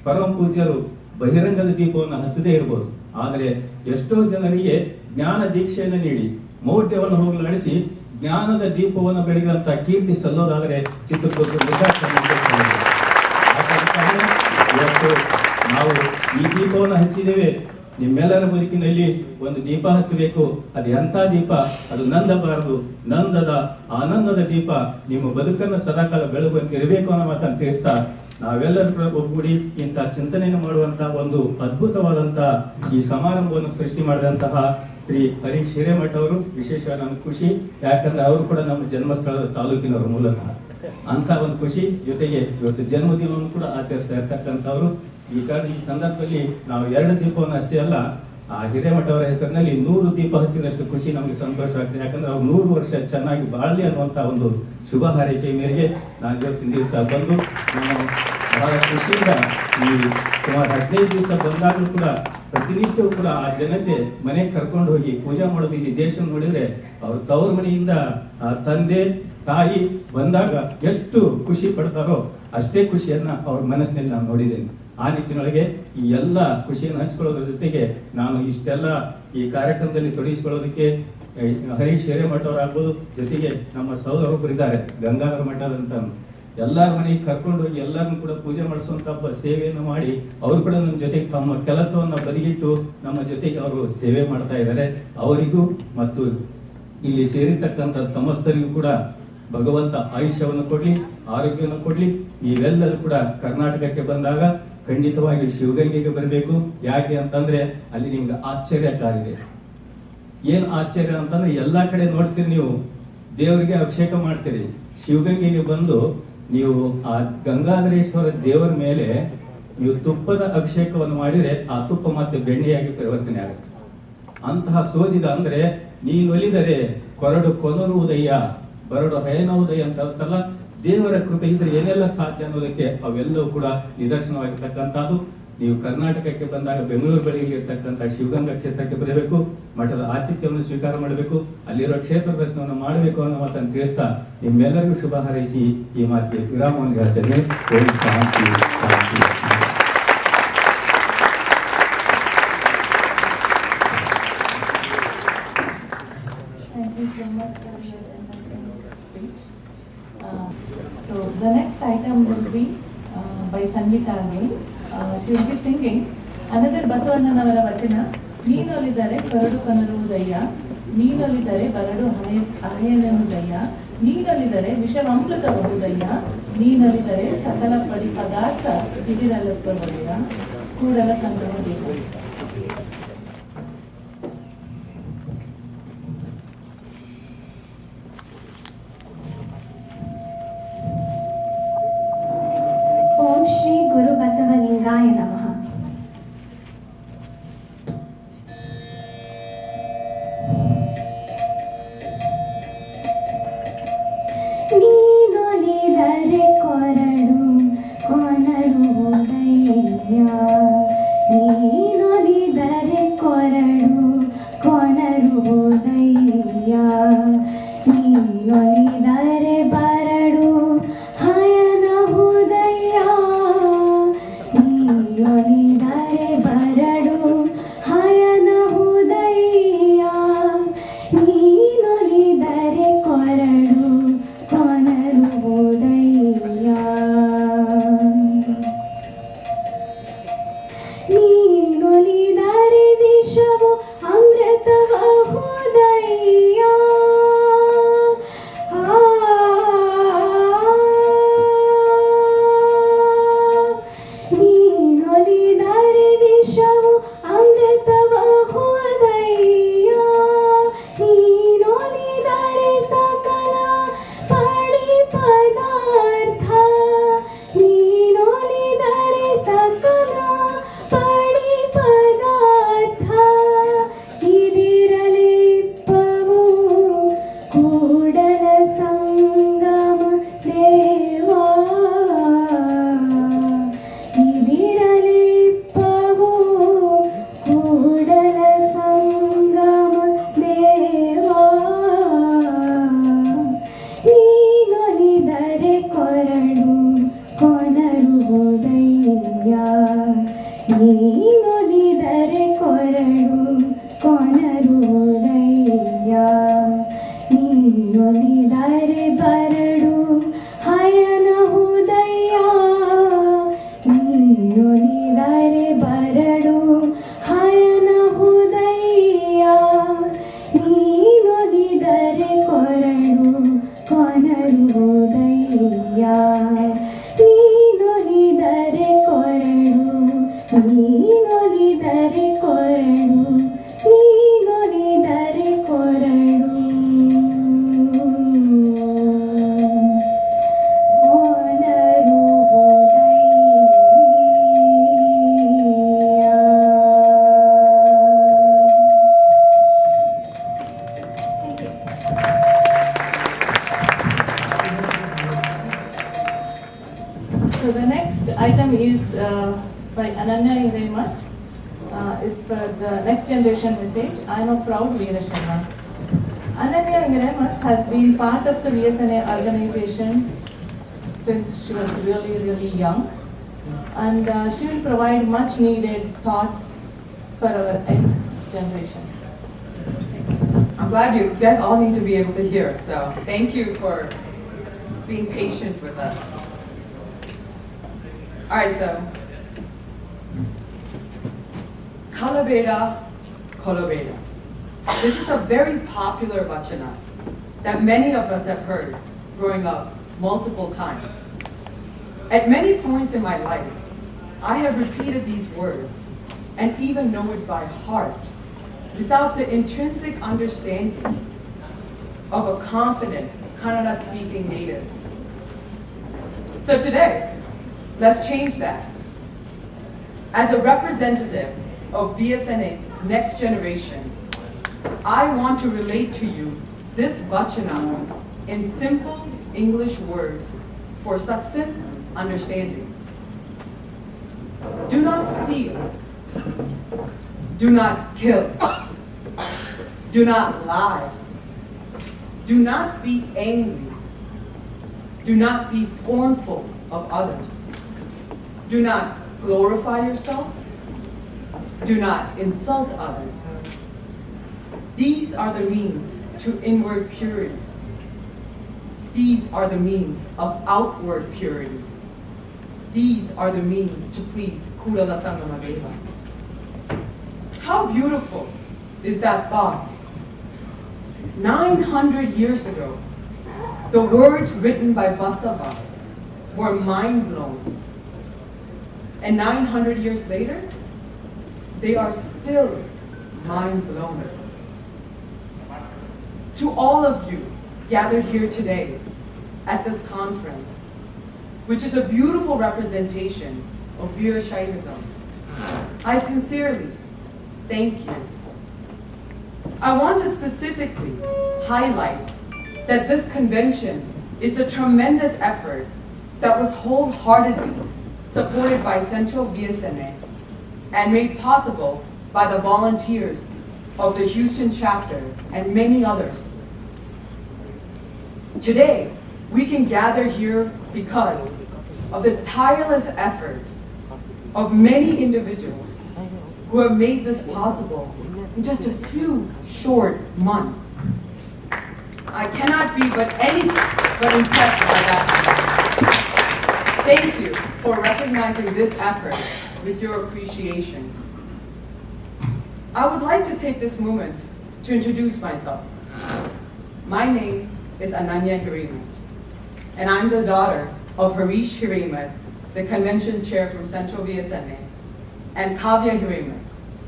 ಪರಮ ಪೂಜ್ಯರು ಬಹಿರಂಗದ ದೀಪವನ್ನು ಹಚ್ಚದೇ ಇರಬಹುದು, ಆದ್ರೆ ಎಷ್ಟೋ ಜನರಿಗೆ ಜ್ಞಾನ ದೀಕ್ಷೆಯನ್ನು ನೀಡಿ ಮೌಢ್ಯವನ್ನು ಹೋಗಲಾಡಿಸಿ ಜ್ಞಾನದ ದೀಪವನ್ನು ಬೆಳಗಿದಂತ ಕೀರ್ತಿ ಸಲ್ಲೋದಾದರೆ ಚಿತ್ರದುರ್ಗ ಇವತ್ತು ನಾವು ಈ ದೀಪವನ್ನು ಹಚ್ಚಿದ್ದೇವೆ. ನಿಮ್ಮೆಲ್ಲರ ಬದುಕಿನಲ್ಲಿ ಒಂದು ದೀಪ ಹಚ್ಚಬೇಕು. ಅದು ಎಂಥ ದೀಪ? ಅದು ನಂದಬಾರದು, ನಂದದ ಆನಂದದ ದೀಪ ನಿಮ್ಮ ಬದುಕನ್ನು ಸದಾಕಾಲ ಬೆಳಗುವಂತಿರಬೇಕು ಅನ್ನೋ ಮಾತನ್ನು ತಿಳಿಸ್ತಾ ನಾವೆಲ್ಲರೂ ಒಗ್ಗೂಡಿ ಇಂಥ ಚಿಂತನೆಯನ್ನು ಮಾಡುವಂತಹ ಒಂದು ಅದ್ಭುತವಾದಂತ ಈ ಸಮಾರಂಭವನ್ನು ಸೃಷ್ಟಿ ಮಾಡಿದಂತಹ ಶ್ರೀ ಹರೀಶ್ ಹಿರೇಮಠ ಅವರು ವಿಶೇಷವಾಗಿ ನಮ್ಗೆ ಖುಷಿ. ಯಾಕಂದ್ರೆ ಅವರು ಕೂಡ ನಮ್ಮ ಜನ್ಮಸ್ಥಳದ ತಾಲೂಕಿನವರು ಮೂಲತಃ. ಅಂತ ಒಂದು ಖುಷಿ ಜೊತೆಗೆ ಇವತ್ತು ಜನ್ಮದಿನವನ್ನು ಕೂಡ ಆಚರಿಸ್ತಾ ಇರ್ತಕ್ಕಂಥವ್ರು. ಈ ಸಂದರ್ಭದಲ್ಲಿ ನಾವು 2 ದೀಪವನ್ನು ಅಷ್ಟೇ ಅಲ್ಲ, ಆ ಹಿರೇಮಠ ಅವರ ಹೆಸರಿನಲ್ಲಿ 100 ದೀಪ ಹಚ್ಚಿದಷ್ಟು ಖುಷಿ ನಮಗೆ ಸಂತೋಷ ಆಗ್ತದೆ. ಯಾಕಂದ್ರೆ ಅವ್ರು 100 ವರ್ಷ ಚೆನ್ನಾಗಿ ಬಾಳಲಿ ಅನ್ನುವಂತ ಒಂದು ಶುಭ ಹಾರೈಕೆ ಮೇರೆಗೆ ನಾನು ಇವತ್ತಿನ ದಿವಸ ಬಂದು ನಾನು ಬಹಳ ಖುಷಿಯಿಂದ ಈ ಸುಮಾರು 15 ದಿವಸ ಬಂದಾಗಲೂ ಕೂಡ ಪ್ರತಿನಿತ್ಯವೂ ಕೂಡ ಆ ಜನತೆ ಮನೆಗೆ ಕರ್ಕೊಂಡು ಹೋಗಿ ಪೂಜೆ ಮಾಡೋದು. ಇಲ್ಲಿ ದೇಶ ನೋಡಿದ್ರೆ ಅವ್ರ ತವ್ರ ಮನೆಯಿಂದ ಆ ತಂದೆ ತಾಯಿ ಬಂದಾಗ ಎಷ್ಟು ಖುಷಿ ಪಡ್ತಾರೋ ಅಷ್ಟೇ ಖುಷಿಯನ್ನ ಅವ್ರ ಮನಸ್ಸಿನಲ್ಲಿ ನಾನು ನೋಡಿದ್ದೇನೆ. ಆ ನಿಟ್ಟಿನೊಳಗೆ ಈ ಎಲ್ಲ ಖುಷಿಯನ್ನು ಹಂಚ್ಕೊಳ್ಳೋದ್ರ ಜೊತೆಗೆ ನಾನು ಇಷ್ಟೆಲ್ಲ ಈ ಕಾರ್ಯಕ್ರಮದಲ್ಲಿ ತೊಡಗಿಸಿಕೊಳ್ಳೋದಕ್ಕೆ ಹರೀಶ್ ಹಿರೇಮಠ ಅವರಾಗ್ಬೋದು, ಜೊತೆಗೆ ನಮ್ಮ ಸಹೋದರೊಬ್ಬರು ಇದ್ದಾರೆ ಗಂಗಾಧರ ಮಠದಂತ, ಎಲ್ಲರ ಮನೆಗೆ ಕರ್ಕೊಂಡು ಹೋಗಿ ಎಲ್ಲರನ್ನು ಕೂಡ ಪೂಜೆ ಮಾಡಿಸುವಂತ ಸೇವೆಯನ್ನು ಮಾಡಿ ಅವರು ಕೂಡ ನಮ್ಮ ಜೊತೆಗೆ ತಮ್ಮ ಕೆಲಸವನ್ನ ಬದಿಗಿಟ್ಟು ನಮ್ಮ ಜೊತೆಗೆ ಅವರು ಸೇವೆ ಮಾಡ್ತಾ ಇದ್ದಾರೆ. ಅವರಿಗೂ ಮತ್ತು ಇಲ್ಲಿ ಸೇರಿರ್ತಕ್ಕಂಥ ಸಮಸ್ತರಿಗೂ ಕೂಡ ಭಗವಂತ ಆಯುಷ್ಯವನ್ನು ಕೊಡ್ಲಿ, ಆರೋಗ್ಯವನ್ನು ಕೊಡ್ಲಿ. ನೀವೆಲ್ಲರೂ ಕೂಡ ಕರ್ನಾಟಕಕ್ಕೆ ಬಂದಾಗ ಖಂಡಿತವಾಗಿ ಶಿವಗಂಗೆಗೆ ಬರಬೇಕು. ಯಾಕೆ ಅಂತಂದ್ರೆ ಅಲ್ಲಿ ನಿಮ್ಗೆ ಆಶ್ಚರ್ಯಕಾರಿದೆ. ಏನ್ ಆಶ್ಚರ್ಯ ಅಂತಂದ್ರೆ ಎಲ್ಲಾ ಕಡೆ ನೋಡ್ತೀರಿ ನೀವು, ದೇವರಿಗೆ ಅಭಿಷೇಕ ಮಾಡ್ತೀರಿ. ಶಿವಗಂಗೆಗೆ ಬಂದು ನೀವು ಆ ಗಂಗಾಧರೇಶ್ವರ ದೇವರ ಮೇಲೆ ನೀವು ತುಪ್ಪದ ಅಭಿಷೇಕವನ್ನು ಮಾಡಿದ್ರೆ ಆ ತುಪ್ಪ ಮತ್ತೆ ಬೆಣ್ಣೆಯಾಗಿ ಪರಿವರ್ತನೆ ಆಗುತ್ತೆ. ಅಂತಹ ಸೋಜಿದ ಅಂದ್ರೆ ನೀನೊಲಿದರೆ ಕೊರಡು ಕೊನರುವುದಯ್ಯ, ಬರಡು ಹಯನವುದಯ್ಯ ಅಂತ ಅರ್ಥಲ್ಲ. ದೇವರ ಕೃಪೆ ಇದ್ರೆ ಏನೆಲ್ಲ ಸಾಧ್ಯ ಅನ್ನೋದಕ್ಕೆ ಅವೆಲ್ಲವೂ ಕೂಡ ನಿದರ್ಶನವಾಗಿರ್ತಕ್ಕಂಥದ್ದು. ನೀವು ಕರ್ನಾಟಕಕ್ಕೆ ಬಂದಾಗ ಬೆಂಗಳೂರು ಬಳಿಗೆ ಇರ್ತಕ್ಕಂಥ ಶಿವಗಂಗಾ ಕ್ಷೇತ್ರಕ್ಕೆ ಬರಬೇಕು, ಮಠದ ಆತಿಥ್ಯವನ್ನು ಸ್ವೀಕಾರ ಮಾಡಬೇಕು, ಅಲ್ಲಿರೋ ಕ್ಷೇತ್ರ ದರ್ಶನವನ್ನು ಮಾಡಬೇಕು ಅನ್ನೋ ಮಾತನ್ನು ತಿಳಿಸ್ತಾ ನಿಮ್ಮೆಲ್ಲರಿಗೂ ಶುಭ ಹಾರೈಸಿ ಈ ಮಾತಿಗೆ ವಿರಾಮವನ್ನು ಹೇಳ್ತೇನೆ. ಓಂ ಶಾಂತಿ ಶಾಂತಿ. Thank you so much for your speech. So the next item will be by Sangeeta again. She will be singing another ಬಸವಣ್ಣನವರ ವಚನ. ನೀನೊಲಿದರೆ ಕರಡು ಕನರುವುದಯ್ಯ, ನೀನೊಲಿದರೆ ಬರಡು ಅಹಯನೆನುದಯ್ಯ, ನೀನೊಲಿದರೆ ವಿಷವಮೃತಬಹುದಯ್ಯ, ನೀನೊಲಿದರೆ ಸಕಲ ಪಡಿ ಪದಾರ್ಥ ಬಿದಿರಲುತ್ತದಯ್ಯ, ಕೂಡಲ ಸಂಗಮ ದೇವ. ಓ ನೀನೊಲಿದರೆ ಬರಡು ಹಯನ ಹೃದಯ ನೀನೊಲಿದರೆ ಬರಡು ಹಯನ ಹೃದಯ ನೀನೊಲಿದರೆ ಕೊರಡು ಕೊನರು ಹೃದಯ ನೀನೊಲಿದರೆ ಕೊರಡು ನೀನೊಲಿದರೆ ಕೊರಡು ನೀನೊಲಿದರೆ ಕೊರಡು ಕೊನರು So the next item is by Ananya Hiremat, is for the next generation message. I am a proud Veerashaiva. Ananya Hiremat has been part of the VSNA organization since she was really young, and she will provide much needed thoughts for our young generation. I'm glad you guys all need to be able to hear, so thank you for being patient with us. Alright, so Kalabeda, Kolobeda. This is a very popular vachana that many of us have heard growing up multiple times. At many points in my life, I have repeated these words and even know it by heart without the intrinsic understanding of a confident Kannada-speaking native. So today, let's change that. As a representative of VSNA's next generation, I want to relate to you this vachana in simple English words for succinct understanding. Do not steal. Do not kill. Do not lie. Do not be angry. Do not be scornful of others. Do not glorify yourself. Do not insult others. These are the means to inward purity. These are the means of outward purity. These are the means to please Kurala Sangamadeva. How beautiful is that thought? 900 years ago, the words written by Basava were mind-blown. And 900 years later, they are still mind-blown. To all of you gathered here today at this conference, which is a beautiful representation of Veerashaivism, I sincerely thank you. I want to specifically highlight that this convention is a tremendous effort that was wholeheartedly supported by Central VSNA and made possible by the volunteers of the Houston chapter and many others. Today, we can gather here because of the tireless efforts of many individuals who have made this possible in just a few short months. I cannot be anything but impressed by that. Thank you for recognizing this effort with your appreciation. I would like to take this moment to introduce myself. My name is Ananya Hiremat, and I'm the daughter of Harish Hiremat, the convention chair from Central VSNA, and Kavya Hiremat,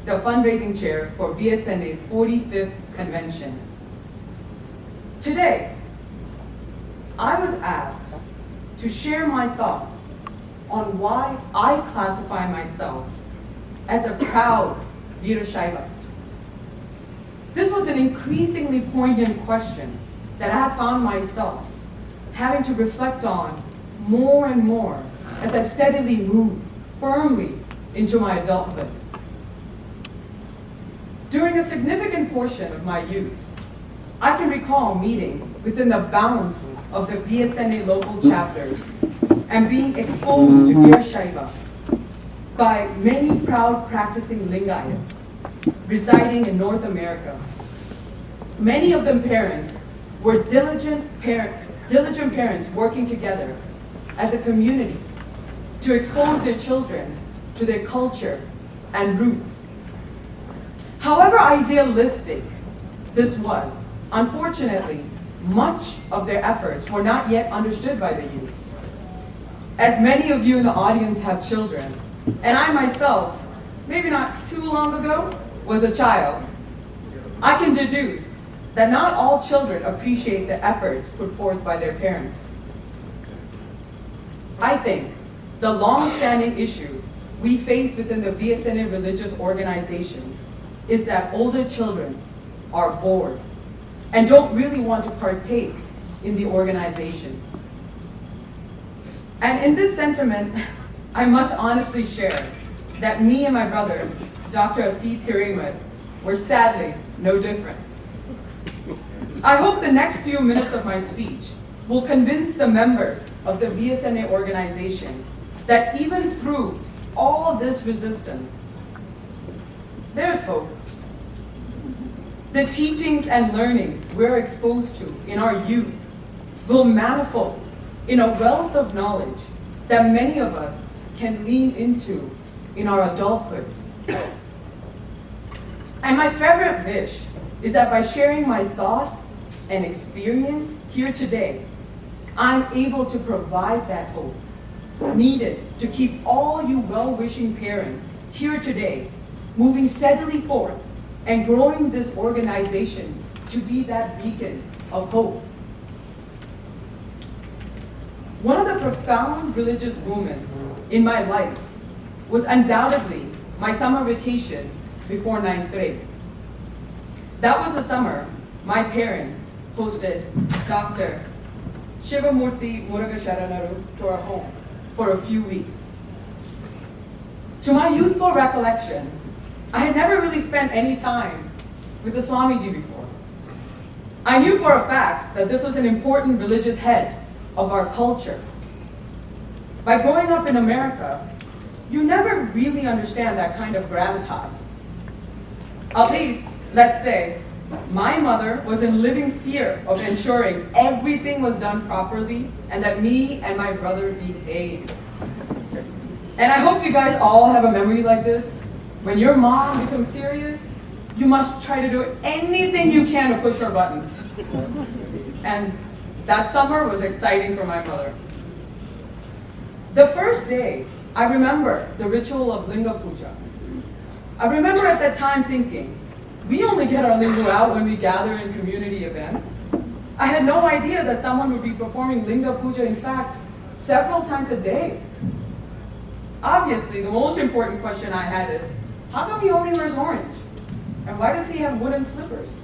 the fundraising chair for VSNA's 45th convention. Today, I was asked to share my thoughts on why I classify myself as a proud Veerashaiva. This was an increasingly poignant question that I have found myself having to reflect on more and more as I steadily move firmly into my adulthood. During a significant portion of my youth, I can recall meeting within the bounds of the VSNA local chapters and being exposed to Veerashaiva by many proud practicing Lingayats residing in North America. Many of them parents were diligent parents working together as a community to expose their children to their culture and roots. However idealistic this was, unfortunately, much of their efforts were not yet understood by the youth. As many of you in the audience have children, and I myself, maybe not too long ago, was a child, I can deduce that not all children appreciate the efforts put forth by their parents. I think the long-standing issue we face within the VSNA religious organization is that older children are bored and don't really want to partake in the organization. And in this sentiment, I must honestly share that me and my brother, Dr. Atit Hiraymat, were sadly no different. I hope the next few minutes of my speech will convince the members of the VSNA organization that even through all this resistance, there's hope. The teachings and learnings we're exposed to in our youth will manifold in a wealth of knowledge that many of us can lean into in our adulthood. And my favorite wish is that by sharing my thoughts and experience here today, I'm able to provide that hope needed to keep all you well-wishing parents here today moving steadily forward and growing this organization to be that beacon of hope. One of the profound religious moments in my life was undoubtedly my summer vacation before 9th grade. That was the summer my parents hosted Dr. Shivamurthy Murugasharanaru to our home for a few weeks. To my youthful recollection, I had never really spent any time with the Swamiji before. I knew for a fact that this was an important religious head of our culture. By growing up in America, you never really understand that kind of gravitas. At least, let's say, my mother was in living fear of ensuring everything was done properly and that me and my brother behaved. And I hope you guys all have a memory like this. When your mom becomes serious, you must try to do anything you can to push her buttons. And that summer was exciting for my mother. The first day, I remember the ritual of Linga Puja. I remember at that time thinking, we only get our linga out when we gather in community events. I had no idea that someone would be performing Linga Puja, in fact, several times a day. Obviously, the most important question I had is, how come he only wears orange? And why does he have wooden slippers?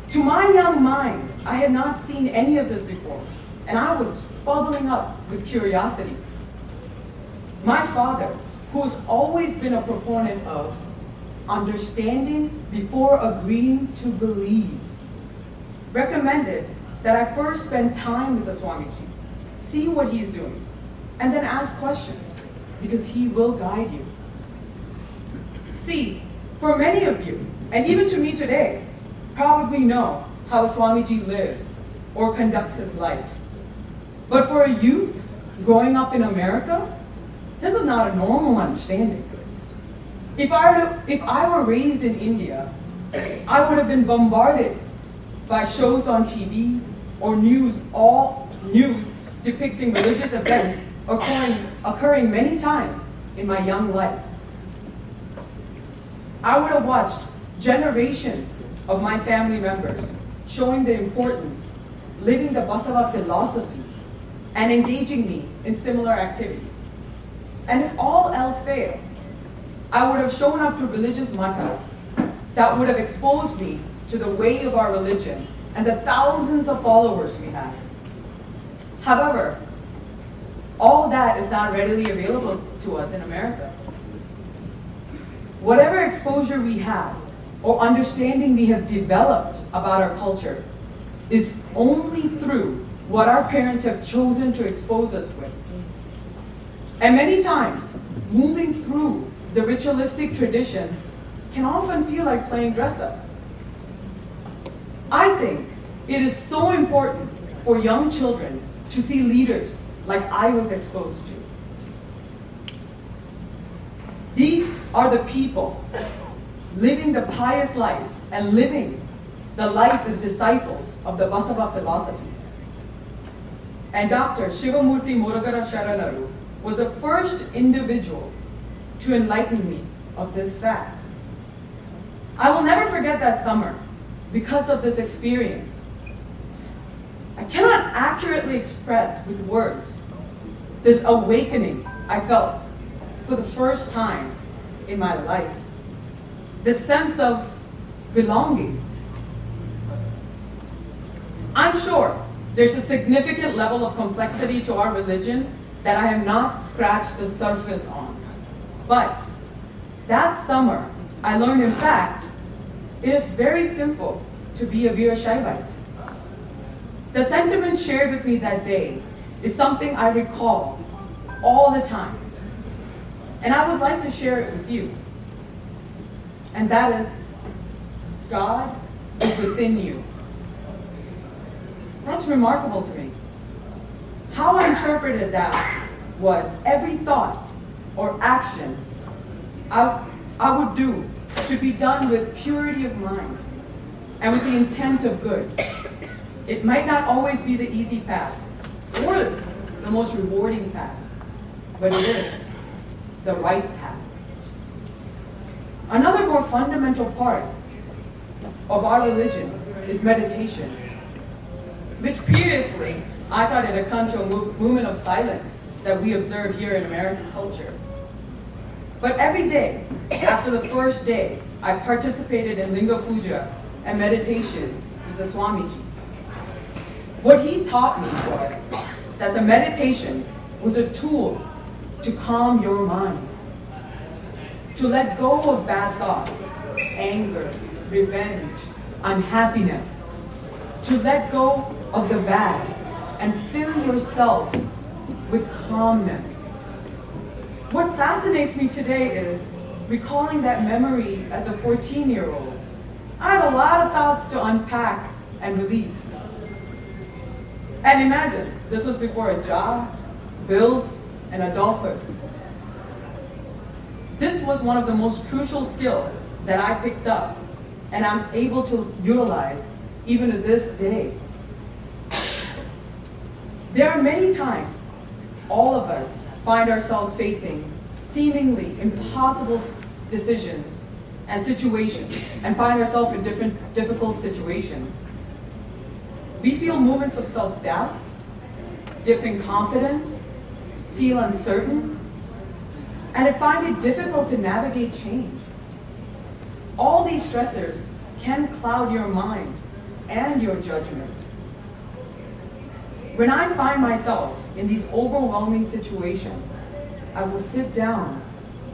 To my young mind, I had not seen any of this before, and I was bubbling up with curiosity. My father, who's always been a proponent of understanding before agreeing to believe, recommended that I first spend time with the Swamiji, see what he's doing, and then ask questions, because he will guide you. See, for many of you, and even to me today, probably know how Swamiji lives or conducts his life. But for a youth growing up in America, this is not a normal understanding. If I were raised in India, I would have been bombarded by shows on TV or news depicting religious events occurring many times in my young life. I would have watched generations of my family members showing the importance, living the Basava philosophy, and engaging me in similar activities. And if all else failed, I would have shown up to religious matas that would have exposed me to the way of our religion and the thousands of followers we have. However, all that is not readily available to us in America. Whatever exposure we have or understanding we have developed about our culture is only through what our parents have chosen to expose us with. And many times, moving through the ritualistic traditions can often feel like playing dress up. I think it is so important for young children to see leaders like I was exposed to. These are the people living the pious life and living the life as disciples of the Basava philosophy. And Dr. Shivamurthy Murugara Sharanaru was the first individual to enlighten me of this fact. I will never forget that summer because of this experience. I cannot accurately express with words this awakening I felt for the first time in my life. This sense of belonging. I'm sure there's a significant level of complexity to our religion that I have not scratched the surface on. But that summer, I learned, in fact, it is very simple to be a Veerashaivite. The sentiment shared with me that day is something I recall all the time. And I would like to share it with you. And that is, God is within you. That's remarkable to me. How I interpreted that was every thought or action I would do should be done with purity of mind and with the intent of good. It might not always be the easy path or the most rewarding path, but it is the right path. Another more fundamental part of our religion is meditation, which previously I thought it had come to a movement of silence that we observe here in American culture. But every day, after the first day, I participated in Linga Puja and meditation with the Swamiji. What he taught me was that the meditation was a tool to calm your mind, to let go of bad thoughts, anger, revenge, unhappiness, to let go of the bad and fill yourself with calmness. What fascinates me today is recalling that memory as a 14-year-old. I had a lot of thoughts to unpack and release. And imagine, this was before a job, bills, and adulthood. This was one of the most crucial skills that I picked up and I'm able to utilize even to this day. There are many times all of us find ourselves facing seemingly impossible decisions and situations and find ourselves in difficult situations. We feel moments of self-doubt, dip in confidence, feel uncertain, and find it difficult to navigate change. All these stressors can cloud your mind and your judgment. When I find myself in these overwhelming situations, I will sit down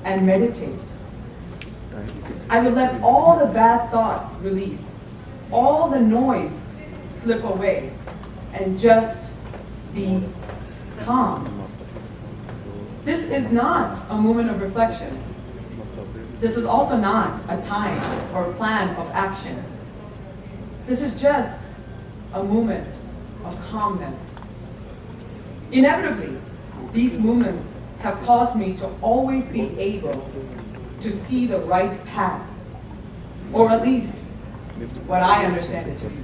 and meditate. I will let all the bad thoughts release, all the noise slip away, and just be calm. This is not a moment of reflection. This is also not a time or plan of action. This is just a moment of calmness. Inevitably, these moments have caused me to always be able to see the right path, or at least what I understand it to be.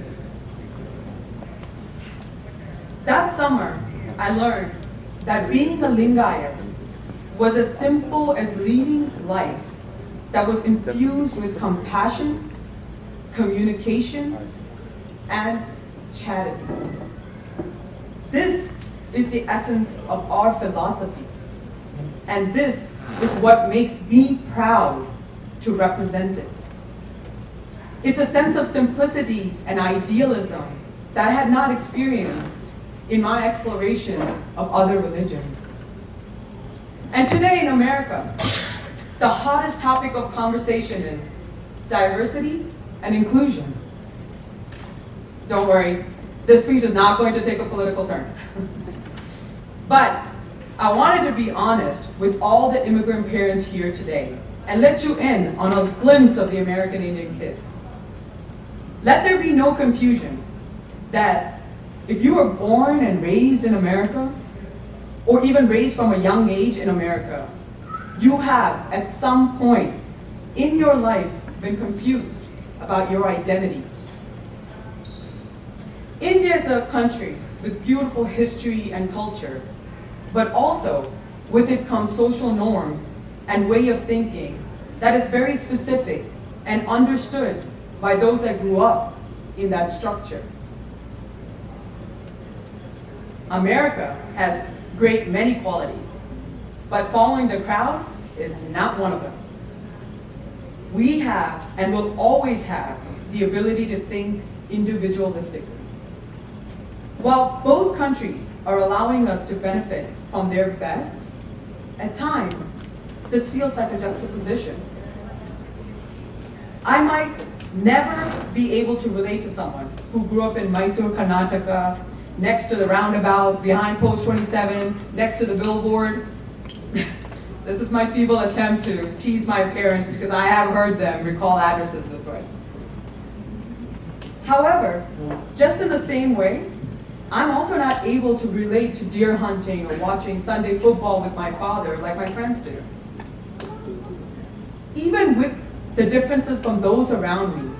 That summer, I learned that being a Lingayat was as simple as leading life that was infused with compassion, communication, and charity. This is the essence of our philosophy, and this is what makes me proud to represent it. It's a sense of simplicity and idealism that I had not experienced in my exploration of other religions. And today in America, the hottest topic of conversation is diversity and inclusion. Don't worry, this speech is not going to take a political turn. But I wanted to be honest with all the immigrant parents here today and let you in on a glimpse of the American Indian kid. Let there be no confusion. that if you were born and raised in America, or even raised from a young age in America, you have at some point in your life been confused about your identity. India is a country with beautiful history and culture, but also with it comes social norms and way of thinking that is very specific and understood by those that grew up in that structure. America has great many qualities, but following the crowd is not one of them. We have and will always have the ability to think individualistically. While both countries are allowing us to benefit from their best, at times this feels like a juxtaposition. I might never be able to relate to someone who grew up in Mysore, Karnataka, next to the roundabout, behind Post 27, next to the billboard. This is my feeble attempt to tease my parents because I have heard them recall addresses this way. However, just in the same way, I'm also not able to relate to deer hunting or watching Sunday football with my father like my friends do. Even with the differences from those around me,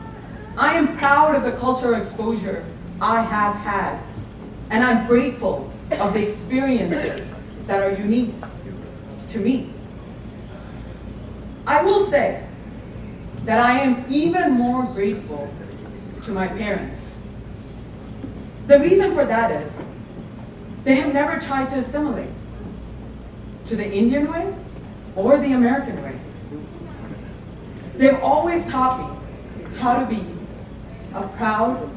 I am proud of the cultural exposure I have had, and I'm grateful of the experiences that are unique to me. I will say that I am even more grateful to my parents. The reason for that is they have never tried to assimilate to the Indian way or the American way. They've always taught me how to be a proud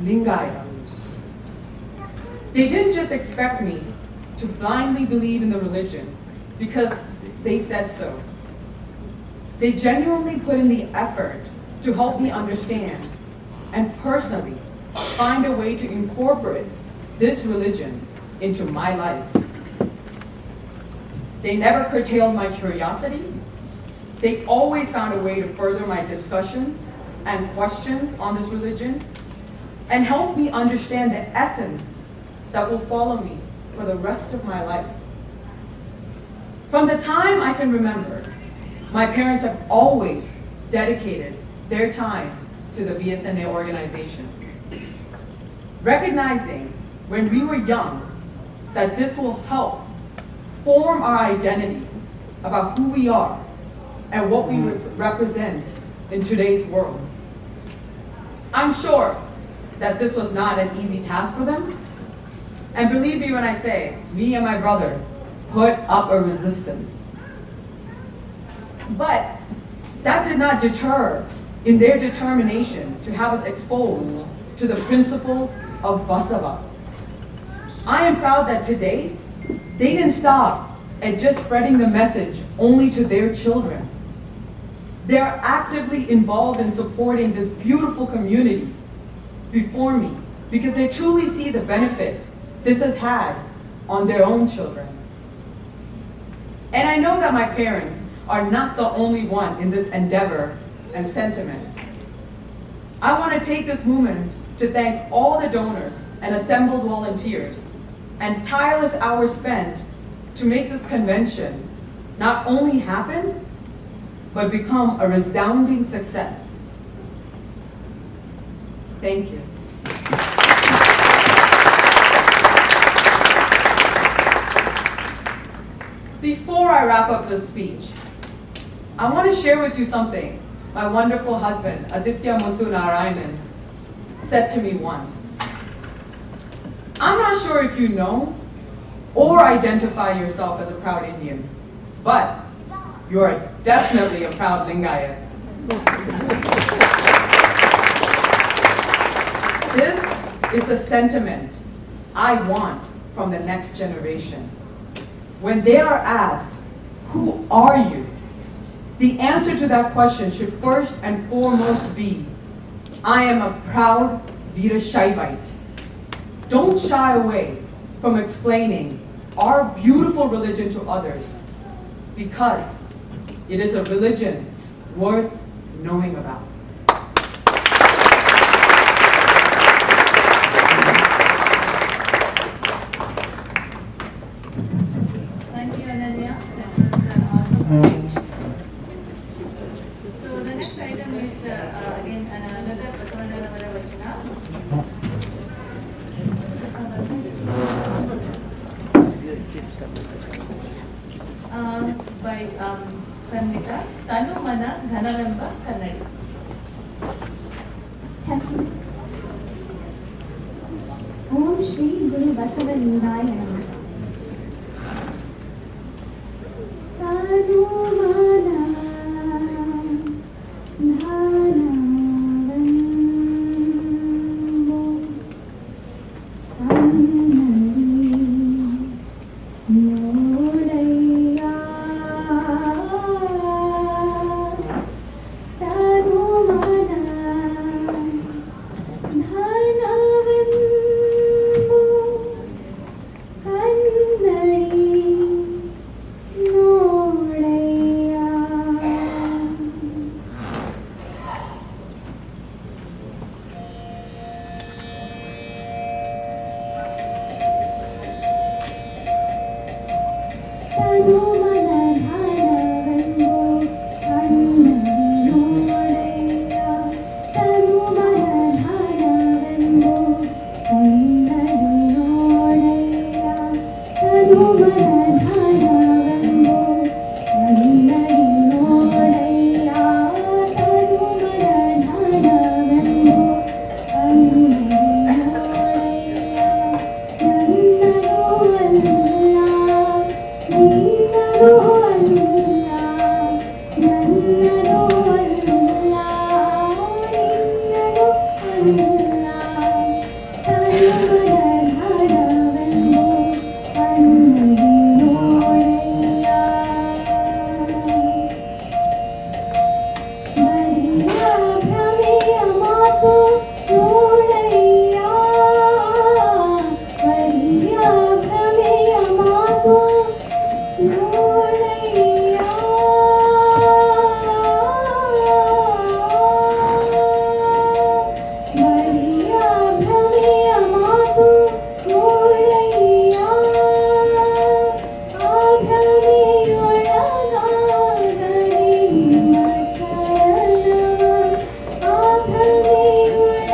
Lingaya. They didn't just expect me to blindly believe in the religion because they said so. They genuinely put in the effort to help me understand and personally find a way to incorporate this religion into my life. They never curtailed my curiosity. They always found a way to further my discussions and questions on this religion and help me understand the essence that will follow me for the rest of my life. From the time I can remember, my parents have always dedicated their time to the VSNA organization, recognizing when we were young that this will help form our identities about who we are and what we represent in today's world. I'm sure that this was not an easy task for them, and believe me when I say, me and my brother put up a resistance. But that did not deter in their determination to have us exposed to the principles of Basava. I am proud that today, they didn't stop at just spreading the message only to their children. They are actively involved in supporting this beautiful community before me because they truly see the benefit this has had on their own children. And I know that my parents are not the only one in this endeavor and sentiment. I want to take this moment to thank all the donors and assembled volunteers and tireless hours spent to make this convention not only happen, but become a resounding success. Thank you. Before I wrap up this speech, I want to share with you something my wonderful husband, Aditya Muthu Narayanan, said to me once. I'm not sure if you know or identify yourself as a proud Indian, but you are definitely a proud Lingayat. This is the sentiment I want from the next generation. When they are asked, who are you? The answer to that question should first and foremost be, I am a proud Veerashaivite. Don't shy away from explaining our beautiful religion to others, because it is a religion worth knowing about. by Sanvita, Tanu Mana Ghanavemba Kannadi. Testimony. Om Shri Guru Basavalimbaya Namaha. Tanu mana dhanavambo kannadi nodaiya. Tanu mana dhanavambo kannadi nodaiya. Tanu mana dhanavambo kannadi nodaiya. Tanu mana dhanavambo kannadi nodaiya. Tanu mana dhanavambo kannadi nodaiya. Tanu mana dhanavambo kannadi nodaiya. ನನ್ನದು ಅಲ್ಲ ನಿನ್ನದು ಅಲ್ಲ, ನನ್ನದು ಅಲ್ಲ ನಿನ್ನದು ಅಲ್ಲ. ತನುಮನ ಧನವೆಂದು ಕಣ್ಣಡಿ ನೋಡಯ್ಯ. ಬರಿಯ ಭ್ರಮೆಯ ಮಾತು ನೋಡಯ್ಯ. ಬರಿಯ ಭ್ರಮೆಯ ಮಾತು ನೋಡಯ್ಯ. ಬರಿಯ ಭ್ರಮೆಯ ಮಾತು ನೋಡಯ್ಯ. ಆ ಭ್ರಮೆಯೊಳಗಾಗದೆ ನಿಮ್ಮ ಚರಣವ. ಆ ಭ್ರಮೆಯೊಳಗಾಗದೆ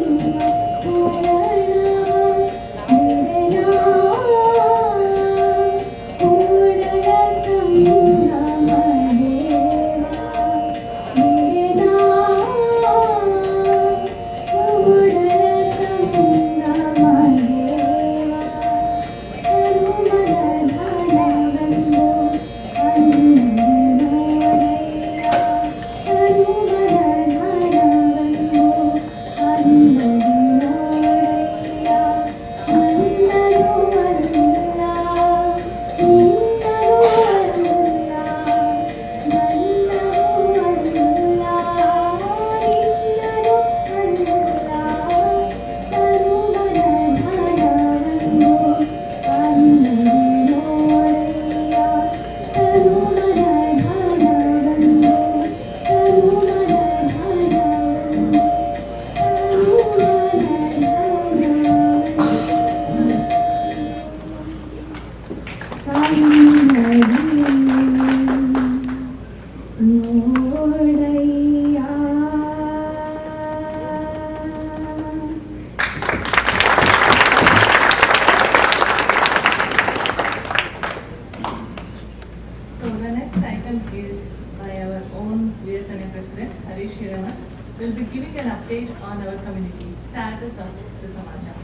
ನಿಮ್ಮ ಚರಣವ. ಬಿಡೆನಾ ಕೂಡಲ ಸಂಗಮ ದೇವ. ಬಿಡೆನಾ ಕೂಡಲ ಸಂಗಮ ದೇವ. ತನುಮನ ಧನವೆಂದು ಕಣ್ಣಡಿ ನೋಡಯ್ಯ. ತನುಮನ ಧನವೆಂದು ಕಣ್ಣಡಿ ನೋಡಯ್ಯ. ನನ್ನದು ಅಲ್ಲ ನಿನ್ನದು ಅಲ್ಲ, ನನ್ನದು ಅಲ್ಲ ನಿನ್ನದು ಅಲ್ಲ. ತನುಮನ ಧನವೆಂದು ಕಣ್ಣಡಿ ನೋಡಯ್ಯ. ತನುಮನ ಧನವೆಂದು ತನುಮನ ಧನವೆಂದು So the next item is by our own VSNA President Harish Hirana. Will be giving an update on our community status of the Samajam.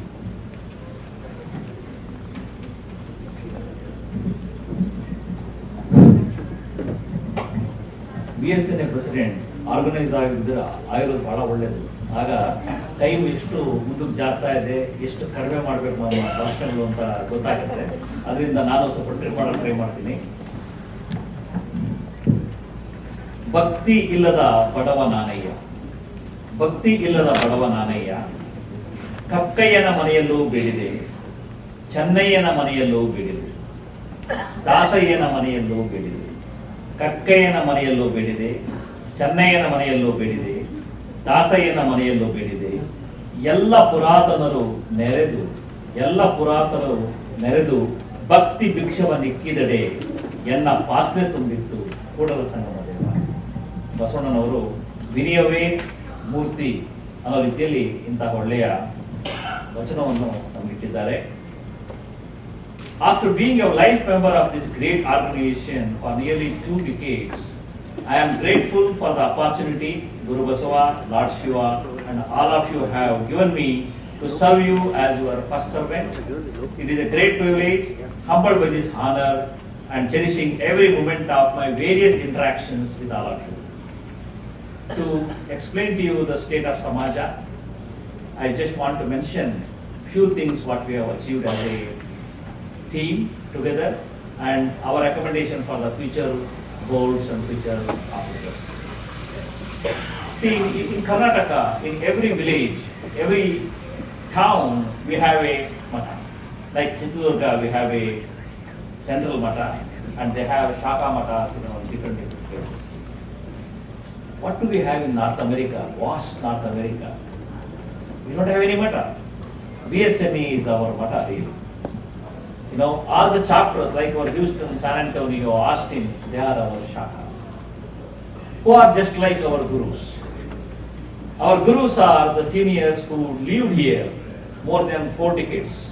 VSNA president organise ಆಗಿರೋದು ಬಹಳ ಒಳ್ಳೆಯದು. ಆಗ ಟೈಮ್ ಎಷ್ಟು ಮುಂದಕ್ಕೆ ಜಾಗ್ತಾ ಇದೆ, ಎಷ್ಟು ಕಡಿಮೆ ಮಾಡಬೇಕು ನಮ್ಮ ಭಾಷಣಗಳು ಅಂತ ಗೊತ್ತಾಗುತ್ತೆ. ಅದರಿಂದ ನಾನು ಸ್ವಲ್ಪ ಟ್ರೈ ಮಾಡ್ತೀನಿ. ಭಕ್ತಿ ಇಲ್ಲದ ಬಡವ ನಾನಯ್ಯ, ಭಕ್ತಿ ಇಲ್ಲದ ಬಡವ ನಾನಯ್ಯ. ಕಕ್ಕಯ್ಯನ ಮನೆಯಲ್ಲೂ ಬೇಡಿದೆ, ಚೆನ್ನಯ್ಯನ ಮನೆಯಲ್ಲೂ ಬೇಡಿದೆ, ದಾಸಯ್ಯನ ಮನೆಯಲ್ಲೂ ಬೇಡಿದೆ. ಕಕ್ಕಯ್ಯನ ಮನೆಯಲ್ಲೂ ಬೇಡಿದೆ, ಚೆನ್ನಯ್ಯನ ಮನೆಯಲ್ಲೂ ಬೇಡಿದೆ, ದಾಸಯ್ಯನ ಮನೆಯಲ್ಲೂ ಬೇಡಿದೆ. ಎಲ್ಲ ಪುರಾತನರು ನೆರೆದು ಭಕ್ತಿ ಭಿಕ್ಷವ ನಿಕ್ಕಿದಡೆ ಎನ್ನ ಪಾತ್ರೆ ತುಂಬಿತ್ತು ಕೂಡಲ ಸಂಗಮ ದೇವ. ಬಸವಣ್ಣನವರು ವಿನಯವೇ ಮೂರ್ತಿ ಅನ್ನೋ ರೀತಿಯಲ್ಲಿ ಇಂತಹ ಒಳ್ಳೆಯ ವಚನವನ್ನು ನಮಗಿಟ್ಟಿದ್ದಾರೆ. After being a life member of this great organization for nearly 2 decades, I am grateful for the opportunity Guru Basava, Lord Shiva, and all of you have given me to serve you as your first servant. It is a great privilege, humbled by this honor, and cherishing every moment of my various interactions with all of you. To explain to you the state of Samaja, I just want to mention few things what we have achieved as a team together and our recommendation for the future boards and future officers. In Karnataka, in every village, every town, we have a mata. Like Chitradurga, we have a central mata, and they have Shaka matas in different places. What do we have in North America, vast North America? We don't have any mata. VSNA is our mata really. All the chapters like our Houston, San Antonio, Austin, they are our shakas, who are just like our gurus. Our gurus are the seniors who lived here more than 4 decades,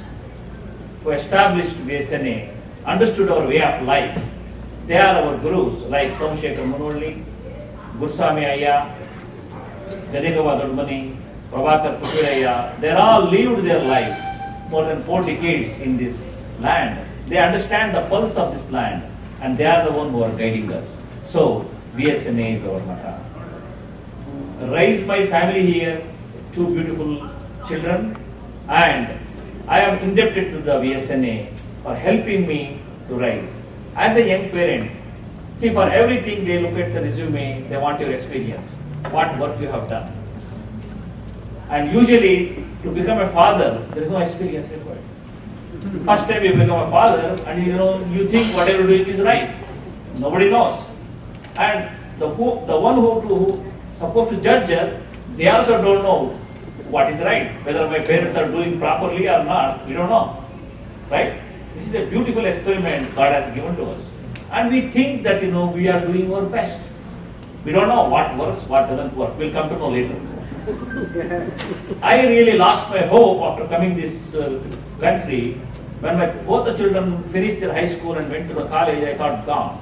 who established VSNA, understood our way of life. They are our gurus like Somshekar Munolli, Gursami Ayya, Gadegava Dodmani, Prabhakar Putiraya. They all lived their life more than 4 decades in this land. They understand the pulse of this land, and they are the one who are guiding us. So, VSNA is our mata. Raise my family here, 2 beautiful children, and I am indebted to the VSNA for helping me to rise. As a young parent, see, for everything they look at the resume, they want your experience, what work you have done. And usually, to become a father, there is no experience required. First time you become a father, and you think whatever you're doing is right. Nobody knows. And the one who supposed to judge us, they also don't know what is right. Whether my parents are doing properly or not, we don't know. Right? This is a beautiful experiment God has given to us. And we think that we are doing our best. We don't know what works, what doesn't work. We'll come to know later. I really lost my hope after coming this country. When both the children finished their high school and went to the college, I thought, gone.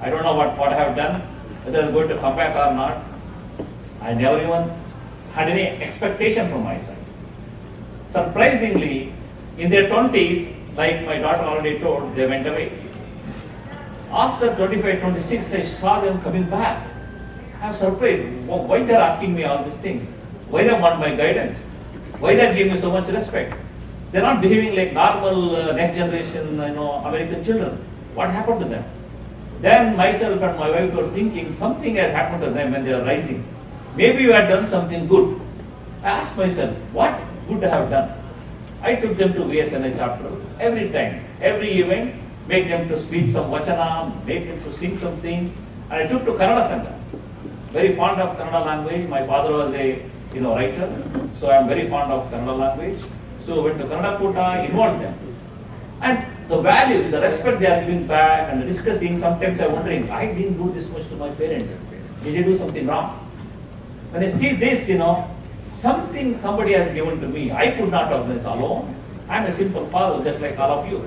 I don't know what I have done, whether I'm going to come back or not. I never even had any expectation from my side. Surprisingly, in their 20s, like my daughter already told, they went away. After 25, 26, I saw them coming back. I'm surprised. Why they're asking me all these things? Why they want my guidance? Why they give me so much respect? They're not behaving like normal next generation, American children. What happened to them? Then myself and my wife were thinking something has happened to them when they are rising. Maybe we had done something good. I asked myself, what good I have done? I took them to VSNA chapter every time, every event, make them to speak some vachana, make them to sing something. And I took to Kannada Sangha. Very fond of Kannada language. My father was a writer, so I am very fond of Kannada language. So went to Kannada Kota, involved them. And the values, the respect they are giving back and discussing, sometimes I'm wondering, I didn't do this much to my parents. Did I do something wrong? When I see this, something somebody has given to me. I could not have this alone. I'm a simple father, just like all of you.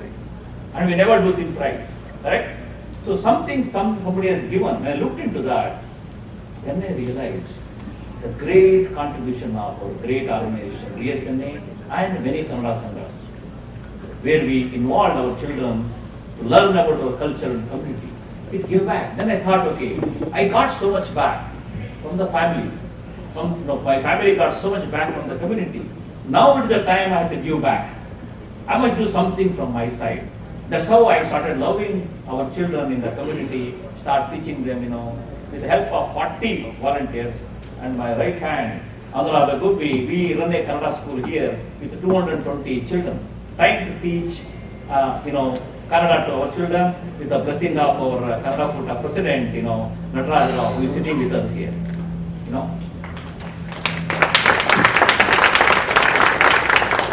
And we never do things right. Correct? So something somebody has given. When I looked into that, then I realized the great contribution of our great organization, VSNA, and many Kannada Sanghas, where we involved our children to learn about our culture and community. It gave back. Then I thought, okay, I got so much back from the family. My family got so much back from the community. Now it's the time I have to give back. I must do something from my side. That's how I started loving our children in the community, start teaching them, with the help of 40 volunteers and my right hand, Anuradha Gubbi, we run a Kannada school here with 220 children, trying to teach, Kannada to our children with the blessing of our Kannada Kota president, Nataraj Rao, who is sitting with us here,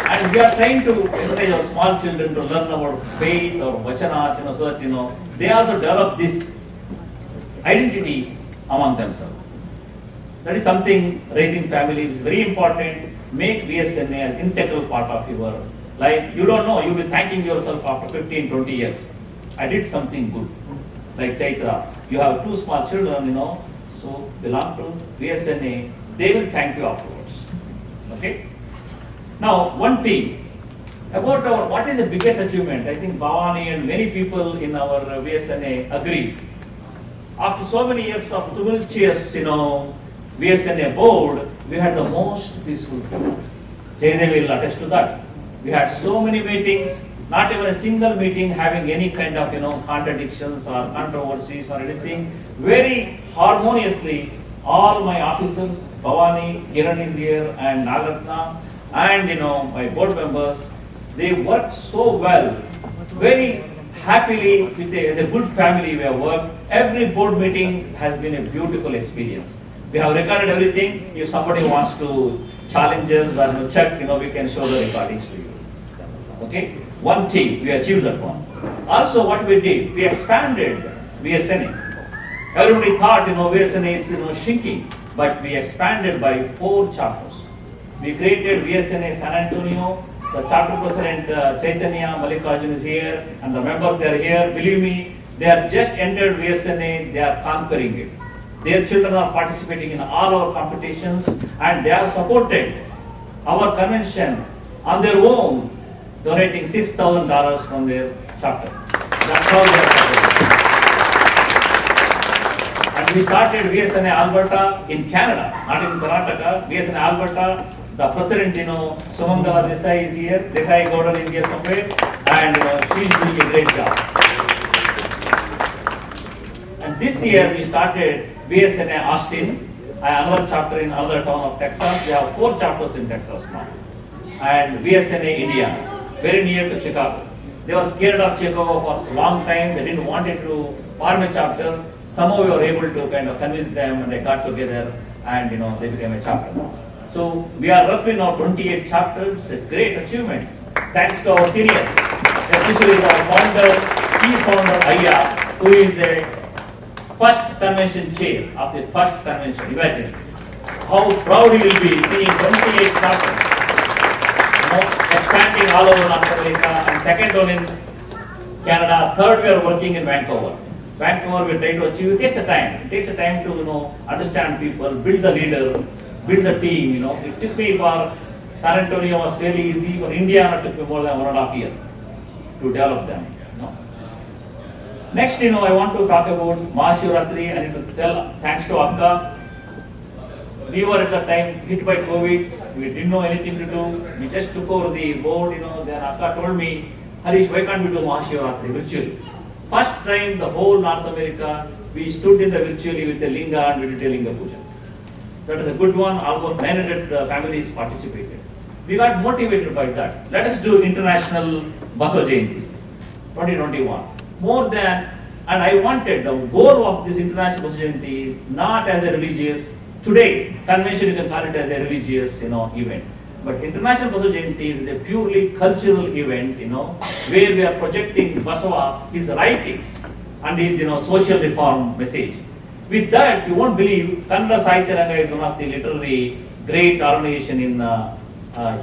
And we are trying to encourage our small children to learn about faith or vachanas, so that, they also develop this identity among themselves. That is something raising family is very important. Make VSNA an integral part of your Like, you don't know, you'll be thanking yourself after 15, 20 years. I did something good. Like Chaitra, you have 2 small children, so belong to VSNA, they will thank you afterwards. Okay? Now, one thing about what is the biggest achievement? I think Bhavani and many people in our VSNA agree. After so many years of tumultuous, VSNA board, we had the most peaceful board. Jaydev will attest to that. We had so many meetings, not even a single meeting having any kind of, contradictions or controversies or anything. Very harmoniously, all my officers, Bhavani, Kiran is here, and Nagatna, and my board members, they worked so well, very happily with a good family we have worked. Every board meeting has been a beautiful experience. We have recorded everything. If somebody wants to challenge us or check, we can show the recordings to you. Okay? One thing, we achieved that one. Also what we did, we expanded VSNA. Everybody thought, VSNA is, shrinking, but we expanded by 4 chapters. We created VSNA San Antonio. The chapter president Chaitanya Mallikarjun is here, and the members, they are here. Believe me, they have just entered VSNA, they are conquering it. Their children are participating in all our competitions, and they have supported our convention on their own, donating $6,000 from their chapter. That's how they are supporting. And we started VSNA Alberta in Canada, not in Karnataka. VSNA Alberta, the president, Sumangala Desai is here, Desai Gowda is here somewhere, and she's doing a great job. And this year we started VSNA Austin, another chapter in another town of Texas. We have 4 chapters in Texas now. And VSNA Indiana, very near to Chicago. They were scared of Chicago for a long time. They didn't want it to form a chapter. Somehow we were able to kind of convince them, and they got together, and they became a chapter now. So we are roughly now 28 chapters. It's a great achievement. Thanks to our seniors, especially our founder, key founder Ayya, who is the first convention chair of the first convention. Imagine how proud he will be seeing 28 chapters, expanding all over North America, and second one in Canada. Third, we are working in Vancouver. Vancouver, we try to achieve. It takes a time. It takes a time to understand people, build the leader, build the team. It took me for San Antonio was fairly easy. For Indiana, it took me more than 1.5 years to develop them. Next, I want to talk about Mahashivratri. I need to tell thanks to Akka. We were at that time hit by COVID. We didn't know anything to do. We just took over the board. Then Akka told me, Harish, why can't we do Mahashivratri virtually? First time the whole North America, we stood in the virtually with the linga and we did a linga puja. That is a good one. Almost 900 families participated. We got motivated by that. Let us do International Baso Jayanti 2021. More than, and I wanted, the goal of this International Baso Jayanti is not as a religious, today, convention you can call it as a religious, event. But International Baso Jayanti is a purely cultural event, where we are projecting Basava, his writings, and his, social reform message. With that, you won't believe, Kannada Sahitya Ranga is one of the literary great organization in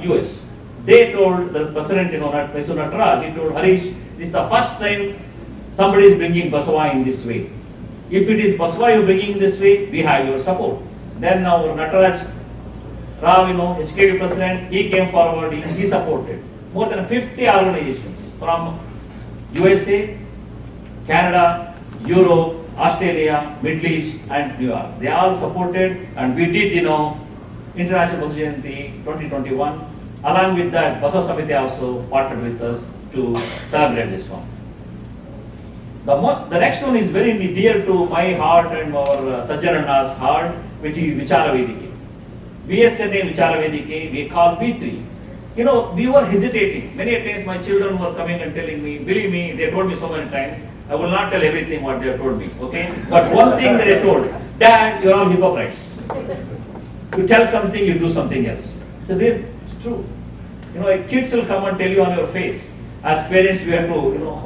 US. They told the president, Mesu Nataraj, he told Harish, this is the first time somebody is bringing Basava in this way. If it is Basava you bringing in this way, we have your support. Then our Nataraj Rao, HKD president, he came forward, he supported. More than 50 organizations from USA, Canada, Europe, Australia, Middle East, and New York. They all supported, and we did, International Baso Jayanti 2021. Along with that, Baso Samiti also partnered with us to celebrate this one. The next one is very dear to my heart and our Sajjananna's heart, which is Vichara Vedike. VSNA Vichara Vedike, we call V3. We were hesitating. Many times my children were coming and telling me, believe me, they told me so many times, I will not tell everything what they have told me, okay? But one thing they told, Dad, you are all hypocrites. You tell something, you do something else. It's true. Kids will come and tell you on your face. As parents, we have to,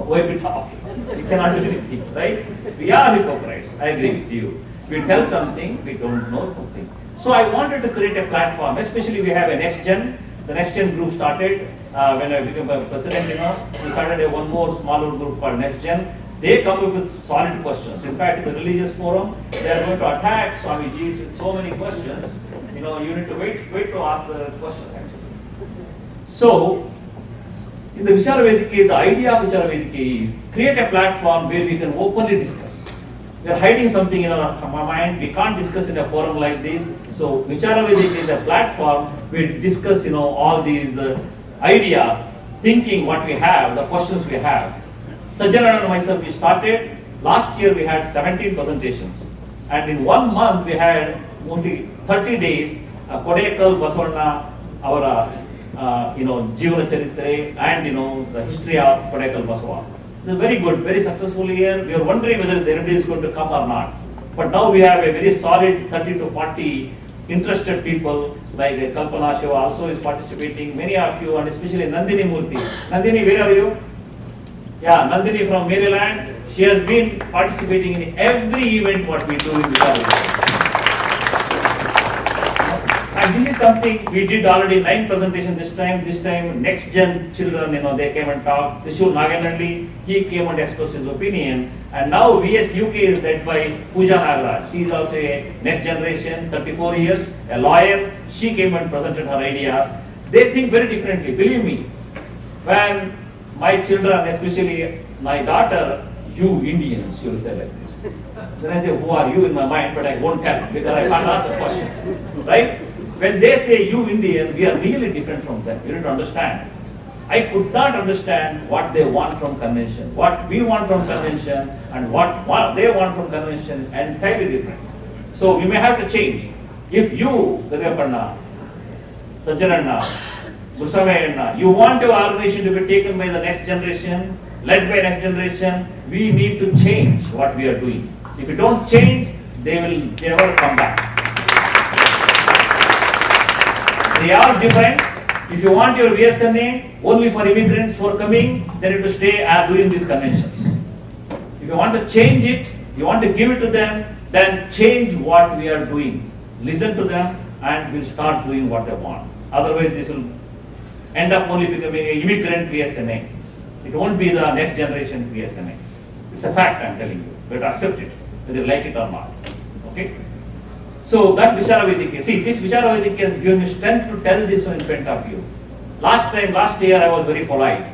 wipe it off. We cannot do anything, right? We are hypocrites. I agree with you. We tell something, we don't know something. So I wanted to create a platform, especially we have a next gen, the next gen group started when I became a president. We started one more smaller group called Next Gen. They come up with solid questions. In fact, in the religious forum, they are going to attack Swamiji's with so many questions. You need to wait to ask the question. So, in the Vichara Vedike, the idea of Vichara Vedike is create a platform where we can openly discuss. We are hiding something in our mind. We can't discuss in a forum like this. So, Vichara Vedike is a platform where we discuss, all these ideas, thinking what we have, the questions we have. Sajjanana and myself, we started. Last year we had 17 presentations. And in 1 month we had mostly 30 days, Kodekal Basavanna, our, Jivana Charitre, and, the history of Kodekal Basava. It was very good, very successful year. We were wondering whether anybody is going to come or not. But now we have a very solid 30 to 40 interested people, like Kalpana Shiva also is participating, many of you, and especially Nandini Murthy. Nandini, where are you? Yeah, Nandini from Maryland. She has been participating in every event what we do in Vichara. And this is something we did already 9 presentations this time. This time, next gen children, they came and talked. Trishul Naganandi, he came and expressed his opinion. And now VS UK is led by Pooja Nagaraj. She is also a next generation, 34 years, a lawyer. She came and presented her ideas. They think very differently, believe me. When my children, especially my daughter, you Indians, she will say like this. Then I say, who are you in my mind, but I won't tell because I can't ask the question, right? When they say you Indian, we are really different from them. You need to understand. I could not understand what they want from convention. What we want from convention and what they want from convention entirely different. So we may have to change. If you, Gagapanna, Sajjanana, Gusamayana, you want your organization to be taken by the next generation, led by next generation, we need to change what we are doing. If you don't change, they will never come back. They are different. If you want your VSNA only for immigrants who are coming, then you have to stay doing these conventions. If you want to change it, you want to give it to them, then change what we are doing. Listen to them and we'll start doing what they want. Otherwise, this will end up only becoming an immigrant VSNA. It won't be the next generation VSNA. It's a fact, I'm telling you. You have to accept it, whether you like it or not. Okay? So that Vichara Vedike, see, this Vichara Vedike has given me strength to tell this in front of you. Last year I was very polite,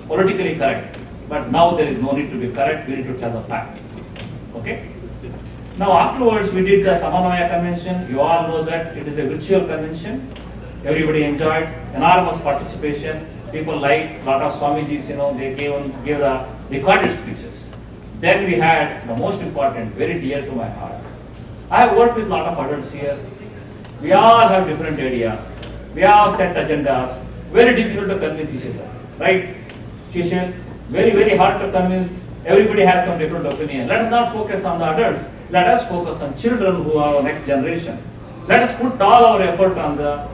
politically correct. But now there is no need to be correct, we need to tell the fact. Okay? Now afterwards we did the Samanvaya convention. You all know that it is a virtual convention. Everybody enjoyed, enormous participation. People liked, a lot of Swamijis, they gave the recorded speeches. Then we had the most important, very dear to my heart. I have worked with a lot of adults here. We all have different ideas. We all set agendas. Very difficult to convince each other. Right, Shishil? Very, very hard to convince. Everybody has some different opinion. Let us not focus on the adults. Let us focus on children who are our next generation. Let us put all our effort on the,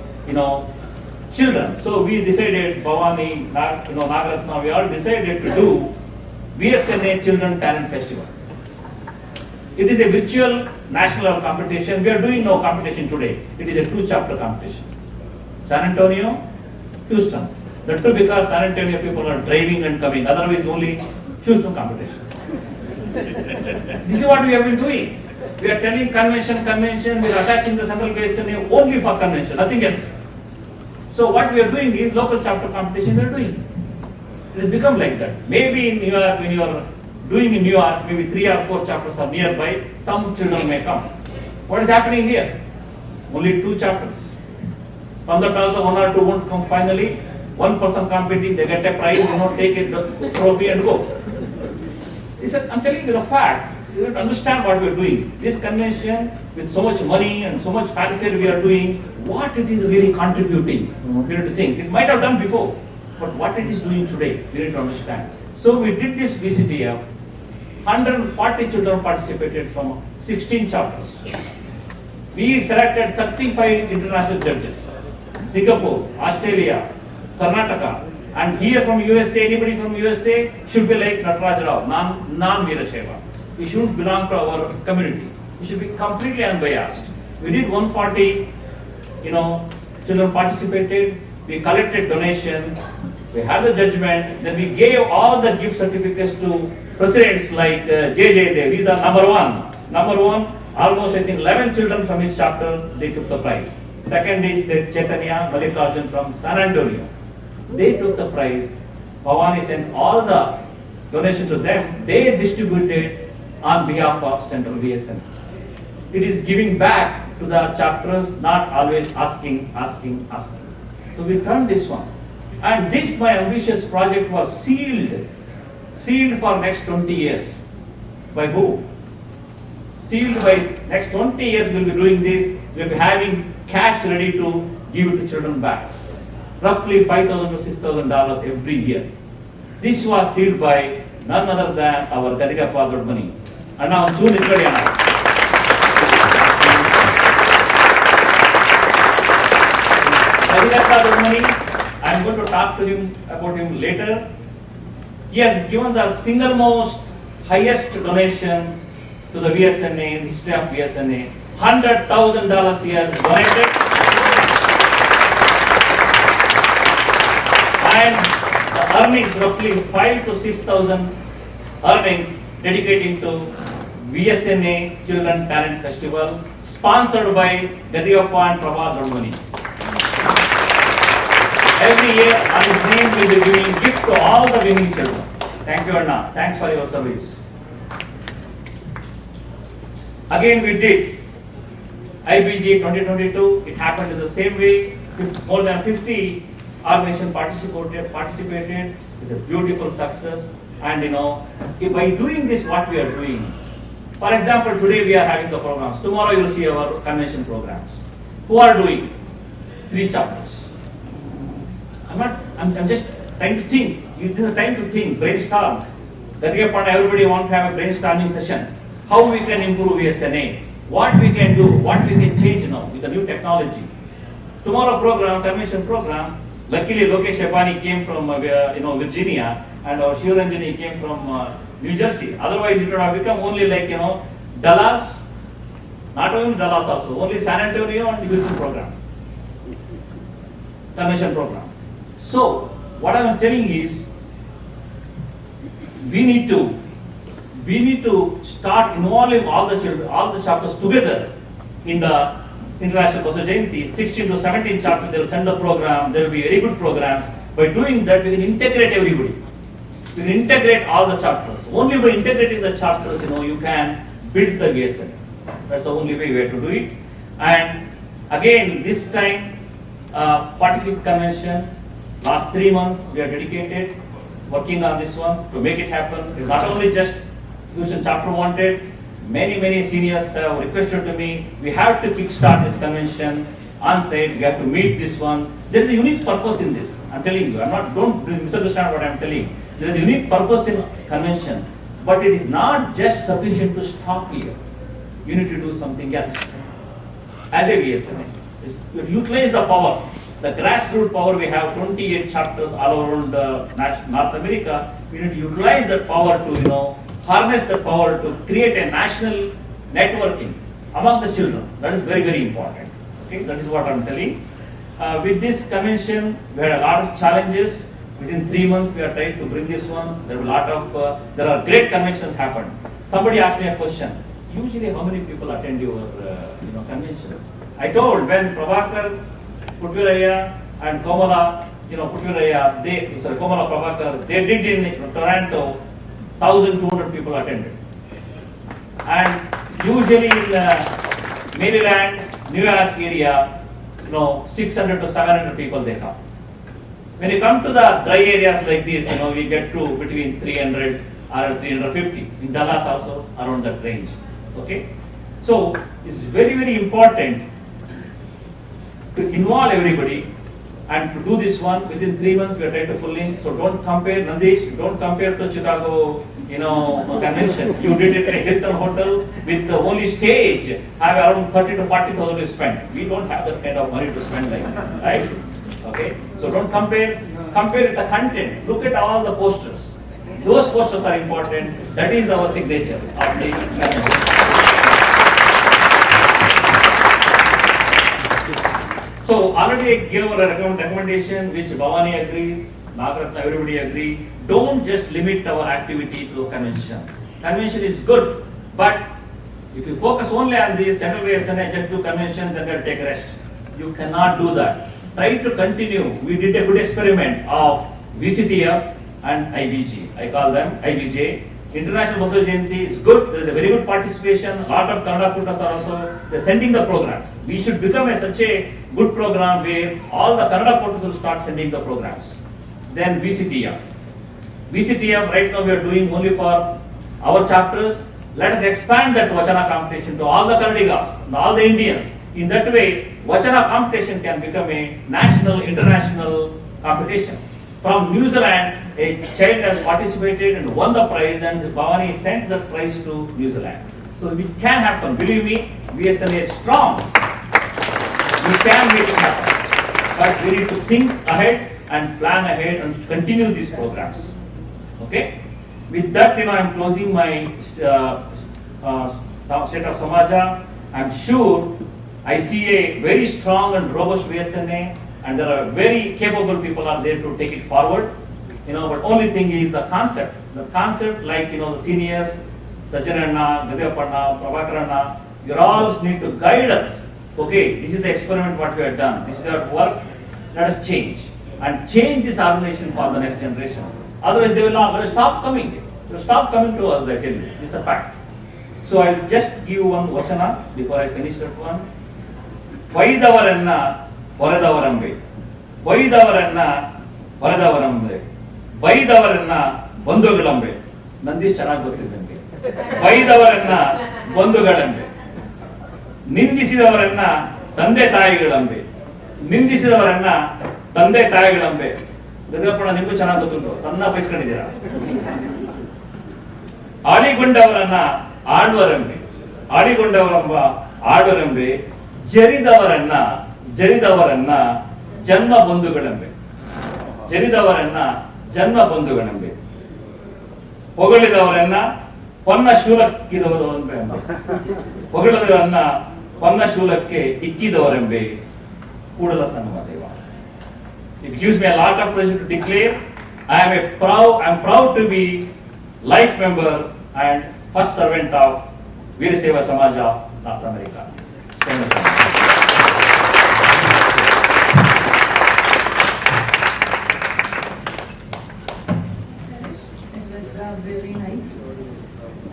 children. So we decided, Bhavani, Nagaratna, we all decided to do VSNA Children Talent Festival. It is a virtual national competition. We are doing no competition today. It is a 2-chapter competition. San Antonio, Houston. That too because San Antonio people are driving and coming. Otherwise only Houston competition. This is what we have been doing. We are telling convention, we are attaching the central basin only for convention, nothing else. So what we are doing is local chapter competition we are doing. It has become like that. Maybe in New York, when you are doing in New York, maybe 3 or 4 chapters are nearby, some children may come. What is happening here? Only 2 chapters. From that also 1 or 2 won't come finally. One person competing, they get a prize, take a trophy and go. I'm telling you the fact. You have to understand what we are doing. This convention, with so much money and so much fanfare we are doing, what it is really contributing, we need to think. It might have done before, but what it is doing today, we need to understand. So we did this VCTF. 140 children participated from 16 chapters. We selected 35 international judges. Singapore, Australia, Karnataka, and here from USA, anybody from USA should be like Nataraj Rao, non-Veerashaiva. We shouldn't belong to our community. We should be completely unbiased. We did 140, children participated. we collected donation, we had the judgment, then we gave all the gift certificates to presidents like J.J. Dev. He's the number one. Number one, almost I think 11 children from his chapter, they took the prize. Second is Chaitanya Mallikarjun from San Antonio. They took the prize. Bhavani sent all the donations to them. They distributed on behalf of Central VSNA. It is giving back to the chapters, not always asking. So we turned this one. And this, my ambitious project, was sealed for next 20 years. By who? Sealed by next 20 years we'll be doing this. We'll be having cash ready to give it to children back. Roughly $5,000 to $6,000 every year. This was sealed by none other than our Gadigappa Dodmani. And now soon it's ready. Gadigappa Dodmani, I am going to talk to him about him later. He has given the single most highest donation to the VSNA in the history of VSNA. $100,000 he has donated. And the earnings, roughly 5,000 to 6,000 earnings, dedicating to VSNA Children Talent Festival, sponsored by Gadigappa and Prabha Dodmani. Every year on his name we will be giving gift to all the winning children. Thank you, Anna. Thanks for your service. Again we did IBG 2022. It happened in the same way. More than 50 organizations participated. It's a beautiful success. And by doing this, what we are doing. For example, today we are having the programs. Tomorrow you will see our convention programs. Who are doing? 3 chapters. I'm just trying to think. This is a time to think, brainstorm. Gadigappa, everybody want to have a brainstorming session. How we can improve VSNA, what we can do, what we can change now with the new technology. Tomorrow program, convention program, luckily Lokesh Ebani came from Virginia, and our Shivaranjani came from New Jersey. Otherwise it would have become only like Dallas, not only Dallas also, only San Antonio and Houston program, convention program. So what I am telling is, we need to start involving all the children, all the chapters together in the International Basa Jayanti. 16 to 17 chapters, they will send the program. There will be very good programs. By doing that, we can integrate everybody. We can integrate all the chapters. Only by integrating the chapters, you can build the VSNA. That's the only way we have to do it. And again, this time, 45th convention. Last 3 months we are dedicated, working on this one to make it happen. It's not only just Houston chapter wanted, many seniors have requested to me, we have to kickstart this convention on site, we have to meet this one. There is a unique purpose in this, I'm telling you, don't misunderstand what I'm telling. There is a unique purpose in convention, but it is not just sufficient to stop here. You need to do something else. As a VSNA, utilize the power. The grassroots power, we have 28 chapters all around North America. We need to utilize that power to, harness that power to create a national networking among the children. That is very important. Okay, that is what I'm telling. With this convention, we had a lot of challenges. Within 3 months, we are trying to bring this one. There are great conventions happened. Somebody asked me a question. Usually, how many people attend your, conventions? I told when Prabhakar, Putviraya and Komala, Putviraya, Komala Prabhakar, they did in Toronto, 1,200 people attended. And usually in Maryland, New York area, 600 to 700 people they come. When you come to the dry areas like this, we get to between 300 or 350. In Dallas also, around that range. Okay? So, it's very important to involve everybody and to do this one within 3 months we are trying to pull in. So don't compare, Nandesh, don't compare to Chicago, convention. You did it at a Hilton hotel with only stage, have around 30 to 40,000 to spend. We don't have that kind of money to spend like that, right? Okay, so don't compare with the content. Look at all the posters. Those posters are important. That is our signature of the convention. So already I gave a recommendation which Bhavani agrees, Nagaratna, everybody agree. Don't just limit our activity to convention. Convention is good, but if you focus only on this central VSNA, just do convention, then they'll take rest. You cannot do that. Try to continue. We did a good experiment of VCTF and IBG. I call them IBJ. International Basav Jayanti is good. There is a very good participation. A lot of Kannada Kutas are also they're sending the programs. We should become such a good program where all the Kannada Kutas will start sending the programs. Then VCTF. VCTF right now we are doing only for our chapters. Let us expand that Vachana competition to all the Kannadigas and all the Indians. In that way, Vachana competition can become a national, international competition. From New Zealand, a child has participated and won the prize, and Bhavani sent the prize to New Zealand. So it can happen. Believe me, VSNA is strong. We can make it happen. But we need to think ahead and plan ahead and continue these programs. Okay? With that, I'm closing my state of Samaja. I'm sure I see a very strong and robust VSNA, and there are very capable people are there to take it forward. But only thing is the concept. The concept, like the seniors, Sajjananna, Gadyapanna, Prabhakaranna, you all need to guide us. Okay, this is the experiment what we have done. This is our work. Let us change and change this organization for the next generation. Otherwise, they will not. They will stop coming. They will stop coming to us. I tell you, this is a fact. So I will just give one vachana before I finish that one. Vaidavaranna Varadavarambhe. Vaidavaranna Varadavarambhe. Vaidavaranna Bandhugalambe. Nandis ಚೆನ್ನಾಗಿ ಗೊತ್ತಿದೆ ನನಗೆ. ಬೈದವರನ್ನ ಬಂಧುಗಳಂಬೆ. ನಿಂದಿಸಿದವರನ್ನ ತಂದೆ ತಾಯಿಗಳಂಬೆ. ನಿಂದಿಸಿದವರನ್ನ ತಂದೆ ತಾಯಿಗಳಂಬೆ. ಗದಗಪ್ಪಣ ನಿಮಗೂ ಚೆನ್ನಾಗಿ ಗೊತ್ತುಂಟು. ತನ್ನ ಬಯಸ್ಕೊಂಡಿದ್ದೀರಾ. ಆಡಿಗೊಂಡವರನ್ನ ಆಡುವರೆಂಬೆ. ಆಡಿಗೊಂಡವರೆಂಬ ಆಡುವರೆಂಬೆ. ಜರಿದವರನ್ನ ಜನ್ಮ ಬಂಧುಗಳೆಂಬೆ. ಜರಿದವರನ್ನ ಜನ್ಮ ಬಂಧುಗಳೆಂಬೆ. ಹೊಗಳಿದವರನ್ನ Ponna ಶೂಲಕ್ಕಿರುವುದೆಂಬೆ. ಹೊಗಳಿದವರನ್ನ Ponna ಶೂಲಕ್ಕೆ ಇಕ್ಕಿದವರೆಂಬೆ. Kudala Sangama Deva. It gives me a lot of pleasure to declare I am proud to be life member and first servant of Veeraseva Samaja, North America. It was really nice,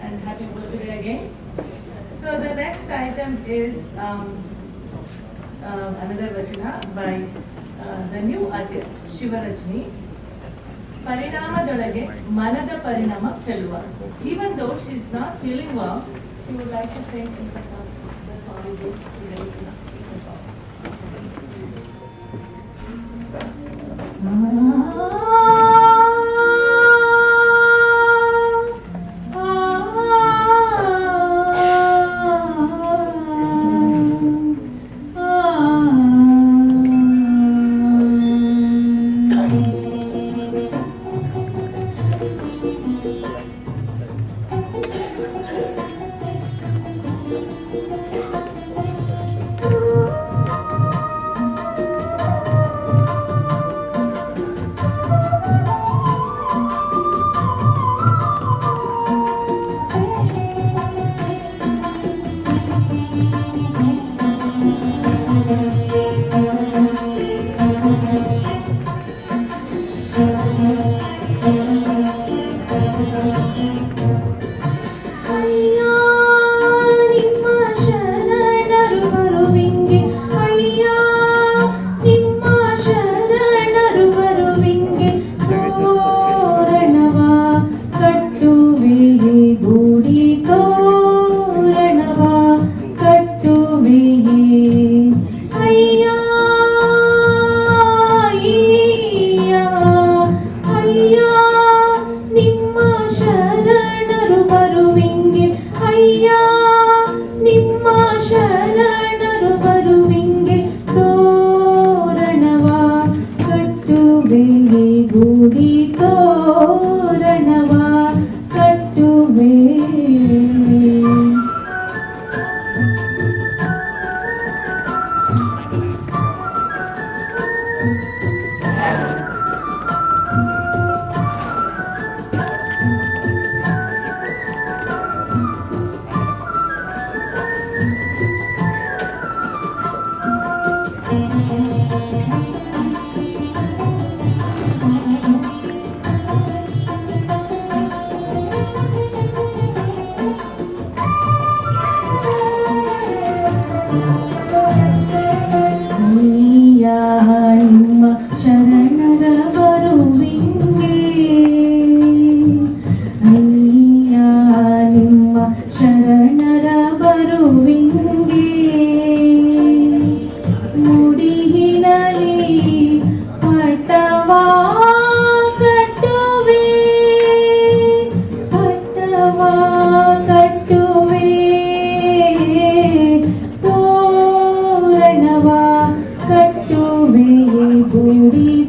and happy birthday again. So the next item is another vachana by the new artist Shivarajni. Parinamadolage manada parinama chelluva. Even though she is not feeling well, she would like to sing in front of the solid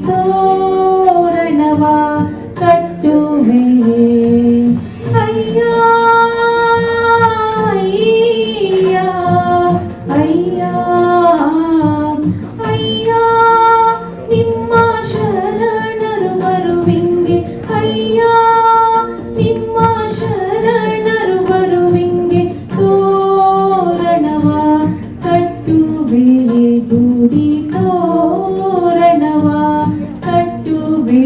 ತೋರಣವ ಕಟ್ಟುವೆ ಅಯ್ಯ ಅಯ್ಯ ಅಯ್ಯ ಅಯ್ಯ ನಿಮ್ಮ ಶರಣರು ಬರುವಿಂಗೆ ಅಯ್ಯ ನಿಮ್ಮ ಶರಣರು ಬರುವಿಂಗೆ ತೋರಣವ ಕಟ್ಟುವೆ ಗುಡಿ ತೋರಣವ ಕಟ್ಟುವೆ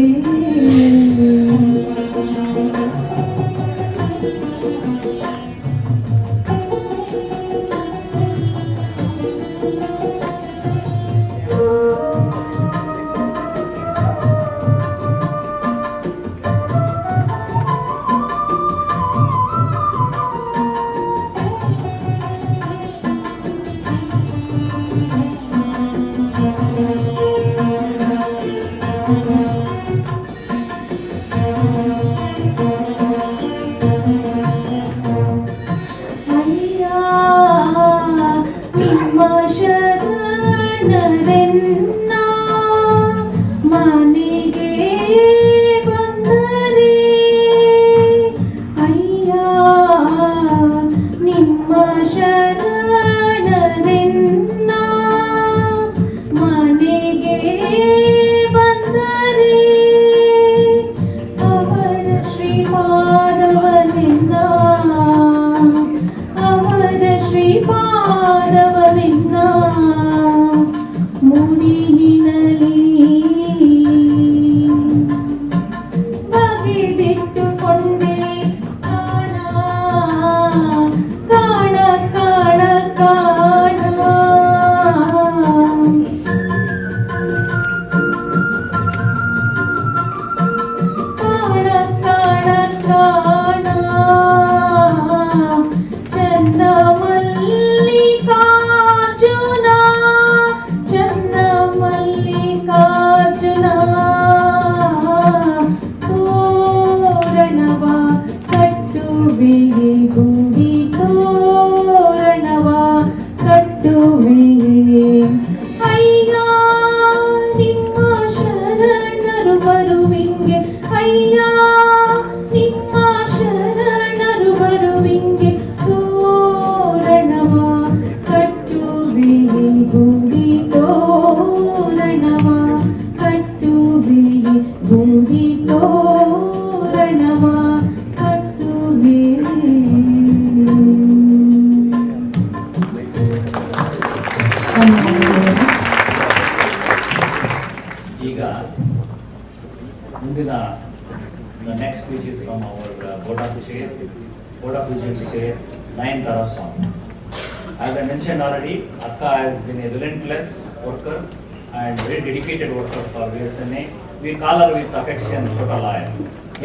ಅಯ್ಯ ನಿಮ್ಮ ಶರಣರೆನ್ನ ಮನೆಗೆ ಬಂದರೆ ಅಯ್ಯ ನಿಮ್ಮ ಶರಣರೆನ್ನ ಮನೆಗೆ ಬಂದರೆ ಅವರ ಶ್ರೀಪಾದವನೆನ್ನ ಅವರ ಶ್ರೀಪಾದವನೆನ್ನ ಮುಡಿಹಿನಲಿ ಬಗೆದಿಟ್ಟುಕೊಂಡೆ ಕಾಣ ಕಾಣ ಕಾಣ ಕಾಣ ಕಾಣ ಕಾಣ ಕಾಣ ಚನ್ನ ಮಲ್ಲಿಕಾರ್ಜುನ ಚನ್ನ ಮಲ್ಲಿಕಾರ್ಜುನ ತೋರಣವ ಕಟ್ಟುವೆ ಗುಡಿ ತೋರಣವ ಕಟ್ಟುವೆ ಅಯ್ಯ ನಿಮ್ಮ ಶರಣರು ಬರುವಿಂಗೆ ಅಯ್ಯ ನಿಮ್ಮ ಶರಣರು ಬರುವಿಂಗೆ ತೋರಣವ ಕಟ್ಟುವೆ ಗುಡಿ ತೋರಣವ ಕಟ್ಟುವೆ ಗುಡಿ ತೋರಣವ ಕಟ್ಟುವೆ ಈಗ ಮುಂದಿನ next speech is from our board of vigilance Nayantara Swami. As I mentioned already, Akka has been a relentless worker and very dedicated worker for VSNA. We call her with affection Chota Lion.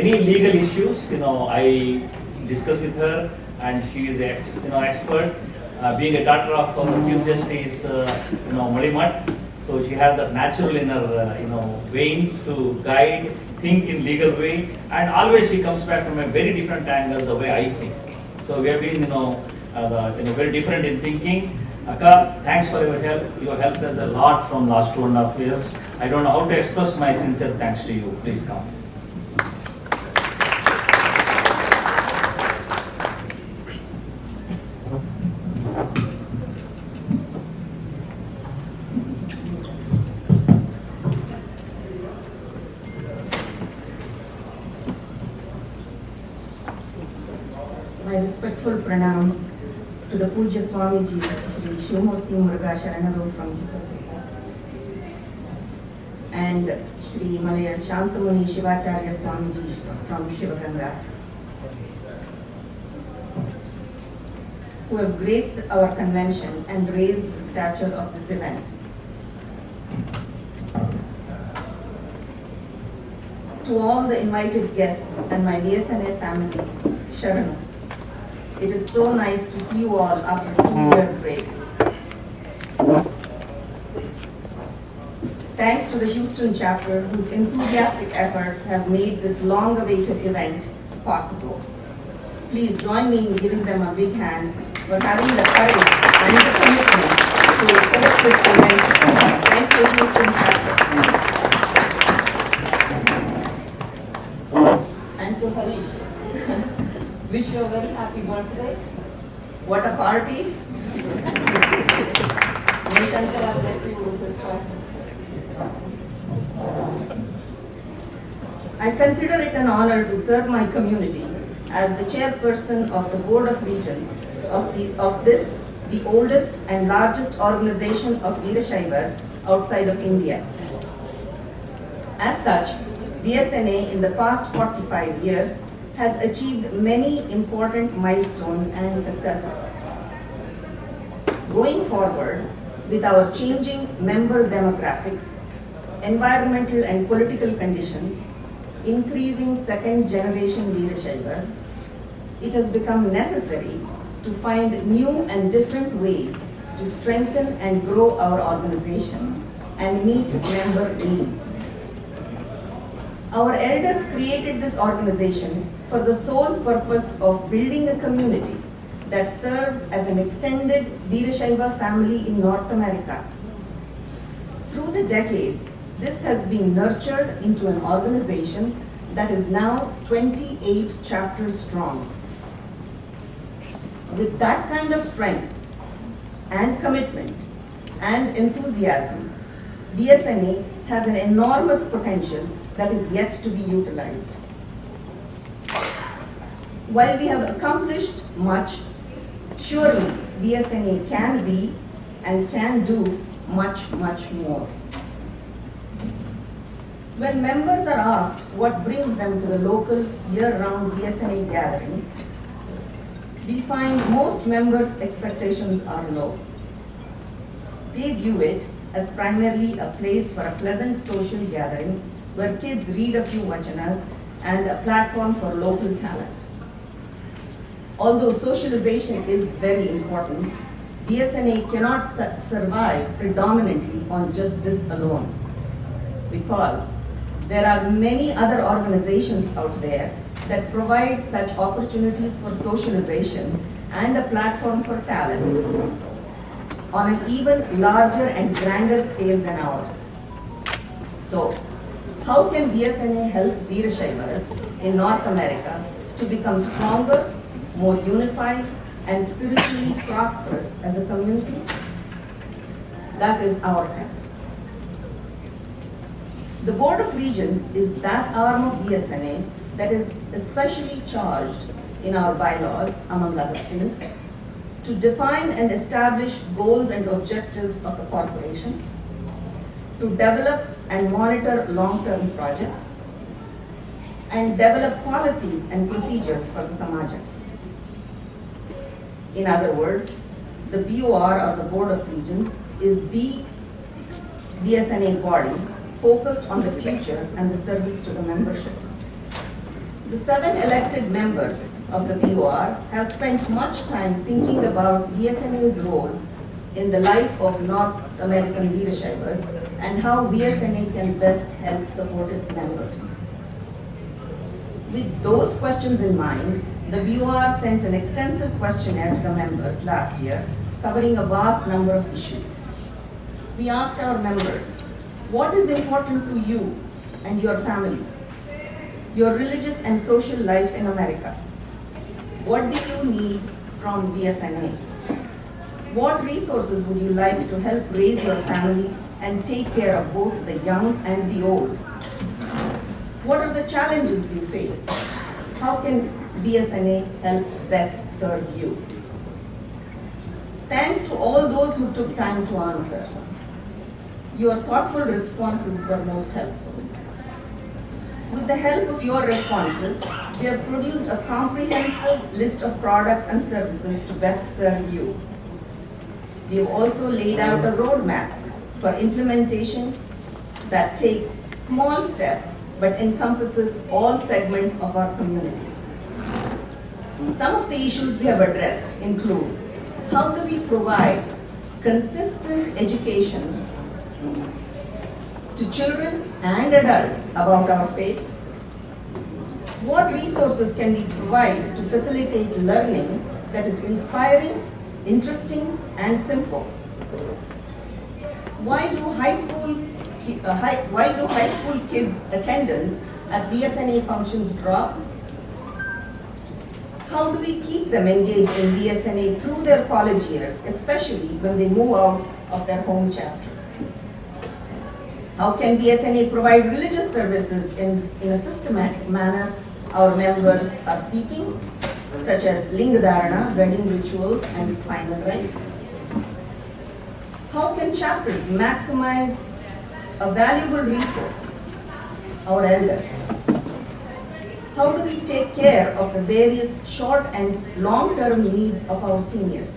Any legal issues, I discuss with her, and she is expert. Being a daughter of Chief Justice, Malimat, so she has that natural inner, veins to guide, think in legal way, and always she comes back from a very different angle the way I think. So we have been, very different in thinking. Akka, thanks for your help. You have helped us a lot from last 2.5 years. I don't know how to express my sincere thanks to you. Please come. My respectful pranams to the Pujya Swamiji, Shri Shivamurthy Muruga Sharanaru from Chikkannana, and Shri Malaya Shantamuni Shivacharya Swamiji from Shivaganga, who have graced our convention and raised the stature of this event. To all the invited guests and my VSNA family, Sharanu. It is so nice to see you all after a 2-year break. Thanks to the Houston chapter, whose enthusiastic efforts have made this long-awaited event possible. Please join me in giving them a big hand for having the courage and the commitment to host this event. Thank you, Houston chapter. wish you a very happy birthday. What a party. May Shankara bless you with this process. I consider it an honor to serve my community as the chairperson of the Board of Regents of the oldest and largest organization of Veerashaivas outside of India. As such, VSNA in the past 45 years has achieved many important milestones and successes. Going forward, with our changing member demographics, environmental and political conditions, increasing second-generation Veerashaivas, it has become necessary to find new and different ways to strengthen and grow our organization and meet member needs. Our elders created this organization for the sole purpose of building a community that serves as an extended Veerashaiva family in North America. Through the decades, this has been nurtured into an organization that is now 28 chapters strong. With that kind of strength and commitment and enthusiasm, VSNA has an enormous potential that is yet to be utilized. While we have accomplished much, surely VSNA can be and can do much, much more. When members are asked what brings them to the local year-round VSNA gatherings, we find most members' expectations are low. They view it as primarily a place for a pleasant social gathering where kids read a few vachanas and a platform for local talent. Although socialization is very important, VSNA cannot survive predominantly on just this alone, because there are many other organizations out there that provide such opportunities for socialization and a platform for talent on an even larger and grander scale than ours. So, how can VSNA help Veerashaivas in North America to become stronger, more unified, and spiritually prosperous as a community? That is our task. The Board of Regents is that arm of VSNA that is especially charged in our bylaws, among other things, to define and establish goals and objectives of the corporation, to develop and monitor long-term projects, and develop policies and procedures for the Samaja. In other words, the BOR, or the Board of Regents, is the VSNA body focused on the future and the service to the membership. The 7 elected members of the BOR have spent much time thinking about VSNA's role in the life of North American Veerashaivas and how VSNA can best help support its members. With those questions in mind, the BOR sent an extensive questionnaire to the members last year, covering a vast number of issues. We asked our members, what is important to you and your family, your religious and social life in America? What do you need from VSNA? What resources would you like to help raise your family and take care of both the young and the old? What are the challenges you face? How can VSNA help best serve you? Thanks to all those who took time to answer. Your thoughtful responses were most helpful. With the help of your responses, we have produced a comprehensive list of products and services to best serve you. We have also laid out a roadmap for implementation that takes small steps but encompasses all segments of our community. Some of the issues we have addressed include: how do we provide consistent education to children and adults about our faith? What resources can we provide to facilitate learning that is inspiring, interesting, and simple? Why do high school kids' attendance at VSNA functions drop? How do we keep them engaged in VSNA through their college years, especially when they move out of their home chapter? How can VSNA provide religious services in a systematic manner our members are seeking, such as Lingadharana, wedding rituals, and final rites? How can chapters maximize a valuable resources, our elders? How do we take care of the various short and long-term needs of our seniors?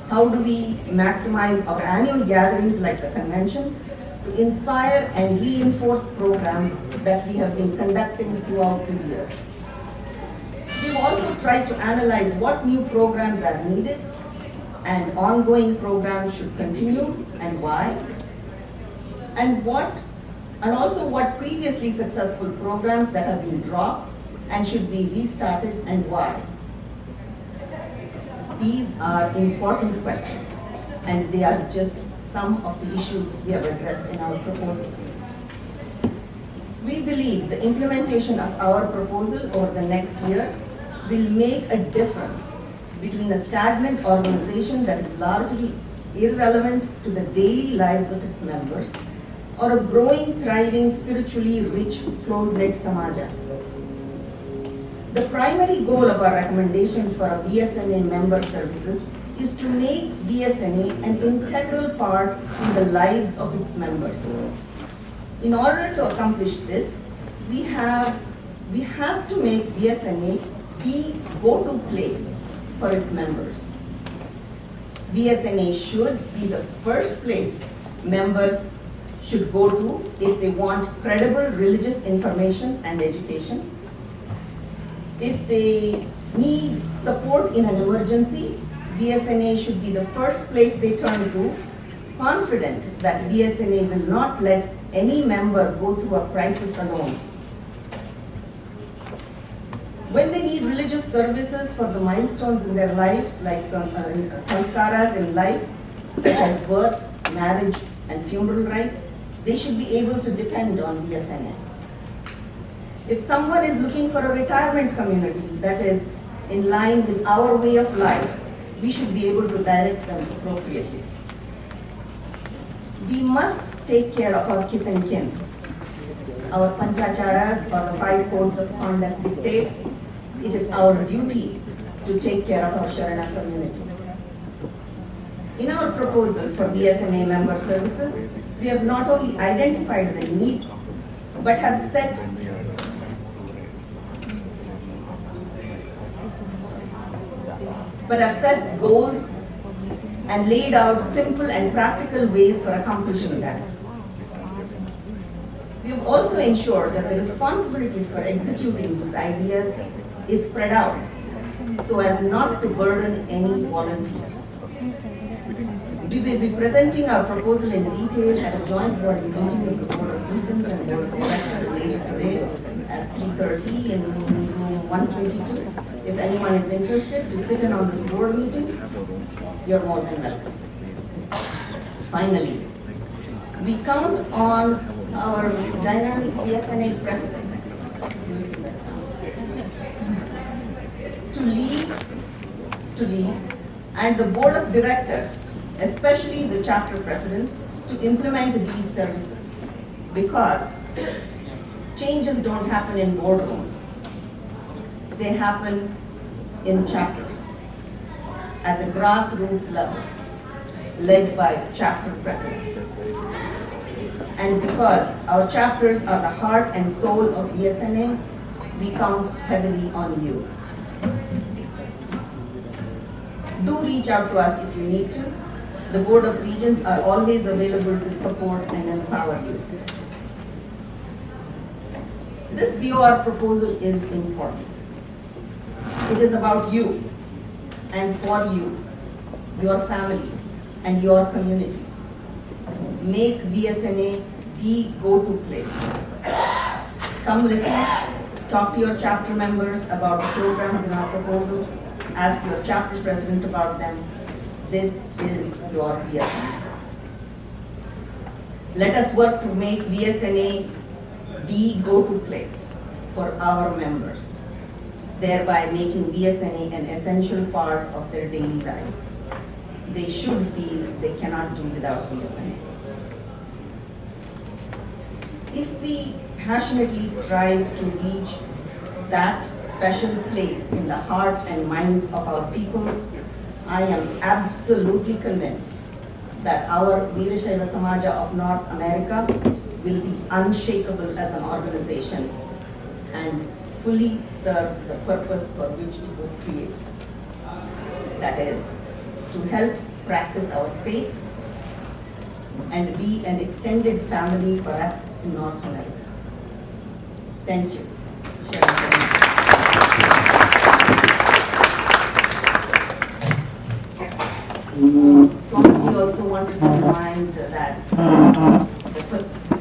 How do we maximize our annual gatherings like the convention to inspire and reinforce programs that we have been conducting throughout the year? We've also tried to analyze what new programs are needed and ongoing programs should continue and why, and also what previously successful programs that have been dropped and should be restarted and why. These are important questions, and they are just some of the issues we have addressed in our proposal. We believe the implementation of our proposal over the next year will make a difference between a stagnant organization that is largely irrelevant to the daily lives of its members or a growing, thriving, spiritually rich, close-knit samaja. The primary goal of our recommendations for our VSNA member services is to make VSNA an integral part in the lives of its members. In order to accomplish this, we have to make VSNA the go-to place for its members. VSNA should be the first place members should go to if they want credible religious information and education. If they need support in an emergency, VSNA should be the first place they turn to, confident that VSNA will not let any member go through a crisis alone. When they need religious services for the milestones in their lives, like sanskaras in life, such as births, marriage, and funeral rites, they should be able to depend on VSNA. If someone is looking for a retirement community that is in line with our way of life, we should be able to direct them appropriately. We must take care of our kith and kin. Our panchacharas or the 5 codes of conduct dictates it is our duty to take care of our Sharana community. In our proposal for VSNA member services, we have not only identified the needs, but have set goals and laid out simple and practical ways for accomplishing that. We have also ensured that the responsibilities for executing these ideas is spread out so as not to burden any volunteer. We will be presenting our proposal in detail at a joint board meeting of the Board of Regents and Board of Directors later today at 3:30 in room 122. If anyone is interested to sit in on this board meeting, you're more than welcome. Finally, we count on our dynamic VSNA president to lead, and the board of directors, especially the chapter presidents, to implement these services, because changes don't happen in boardrooms. They happen in chapters at the grassroots level, led by chapter presidents. And because our chapters are the heart and soul of VSNA, we count heavily on you. Do reach out to us if you need to. The Board of Regents are always available to support and empower you. This BOR proposal is important. It is about you and for you, your family, and your community. Make VSNA the go-to place. Come listen, talk to your chapter members about the programs in our proposal, ask your chapter presidents about them. This is your VSNA. Let us work to make VSNA the go-to place for our members. thereby making VSNA an essential part of their daily lives. They should feel they cannot do without VSNA. If we passionately strive to reach that special place in the hearts and minds of our people, I am absolutely convinced that our Veerashaiva Samaja of North America will be unshakable as an organization and fully serve the purpose for which it was created. That is, to help practice our faith and be an extended family for us in North America. Thank you. Swamiji also wanted to remind that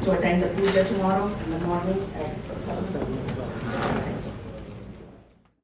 to attend the puja tomorrow in the morning at Saraswati.